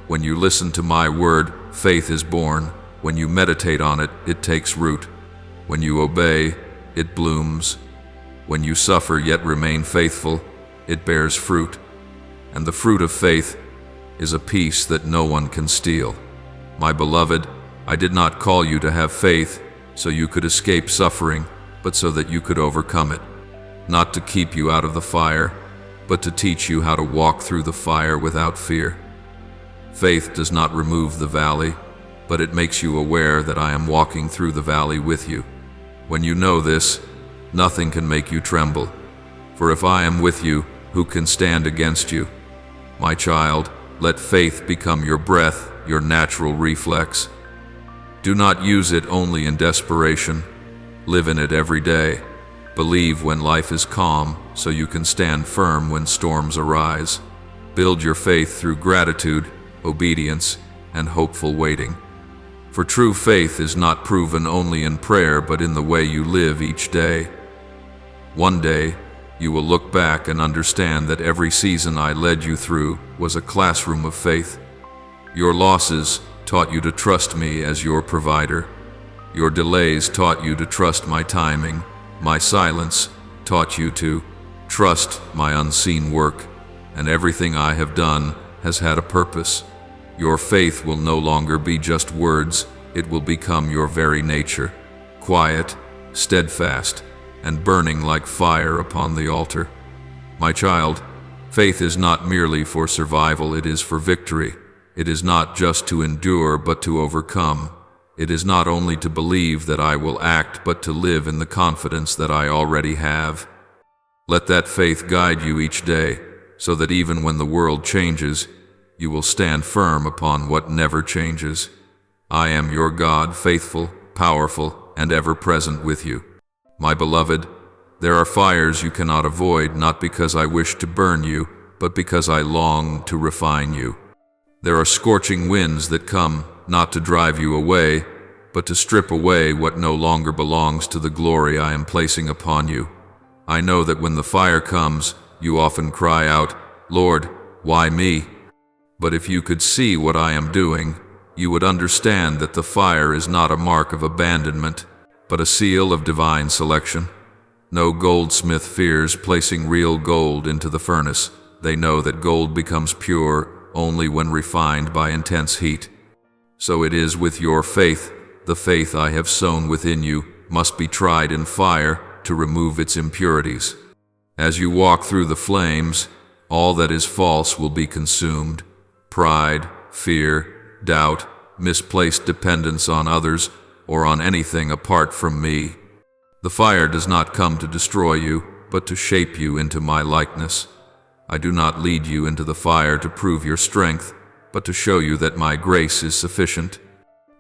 When you listen to my word, faith is born. When you meditate on it, it takes root. When you obey, it blooms. When you suffer yet remain faithful, it bears fruit. And the fruit of faith is a peace that no one can steal. My beloved, I did not call you to have faith so you could escape suffering, but so that you could overcome it. Not to keep you out of the fire, but to teach you how to walk through the fire without fear. Faith does not remove the valley, but it makes you aware that I am walking through the valley with you. When you know this, nothing can make you tremble. For if I am with you, who can stand against you? My child, let faith become your breath, your natural reflex. Do not use it only in desperation. Live in it every day. Believe when life is calm, so you can stand firm when storms arise. Build your faith through gratitude, obedience, and hopeful waiting. For true faith is not proven only in prayer, but in the way you live each day. One day, you will look back and understand that every season I led you through was a classroom of faith. Your losses taught you to trust me as your provider. Your delays taught you to trust my timing. My silence taught you to trust my unseen work. And everything I have done has had a purpose. Your faith will no longer be just words, it will become your very nature, quiet, steadfast, and burning like fire upon the altar. My child, faith is not merely for survival, it is for victory. It is not just to endure, but to overcome. It is not only to believe that I will act, but to live in the confidence that I already have. Let that faith guide you each day, so that even when the world changes, you will stand firm upon what never changes. I am your God, faithful, powerful, and ever present with you. My beloved, there are fires you cannot avoid, not because I wish to burn you, but because I long to refine you. There are scorching winds that come not to drive you away, but to strip away what no longer belongs to the glory I am placing upon you. I know that when the fire comes, you often cry out, "Lord, why me?" But if you could see what I am doing, you would understand that the fire is not a mark of abandonment, but a seal of divine selection. No goldsmith fears placing real gold into the furnace. They know that gold becomes pure only when refined by intense heat. So it is with your faith. The faith I have sown within you must be tried in fire to remove its impurities. As you walk through the flames, all that is false will be consumed. Pride, fear, doubt, misplaced dependence on others, or on anything apart from me. The fire does not come to destroy you, but to shape you into my likeness. I do not lead you into the fire to prove your strength, but to show you that my grace is sufficient.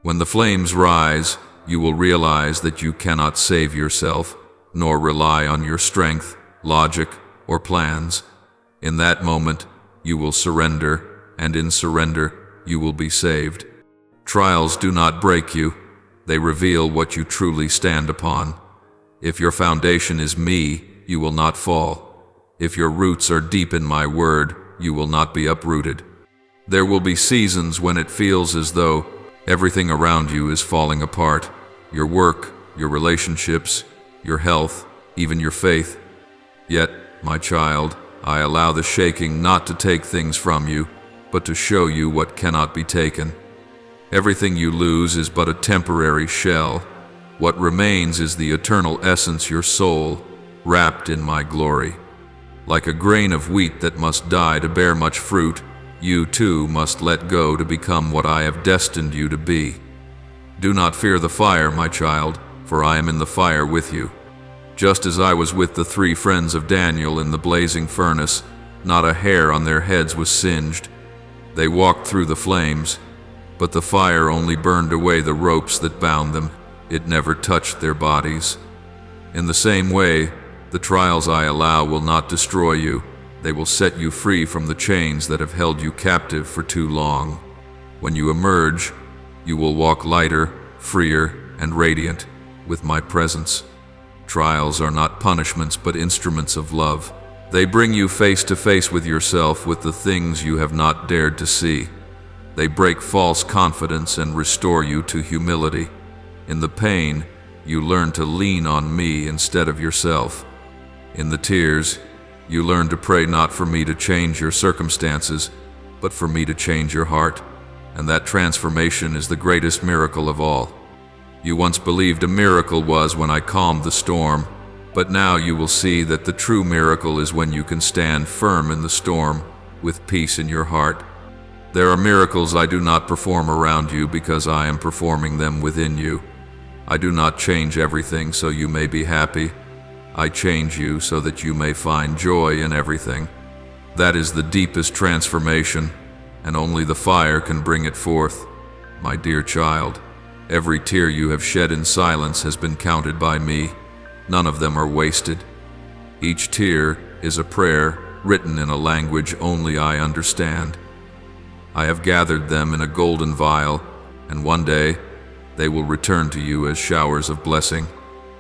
When the flames rise, you will realize that you cannot save yourself, nor rely on your strength, logic, or plans. In that moment, you will surrender, and in surrender, you will be saved. Trials do not break you. They reveal what you truly stand upon. If your foundation is me, you will not fall. If your roots are deep in my word, you will not be uprooted. There will be seasons when it feels as though everything around you is falling apart. Your work, your relationships, your health, even your faith. Yet, my child, I allow the shaking not to take things from you, but to show you what cannot be taken. Everything you lose is but a temporary shell. What remains is the eternal essence, your soul, wrapped in my glory. Like a grain of wheat that must die to bear much fruit, you too must let go to become what I have destined you to be. Do not fear the fire, my child, for I am in the fire with you. Just as I was with the 3 friends of Daniel in the blazing furnace, not a hair on their heads was singed. They walked through the flames, but the fire only burned away the ropes that bound them. It never touched their bodies. In the same way, the trials I allow will not destroy you. They will set you free from the chains that have held you captive for too long. When you emerge, you will walk lighter, freer, and radiant with my presence. Trials are not punishments, but instruments of love. They bring you face to face with yourself, with the things you have not dared to see. They break false confidence and restore you to humility. In the pain, you learn to lean on me instead of yourself. In the tears, you learn to pray not for me to change your circumstances, but for me to change your heart. And that transformation is the greatest miracle of all. You once believed a miracle was when I calmed the storm, but now you will see that the true miracle is when you can stand firm in the storm with peace in your heart. There are miracles I do not perform around you because I am performing them within you. I do not change everything so you may be happy. I change you so that you may find joy in everything. That is the deepest transformation, and only the fire can bring it forth. My dear child, every tear you have shed in silence has been counted by me. None of them are wasted. Each tear is a prayer written in a language only I understand. I have gathered them in a golden vial, and one day they will return to you as showers of blessing.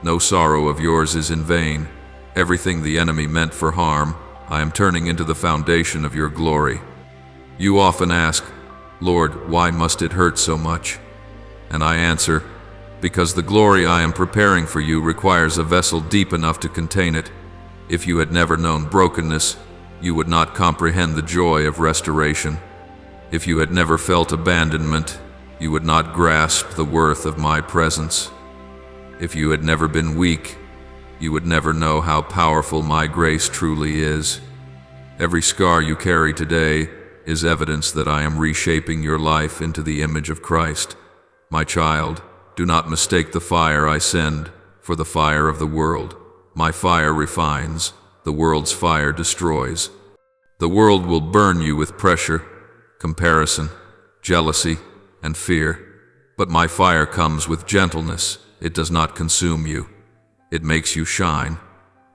No sorrow of yours is in vain. Everything the enemy meant for harm, I am turning into the foundation of your glory. You often ask, Lord, why must it hurt so much? And I answer, because the glory I am preparing for you requires a vessel deep enough to contain it. If you had never known brokenness, you would not comprehend the joy of restoration. If you had never felt abandonment, you would not grasp the worth of my presence. If you had never been weak, you would never know how powerful my grace truly is. Every scar you carry today is evidence that I am reshaping your life into the image of Christ. My child, do not mistake the fire I send for the fire of the world. My fire refines, the world's fire destroys. The world will burn you with pressure, comparison, jealousy, and fear. But my fire comes with gentleness. It does not consume you. It makes you shine.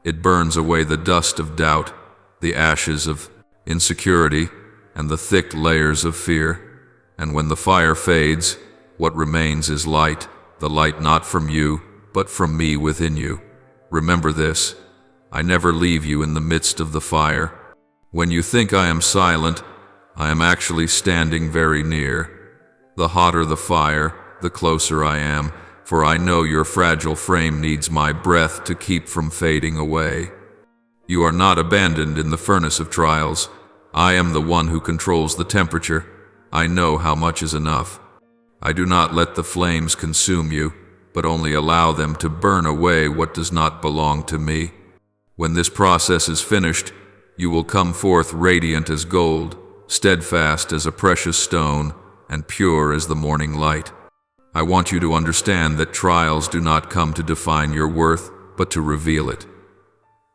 It burns away the dust of doubt, the ashes of insecurity, and the thick layers of fear. And when the fire fades, what remains is light, the light not from you, but from me within you. Remember this, I never leave you in the midst of the fire. When you think I am silent, I am actually standing very near. The hotter the fire, the closer I am, for I know your fragile frame needs my breath to keep from fading away. You are not abandoned in the furnace of trials. I am the one who controls the temperature. I know how much is enough. I do not let the flames consume you, but only allow them to burn away what does not belong to me. When this process is finished, you will come forth radiant as gold, steadfast as a precious stone, and pure as the morning light. I want you to understand that trials do not come to define your worth, but to reveal it.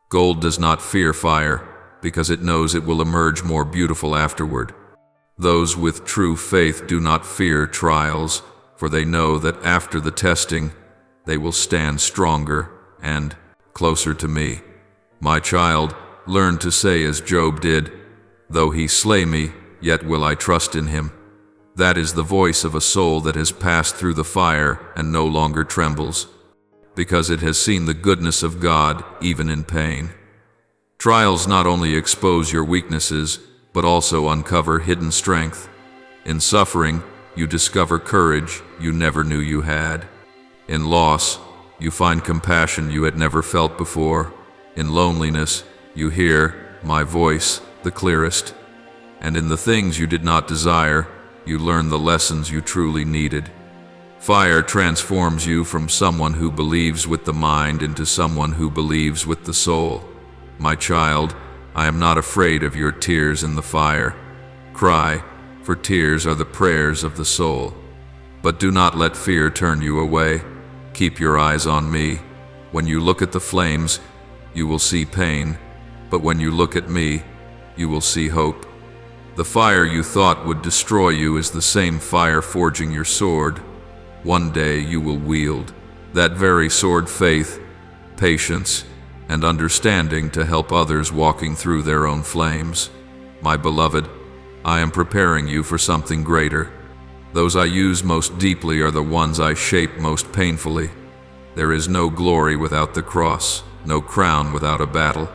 Gold does not fear fire, because it knows it will emerge more beautiful afterward. Those with true faith do not fear trials, for they know that after the testing, they will stand stronger and closer to me. My child, learn to say as Job did, "Though he slay me, yet will I trust in him." That is the voice of a soul that has passed through the fire and no longer trembles, because it has seen the goodness of God even in pain. Trials not only expose your weaknesses, but also uncover hidden strength. In suffering, you discover courage you never knew you had. In loss, you find compassion you had never felt before. In loneliness, you hear my voice the clearest. And in the things you did not desire, you learn the lessons you truly needed. Fire transforms you from someone who believes with the mind into someone who believes with the soul. My child, I am not afraid of your tears in the fire. Cry, for tears are the prayers of the soul. But do not let fear turn you away. Keep your eyes on me. When you look at the flames, you will see pain. But when you look at me, you will see hope. The fire you thought would destroy you is the same fire forging your sword. One day you will wield that very sword, faith, patience, and understanding to help others walking through their own flames. My beloved, I am preparing you for something greater. Those I use most deeply are the ones I shape most painfully. There is no glory without the cross, no crown without a battle.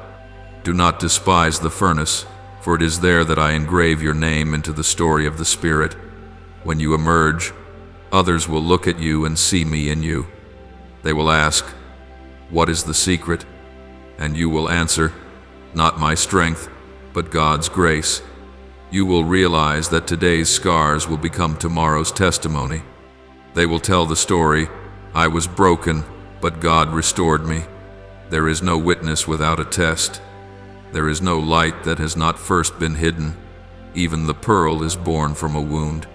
Do not despise the furnace, for it is there that I engrave your name into the story of the Spirit. When you emerge, others will look at you and see me in you. They will ask, "What is the secret?" And you will answer, "Not my strength, but God's grace." You will realize that today's scars will become tomorrow's testimony. They will tell the story, "I was broken, but God restored me." There is no witness without a test. There is no light that has not first been hidden. Even the pearl is born from a wound.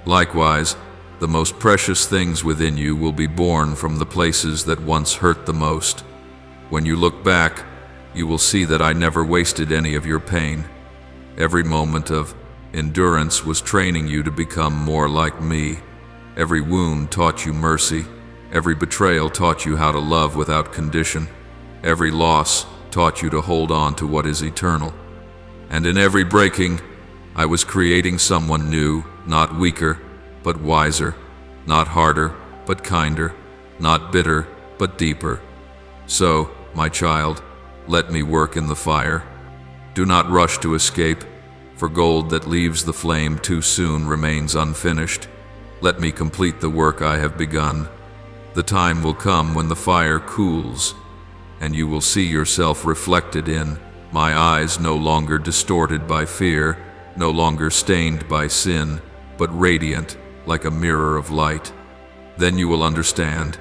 Likewise, the most precious things within you will be born from the places that once hurt the most. When you look back, you will see that I never wasted any of your pain. Every moment of endurance was training you to become more like me. Every wound taught you mercy. Every betrayal taught you how to love without condition. Every loss taught you to hold on to what is eternal. And in every breaking, I was creating someone new, not weaker, but wiser, not harder, but kinder, not bitter, but deeper. So, my child, let me work in the fire. Do not rush to escape, for gold that leaves the flame too soon remains unfinished. Let me complete the work I have begun. The time will come when the fire cools, and you will see yourself reflected in my eyes, no longer distorted by fear, no longer stained by sin, but radiant like a mirror of light. Then you will understand,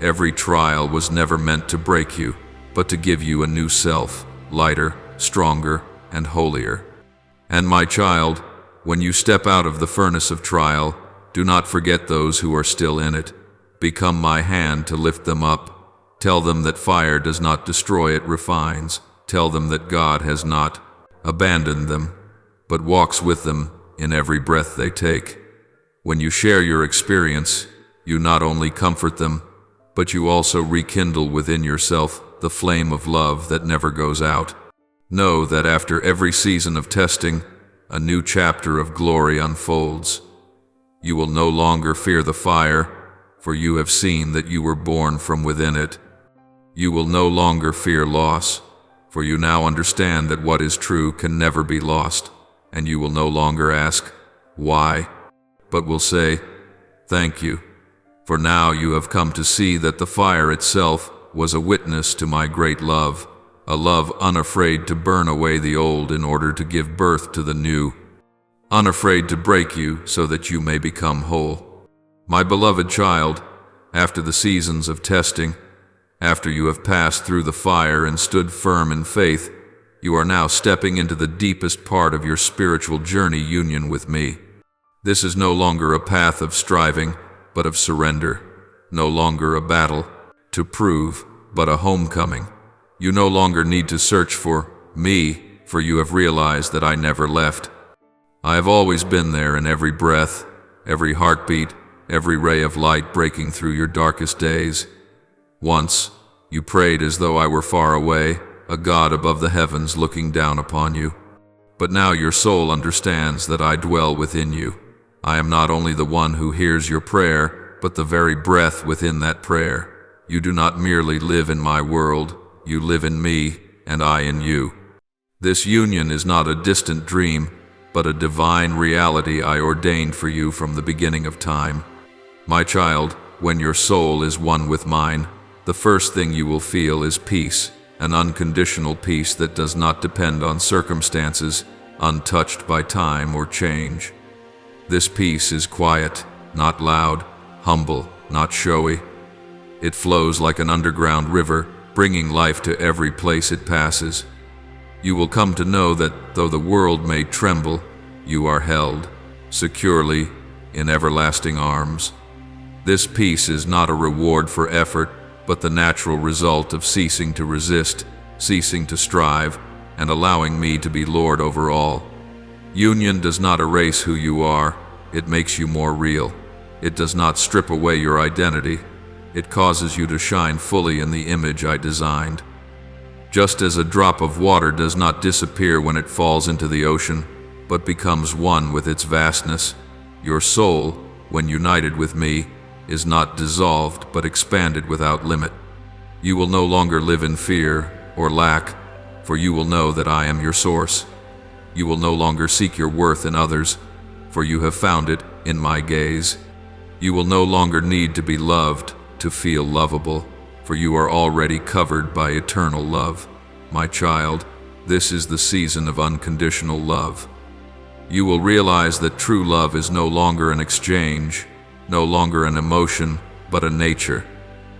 every trial was never meant to break you, but to give you a new self, lighter, stronger, and holier. And my child, when you step out of the furnace of trial, do not forget those who are still in it. Become my hand to lift them up. Tell them that fire does not destroy, it refines. Tell them that God has not abandoned them, but walks with them in every breath they take. When you share your experience, you not only comfort them, but you also rekindle within yourself the flame of love that never goes out. Know that after every season of testing, a new chapter of glory unfolds. You will no longer fear the fire, for you have seen that you were born from within it. You will no longer fear loss, for you now understand that what is true can never be lost, and you will no longer ask, why, but will say, thank you, for now you have come to see that the fire itself was a witness to my great love, a love unafraid to burn away the old in order to give birth to the new, unafraid to break you so that you may become whole. My beloved child, after the seasons of testing, after you have passed through the fire and stood firm in faith, you are now stepping into the deepest part of your spiritual journey, union with me. This is no longer a path of striving, but of surrender, no longer a battle to prove, but a homecoming. You no longer need to search for me, for you have realized that I never left. I have always been there in every breath, every heartbeat, every ray of light breaking through your darkest days. Once, you prayed as though I were far away, a God above the heavens looking down upon you. But now your soul understands that I dwell within you. I am not only the one who hears your prayer, but the very breath within that prayer. You do not merely live in my world, you live in me, and I in you. This union is not a distant dream, but a divine reality I ordained for you from the beginning of time. My child, when your soul is one with mine, the first thing you will feel is peace, an unconditional peace that does not depend on circumstances, untouched by time or change. This peace is quiet, not loud, humble, not showy. It flows like an underground river, bringing life to every place it passes. You will come to know that though the world may tremble, you are held securely in everlasting arms. This peace is not a reward for effort, but the natural result of ceasing to resist, ceasing to strive, and allowing me to be Lord over all. Union does not erase who you are, it makes you more real. It does not strip away your identity, it causes you to shine fully in the image I designed. Just as a drop of water does not disappear when it falls into the ocean, but becomes one with its vastness, your soul, when united with me, is not dissolved but expanded without limit. You will no longer live in fear or lack, for you will know that I am your source. You will no longer seek your worth in others, for you have found it in my gaze. You will no longer need to be loved to feel lovable, for you are already covered by eternal love. My child, this is the season of unconditional love. You will realize that true love is no longer an exchange, no longer an emotion, but a nature.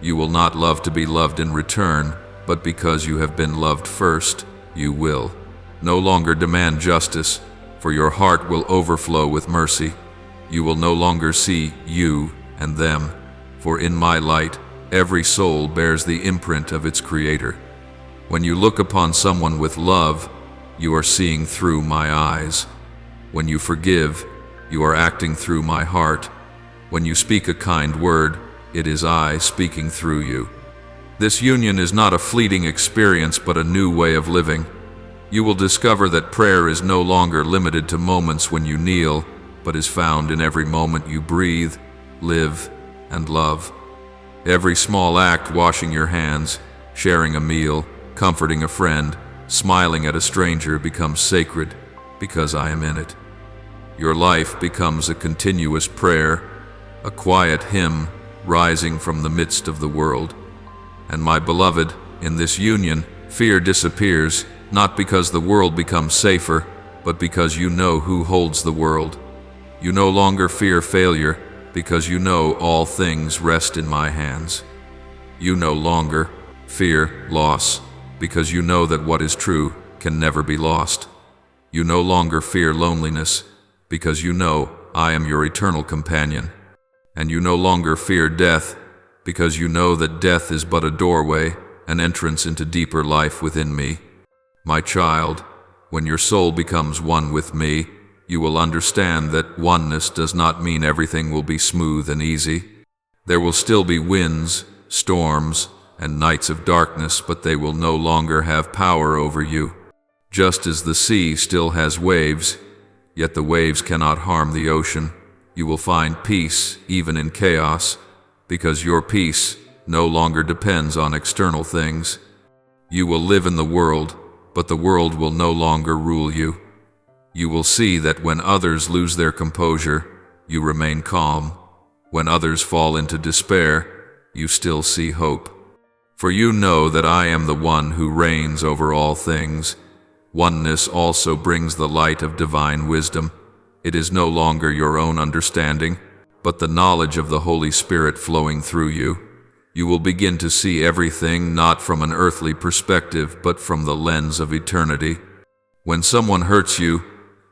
You will not love to be loved in return, but because you have been loved first, you will no longer demand justice, for your heart will overflow with mercy. You will no longer see you and them, for in my light, every soul bears the imprint of its Creator. When you look upon someone with love, you are seeing through my eyes. When you forgive, you are acting through my heart. When you speak a kind word, it is I speaking through you. This union is not a fleeting experience, but a new way of living. You will discover that prayer is no longer limited to moments when you kneel, but is found in every moment you breathe, live, and love. Every small act, washing your hands, sharing a meal, comforting a friend, smiling at a stranger, becomes sacred because I am in it. Your life becomes a continuous prayer, a quiet hymn rising from the midst of the world. And my beloved, in this union, fear disappears, not because the world becomes safer, but because you know who holds the world. You no longer fear failure, because you know all things rest in my hands. You no longer fear loss, because you know that what is true can never be lost. You no longer fear loneliness, because you know I am your eternal companion. And you no longer fear death, because you know that death is but a doorway, an entrance into deeper life within me. My child, when your soul becomes one with me, you will understand that oneness does not mean everything will be smooth and easy. There will still be winds, storms, and nights of darkness, but they will no longer have power over you. Just as the sea still has waves, yet the waves cannot harm the ocean, you will find peace even in chaos, because your peace no longer depends on external things. You will live in the world, but the world will no longer rule you. You will see that when others lose their composure, you remain calm. When others fall into despair, you still see hope. For you know that I am the one who reigns over all things. Oneness also brings the light of divine wisdom. It is no longer your own understanding, but the knowledge of the Holy Spirit flowing through you. You will begin to see everything not from an earthly perspective, but from the lens of eternity. When someone hurts you,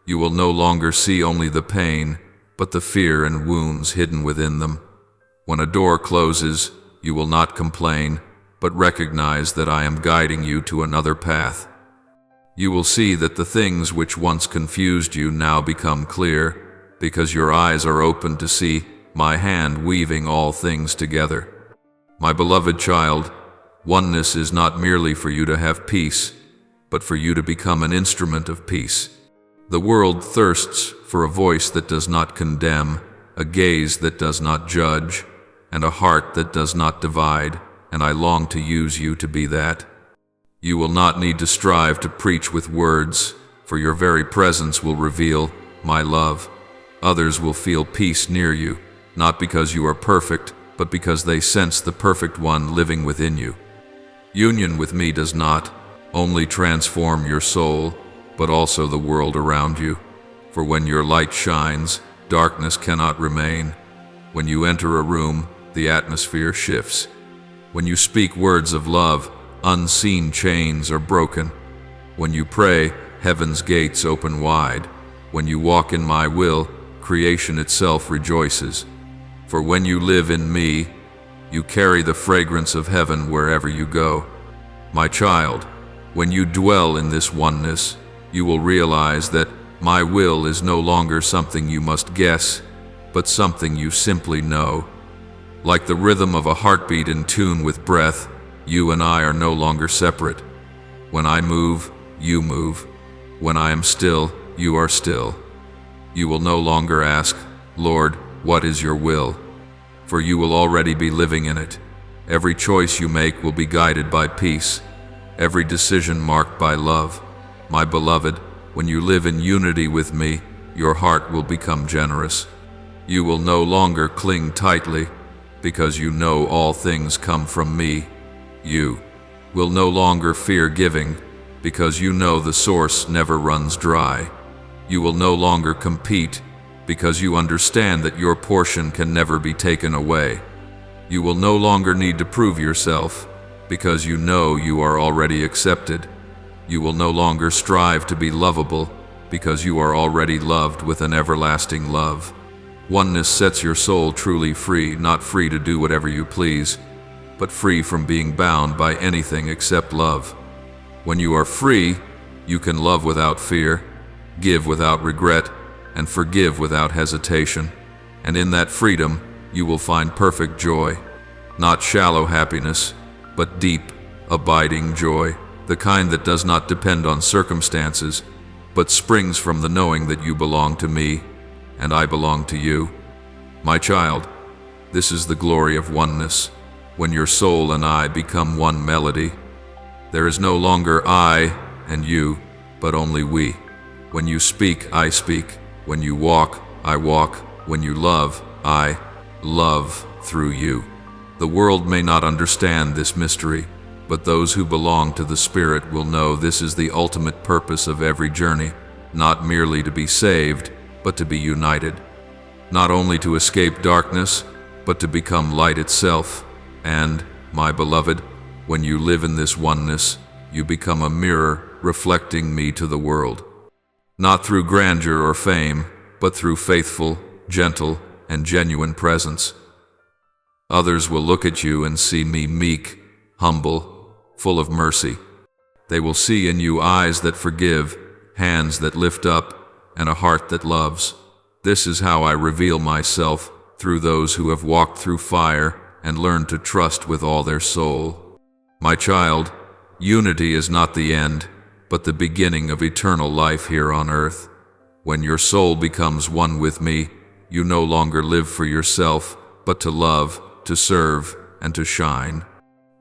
you will no longer see only the pain, but the fear and wounds hidden within them. When a door closes, you will not complain, but recognize that I am guiding you to another path. You will see that the things which once confused you now become clear, because your eyes are open to see my hand weaving all things together. My beloved child, oneness is not merely for you to have peace, but for you to become an instrument of peace. The world thirsts for a voice that does not condemn, a gaze that does not judge, and a heart that does not divide, and I long to use you to be that. You will not need to strive to preach with words, for your very presence will reveal my love. Others will feel peace near you, not because you are perfect, but because they sense the perfect one living within you. Union with me does not only transform your soul, but also the world around you. For when your light shines, darkness cannot remain. When you enter a room, the atmosphere shifts. When you speak words of love, unseen chains are broken. When you pray, heaven's gates open wide. When you walk in my will, creation itself rejoices. For when you live in me, you carry the fragrance of heaven wherever you go. My child, when you dwell in this oneness, you will realize that my will is no longer something you must guess, but something you simply know. Like the rhythm of a heartbeat in tune with breath, you and I are no longer separate. When I move, you move. When I am still, you are still. You will no longer ask, Lord, what is your will? For you will already be living in it. Every choice you make will be guided by peace, every decision marked by love. My beloved, when you live in unity with me, your heart will become generous. You will no longer cling tightly, because you know all things come from me. You will no longer fear giving, because you know the source never runs dry. You will no longer compete, because you understand that your portion can never be taken away. You will no longer need to prove yourself, because you know you are already accepted. You will no longer strive to be lovable, because you are already loved with an everlasting love. Oneness sets your soul truly free, not free to do whatever you please, but free from being bound by anything except love. When you are free, you can love without fear, give without regret, and forgive without hesitation. And in that freedom, you will find perfect joy. Not shallow happiness, but deep, abiding joy, the kind that does not depend on circumstances, but springs from the knowing that you belong to me, and I belong to you. My child, this is the glory of oneness, when your soul and I become one melody. There is no longer I and you, but only we. When you speak, I speak. When you walk, I walk. When you love, I love through you. The world may not understand this mystery, but those who belong to the Spirit will know this is the ultimate purpose of every journey, not merely to be saved, but to be united. Not only to escape darkness, but to become light itself. And, my beloved, when you live in this oneness, you become a mirror reflecting me to the world. Not through grandeur or fame, but through faithful, gentle, and genuine presence. Others will look at you and see me meek, humble, full of mercy. They will see in you eyes that forgive, hands that lift up, and a heart that loves. This is how I reveal myself through those who have walked through fire and learned to trust with all their soul. My child, unity is not the end, but the beginning of eternal life here on earth. When your soul becomes one with me, you no longer live for yourself, but to love, to serve, and to shine.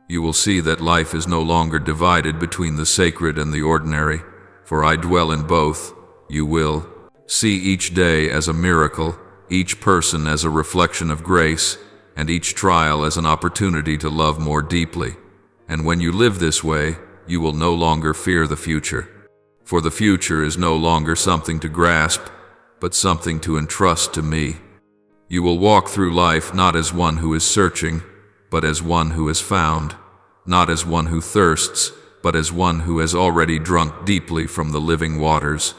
You will see that life is no longer divided between the sacred and the ordinary, for I dwell in both. You will see each day as a miracle, each person as a reflection of grace, and each trial as an opportunity to love more deeply. And when you live this way, you will no longer fear the future. For the future is no longer something to grasp, but something to entrust to me. You will walk through life not as one who is searching, but as one who is found, not as one who thirsts, but as one who has already drunk deeply from the living waters.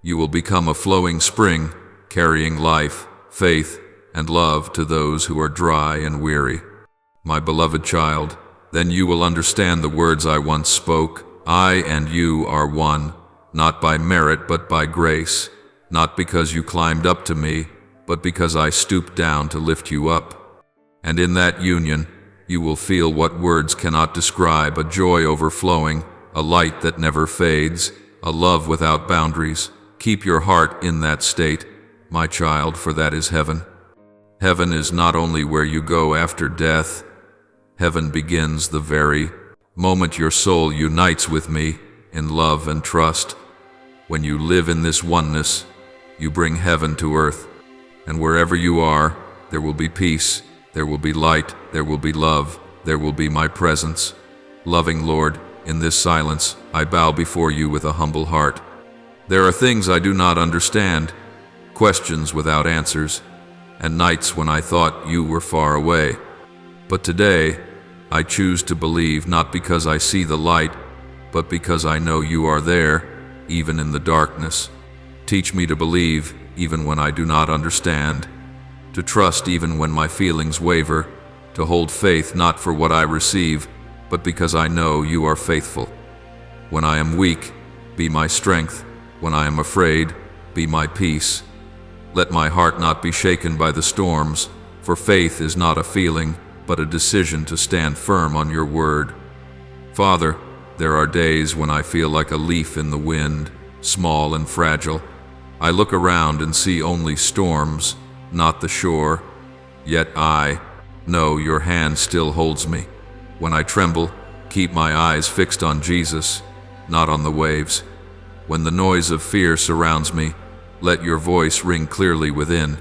You will become a flowing spring, carrying life, faith, and love to those who are dry and weary. My beloved child, then you will understand the words I once spoke. I and you are one, not by merit but by grace, not because you climbed up to me, but because I stooped down to lift you up. And in that union, you will feel what words cannot describe, a joy overflowing, a light that never fades, a love without boundaries. Keep your heart in that state, my child, for that is heaven. Heaven is not only where you go after death. Heaven begins the very moment your soul unites with me in love and trust. When you live in this oneness, you bring heaven to earth. And wherever you are, there will be peace, there will be light, there will be love, there will be my presence. Loving Lord, in this silence, I bow before you with a humble heart. There are things I do not understand, questions without answers, and nights when I thought you were far away. But today, I choose to believe not because I see the light, but because I know you are there, even in the darkness. Teach me to believe even when I do not understand, to trust even when my feelings waver, to hold faith not for what I receive, but because I know you are faithful. When I am weak, be my strength. When I am afraid, be my peace. Let my heart not be shaken by the storms, for faith is not a feeling, but a decision to stand firm on your word. Father, there are days when I feel like a leaf in the wind, small and fragile. I look around and see only storms, not the shore. Yet I know your hand still holds me. When I tremble, keep my eyes fixed on Jesus, not on the waves. When the noise of fear surrounds me, let your voice ring clearly within.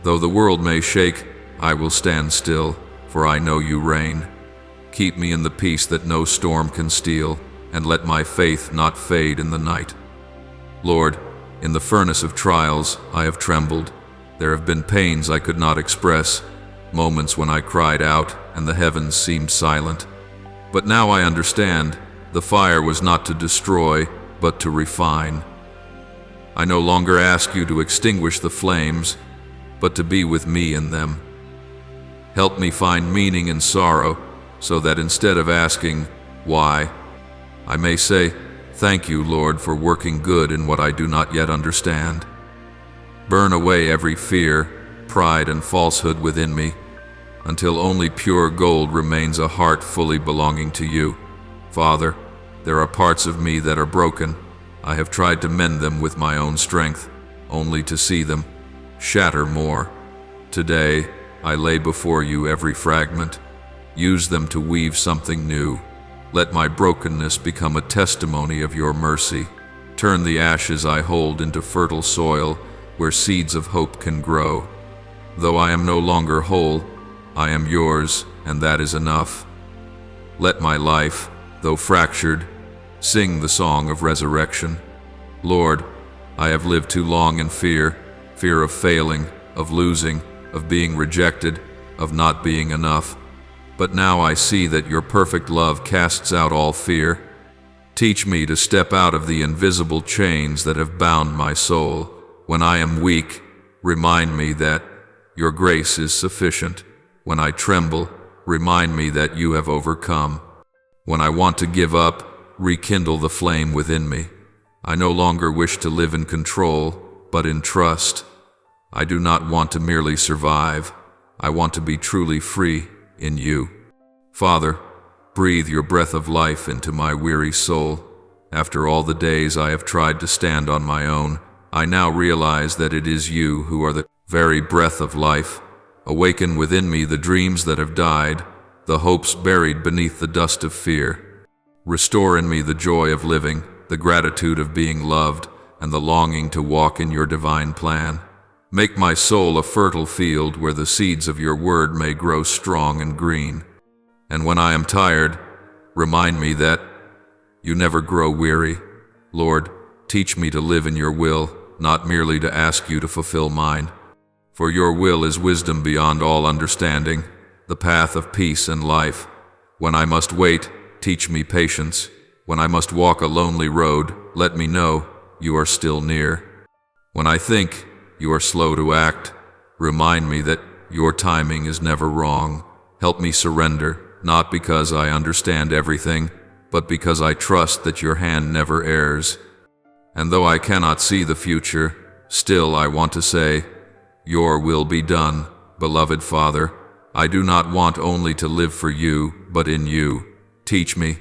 Though the world may shake, I will stand still, for I know you reign. Keep me in the peace that no storm can steal, and let my faith not fade in the night. Lord, in the furnace of trials, I have trembled. There have been pains I could not express, moments when I cried out and the heavens seemed silent. But now I understand, the fire was not to destroy, but to refine. I no longer ask you to extinguish the flames, but to be with me in them. Help me find meaning in sorrow, so that instead of asking, why, I may say, thank you, Lord, for working good in what I do not yet understand. Burn away every fear, pride, and falsehood within me, until only pure gold remains, a heart fully belonging to you. Father, there are parts of me that are broken. I have tried to mend them with my own strength, only to see them shatter more. Today, I lay before you every fragment. Use them to weave something new. Let my brokenness become a testimony of your mercy. Turn the ashes I hold into fertile soil, where seeds of hope can grow. Though I am no longer whole, I am yours, and that is enough. Let my life, though fractured, sing the song of resurrection. Lord, I have lived too long in fear of failing, of losing, of being rejected, of not being enough. But now I see that your perfect love casts out all fear. Teach me to step out of the invisible chains that have bound my soul. When I am weak, remind me that your grace is sufficient. When I tremble, remind me that you have overcome. When I want to give up, rekindle the flame within me. I no longer wish to live in control, but in trust. I do not want to merely survive. I want to be truly free in you. Father, breathe your breath of life into my weary soul. After all the days I have tried to stand on my own, I now realize that it is you who are the very breath of life. Awaken within me the dreams that have died, the hopes buried beneath the dust of fear. Restore in me the joy of living, the gratitude of being loved, and the longing to walk in your divine plan. Make my soul a fertile field where the seeds of your word may grow strong and green. And when I am tired, remind me that you never grow weary. Lord, teach me to live in your will, not merely to ask you to fulfill mine. For your will is wisdom beyond all understanding, the path of peace and life. When I must wait, teach me patience. When I must walk a lonely road, let me know you are still near. When I think you are slow to act, remind me that your timing is never wrong. Help me surrender, not because I understand everything, but because I trust that your hand never errs. And though I cannot see the future, still I want to say, your will be done, beloved Father. I do not want only to live for you, but in you. Teach me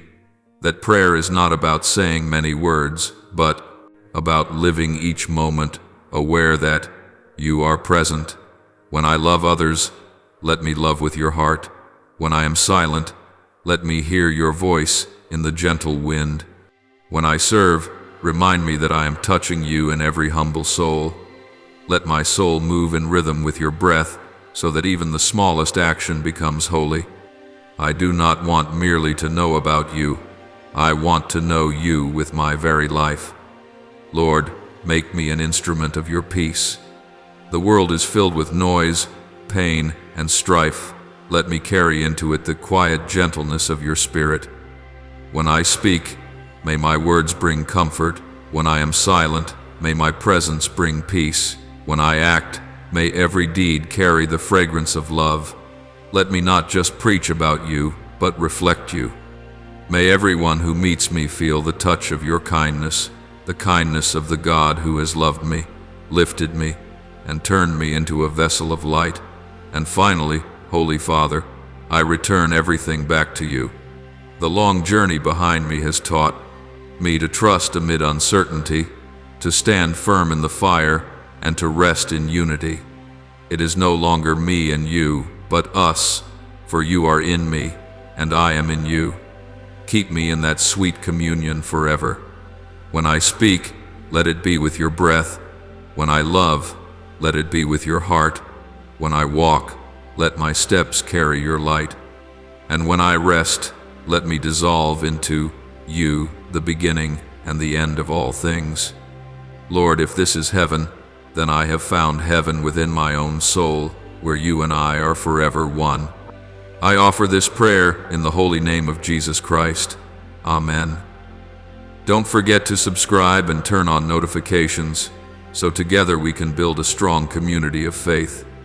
that prayer is not about saying many words, but about living each moment, aware that you are present. When I love others, let me love with your heart. When I am silent, let me hear your voice in the gentle wind. When I serve, remind me that I am touching you in every humble soul. Let my soul move in rhythm with your breath, so that even the smallest action becomes holy. I do not want merely to know about you. I want to know you with my very life. Lord, make me an instrument of your peace. The world is filled with noise, pain, and strife. Let me carry into it the quiet gentleness of your Spirit. When I speak, may my words bring comfort. When I am silent, may my presence bring peace. When I act, may every deed carry the fragrance of love. Let me not just preach about you, but reflect you. May everyone who meets me feel the touch of your kindness, the kindness of the God who has loved me, lifted me, and turned me into a vessel of light. And finally, Holy Father, I return everything back to you. The long journey behind me has taught me to trust amid uncertainty, to stand firm in the fire, and to rest in unity. It is no longer me and you, but us, for you are in me, and I am in you. Keep me in that sweet communion forever. When I speak, let it be with your breath. When I love, let it be with your heart. When I walk, let my steps carry your light. And when I rest, let me dissolve into you, the beginning and the end of all things. Lord, if this is heaven, then I have found heaven within my own soul, where you and I are forever one. I offer this prayer in the holy name of Jesus Christ. Amen. Don't forget to subscribe and turn on notifications, so together we can build a strong community of faith.